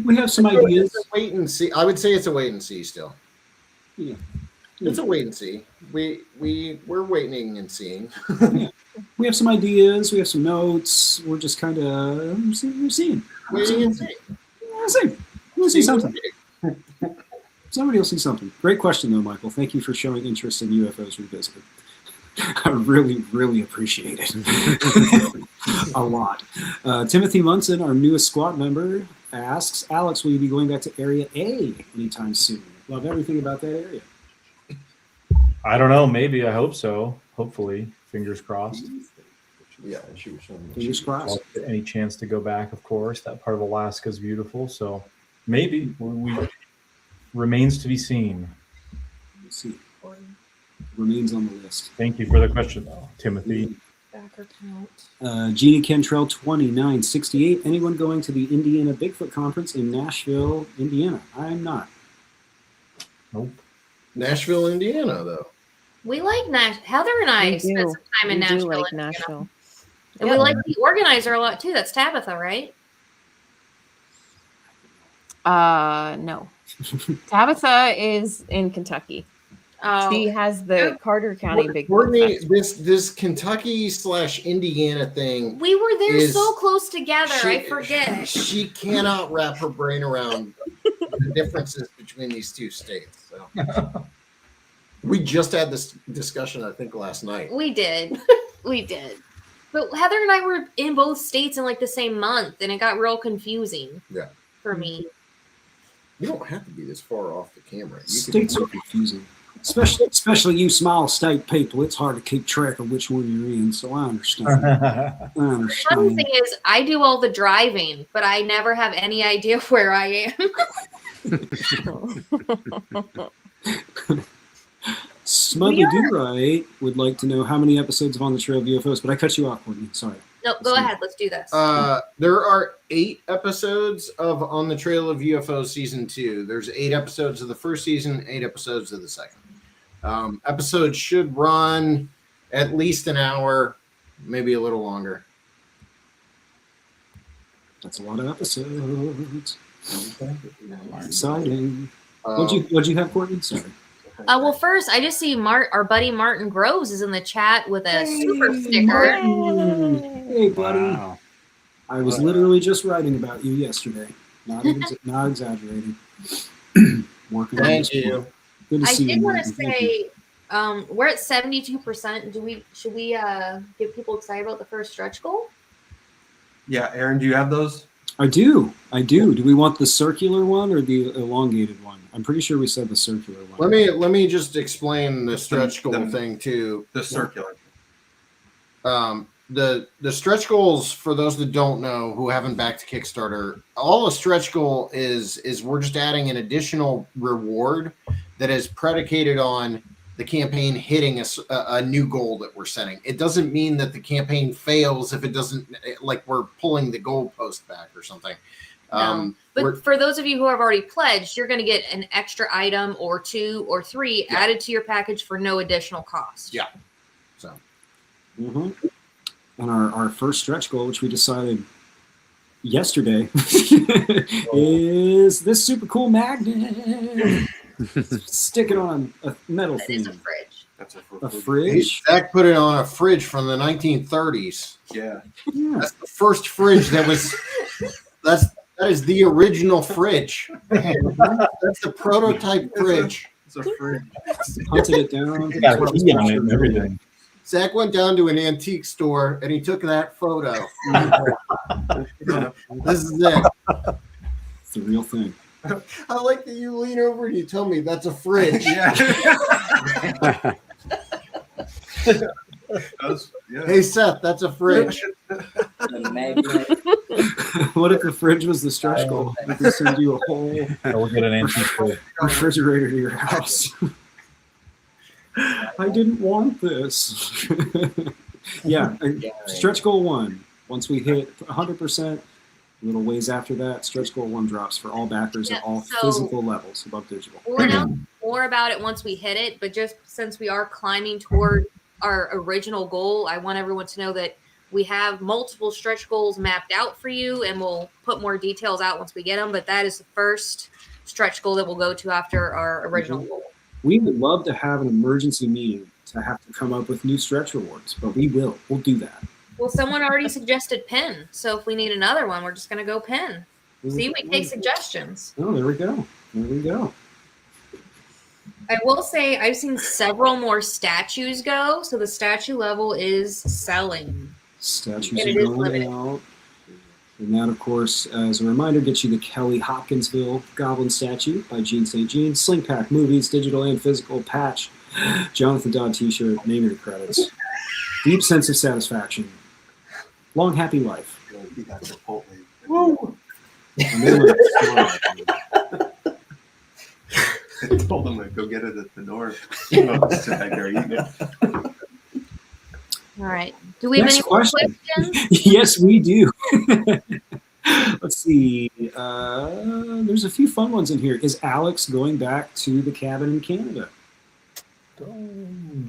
We have some ideas. It's a wait and see. I would say it's a wait and see still. Yeah. It's a wait and see. We're waiting and seeing. Yeah. We have some ideas. We have some notes. We're just kind of seeing. Waiting and seeing. We'll see something. Somebody will see something. Great question, though, Michael. Thank you for showing interest in UFOs Revisited. I really, really appreciate it. A lot. Timothy Munson, our newest squad member, asks, Alex, will you be going back to Area A anytime soon? Love everything about that area. I don't know. Maybe. I hope so. Hopefully. Fingers crossed. Yeah, she was showing me. Fingers crossed. Any chance to go back, of course. That part of Alaska is beautiful. So maybe. We remains to be seen. We'll see. Remains on the list. Thank you for the question, though, Timothy. Backer count. Jeannie Kentrell 2968. Anyone going to the Indiana Bigfoot Conference in Nashville, Indiana? I'm not. Nope. Nashville, Indiana, though. We like Nashville. Heather and I We spent do. some time in We do Nashville. like and, Nashville. and we like the organizer a lot too. That's Tabitha, right? No. Tabitha is in Kentucky. Oh. She has the Carter County Bigfoot Courtney, Festival. this Kentucky / Indiana thing. We were there is- so close together. I forget. She cannot wrap her brain around the differences between these two states. So. We just had this discussion, I think, last night. We did. We did. But Heather and I were in both states in like the same month, and it got real confusing Yeah. for me. You don't have to be this far off the camera. You States are confusing. Especially you small state people. It's hard to keep track of which one you're in, so I understand. The funny thing is, I do all the driving, but I never have any idea where I am. Smugly Do Right would like to know how many episodes of On the Trail of UFOs, but I cut you off, Courtney. Sorry. No, go ahead. Let's do this. There are 8 episodes of On the Trail of UFOs season 2. There's 8 episodes of the first season, 8 episodes of the second. Episodes should run at least an hour, maybe a little longer. That's a lot of episodes. Exciting. What'd you have, Courtney? Sorry. Well, first, I just see our buddy Martin Groves is in the chat with a super sticker. Hey, buddy. Wow. I was literally just writing about you yesterday. Not exaggerating. Working on Thank this you. one. Good to I see did you. want to Martin. Thank you. say we're at 72%. Should we get people excited about the first stretch goal? Yeah, Aaron, do you have those? I do. Do we want the circular one or the elongated one? I'm pretty sure we said the circular one. Let me just explain the stretch goal thing too. The circular. The stretch goals, for those that don't know who haven't backed Kickstarter, all a stretch goal is we're just adding an additional reward that is predicated on the campaign hitting a new goal that we're setting. It doesn't mean that the campaign fails if it doesn't, like we're pulling the goalpost back or something. No. But for those of you who have already pledged, you're going to get an extra item or 2 or 3 added to your package for no additional cost. Yeah. So. Mm-hmm. And our first stretch goal, which we decided yesterday, is this super cool magnet. Stick it on a metal thing. It's a fridge. That's a fridge. Zach put it on a fridge from the 1930s. Yeah. That's the first fridge that was. That is the original fridge. That's the prototype fridge. It's a fridge. Hunted it down. Got a key on it and everything. Zach went down to an antique store and he took that photo. This is it. It's the real thing. I like that you lean over and you tell me that's a fridge. Yeah. Hey Seth, that's a fridge. What if the fridge was the stretch goal? We could send you a whole We'll get an antique refrigerator to your house. I didn't want this. Yeah, stretch goal 1. Once we hit 100%, a little ways after that, stretch goal 1 drops for all backers at all physical levels above digital. We'll announce more about it once we hit it, but just since we are climbing toward our original goal, I want everyone to know that we have multiple stretch goals mapped out for you, and we'll put more details out once we get them, but that is the first stretch goal that we'll go to after our original goal. We would love to have an emergency meeting to have to come up with new stretch rewards, but we will. We'll do that. Well, someone already suggested pin, so if we need another one, we're just going to go pin. See, we take suggestions. Oh, there we go. There we go. I will say I've seen several more statues go, so the statue level is selling. Statues are going out. And that, of course, as a reminder, gets you the Kelly Hopkinsville Goblin statue by Gene St. Jean, Sling Pack Movies, digital and physical, patch, Jonathan Dodd t-shirt, name your credits. Deep sense of satisfaction. Long, happy life. Woo! I told him to go get it at the door. Sit back there eating it. All right. Do we have any more questions? Yes, we do. Let's see. There's a few fun ones in here. Is Alex going back to the cabin in Canada?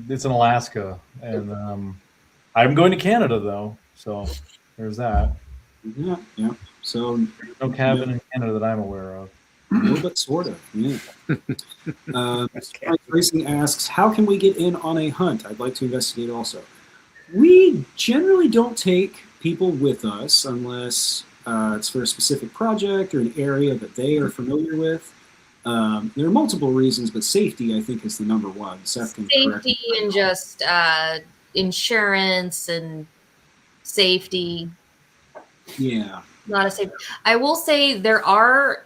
It's in Alaska, and I'm going to Canada though. So there's that. Yeah. So no cabin in Canada that I'm aware of. No, but sort of. Yeah. Racing asks, how can we get in on a hunt? I'd like to investigate also. We generally don't take people with us unless it's for a specific project or an area that they are familiar with. There are multiple reasons, but safety, I think, is the number one. Seth can correct me. Safety and just insurance and safety. Yeah. Not a safe. I will say there are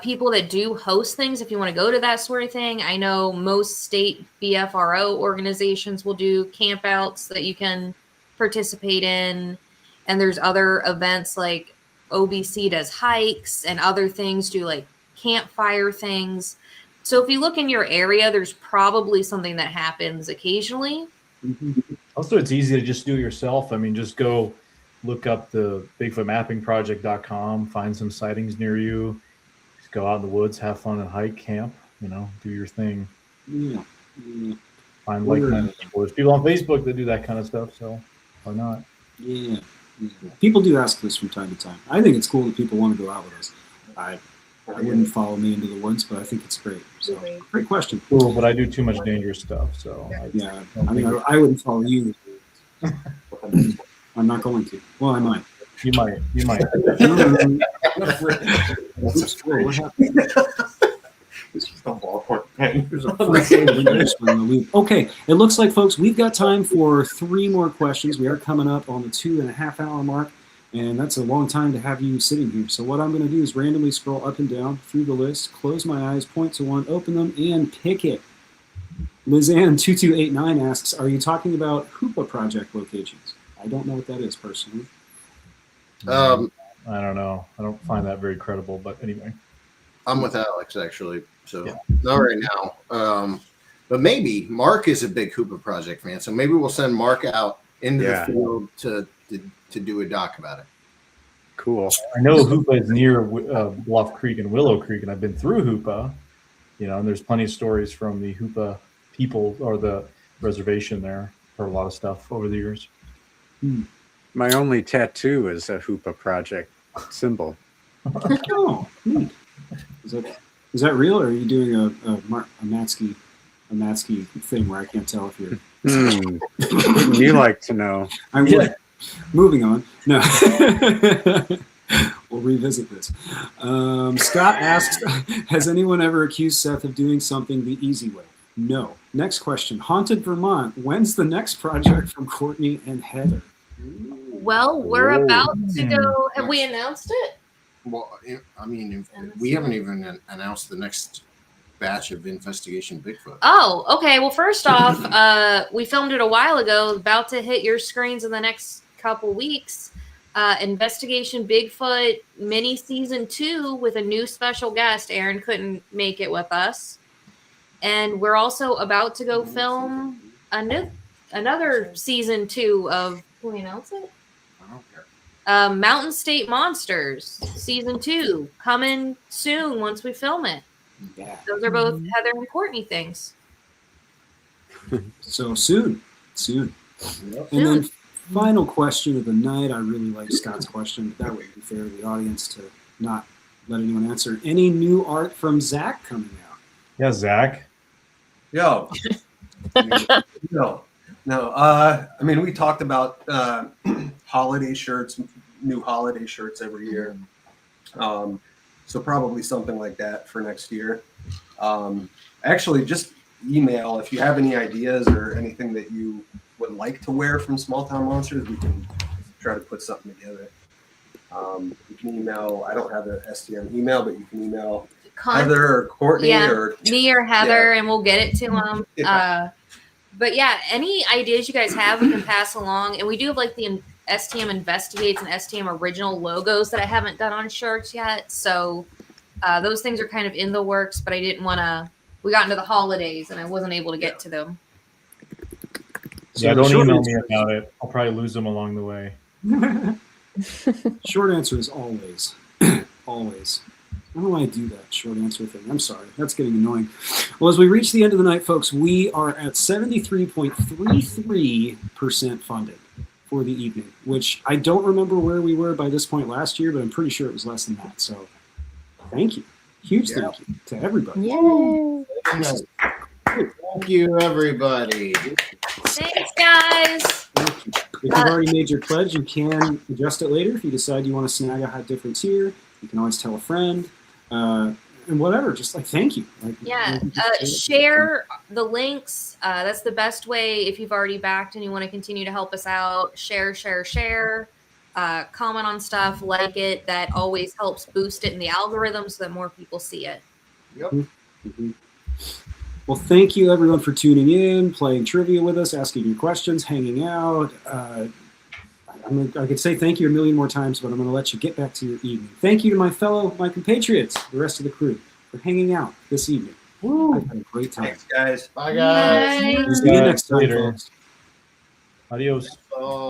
people that do host things if you want to go to that sort of thing. I know most state BFRO organizations will do campouts that you can participate in. And there's other events like OBC does hikes and other things do like campfire things. So if you look in your area, there's probably something that happens occasionally. Mm-hmm. Also, it's easy to just do it yourself. I mean, just go look up the BigfootMappingProject.com, find some sightings near you. Just go out in the woods, have fun and hike, camp, do your thing. Yeah. Find like-minded people. There's people on Facebook that do that kind of stuff, so why not? Yeah. People do ask this from time to time. I think it's cool that people want to go out with us. I wouldn't follow me into the woods, but I think it's great. So, great question. Cool, but I do too much dangerous stuff, so I wouldn't follow you. I'm not going to. Well, I might. You might. What happened? Okay, it looks like, folks, we've got time for 3 more questions. We are coming up on the 2.5-hour mark, and that's a long time to have you sitting here. So what I'm going to do is randomly scroll up and down through the list, close my eyes, point to one, open them, and pick it. Lizanne2289 asks, are you talking about Hoopa project locations? I don't know what that is personally. I don't know. I don't find that very credible, but anyway. I'm with Alex actually, so not right now. But maybe Mark is a big Hoopa project fan, so maybe we'll send Mark out into the field to do a doc about it. Cool. I know Hoopa is near Bluff Creek and Willow Creek, and I've been through Hoopa, and there's plenty of stories from the Hoopa people or the reservation there for a lot of stuff over the years. My only tattoo is a Hoopa project symbol. Oh, neat. Is that real, or are you doing a Matsky thing where I can't tell if you're? Wouldn't you like to know? I would. Moving on. No. We'll revisit this. Scott asks, has anyone ever accused Seth of doing something the easy way? No. Next question. Haunted Vermont. When's the next project from Courtney and Heather? Well, we're about to go. Have we announced it? Well, I mean, we haven't even announced the next batch of Investigation Bigfoot. Oh, okay. Well, first off, we filmed it a while ago, about to hit your screens in the next couple weeks. Investigation Bigfoot mini season 2 with a new special guest. Aaron couldn't make it with us. And we're also about to go film another season 2 of, can we announce it? I don't care. Mountain State Monsters season 2 coming soon once we film it. Yeah. Those are both Heather and Courtney things. So soon. Yep. And then final question of the night. I really like Scott's question, but that would be fair to the audience to not let anyone answer. Any new art from Zach coming out? Yeah, Zach. Yo. No. I mean, we talked about holiday shirts, new holiday shirts every year. So probably something like that for next year. Actually, just email if you have any ideas or anything that you would like to wear from Smalltown Monsters. We can try to put something together. You can email. I don't have an STM email, but you can email Heather or Courtney or me or Heather, and we'll get it to them. But yeah, any ideas you guys have, we can pass along. And we do have like the STM Investigates and STM Original logos that I haven't done on shirts yet. So those things are kind of in the works, but I didn't want to. We got into the holidays, and I wasn't able to get to them. Yeah, don't email me about it. I'll probably lose them along the way. Short answer is always. Always. I don't know why I do that short answer thing. I'm sorry. That's getting annoying. Well, as we reach the end of the night, folks, we are at 73.33% funded for the evening, which I don't remember where we were by this point last year, but I'm pretty sure it was less than that. So thank you. Huge thank you to everybody. Yay. Thank you, everybody. Thanks, guys. If you've already made your pledge, you can adjust it later. If you decide you want to snag a hot difference here, you can always tell a friend. And whatever, just like thank you. Share the links. That's the best way if you've already backed and you want to continue to help us out. Share. Comment on stuff, like it. That always helps boost it in the algorithm so that more people see it. Yep. Mm-hmm. Well, thank you everyone for tuning in, playing trivia with us, asking your questions, hanging out. I could say thank you a million more times, but I'm going to let you get back to your evening. Thank you to my compatriots, the rest of the crew, for hanging out this evening. Woo. I've had a great time. Thanks, guys. Bye, guys. See you next time, folks. Adios.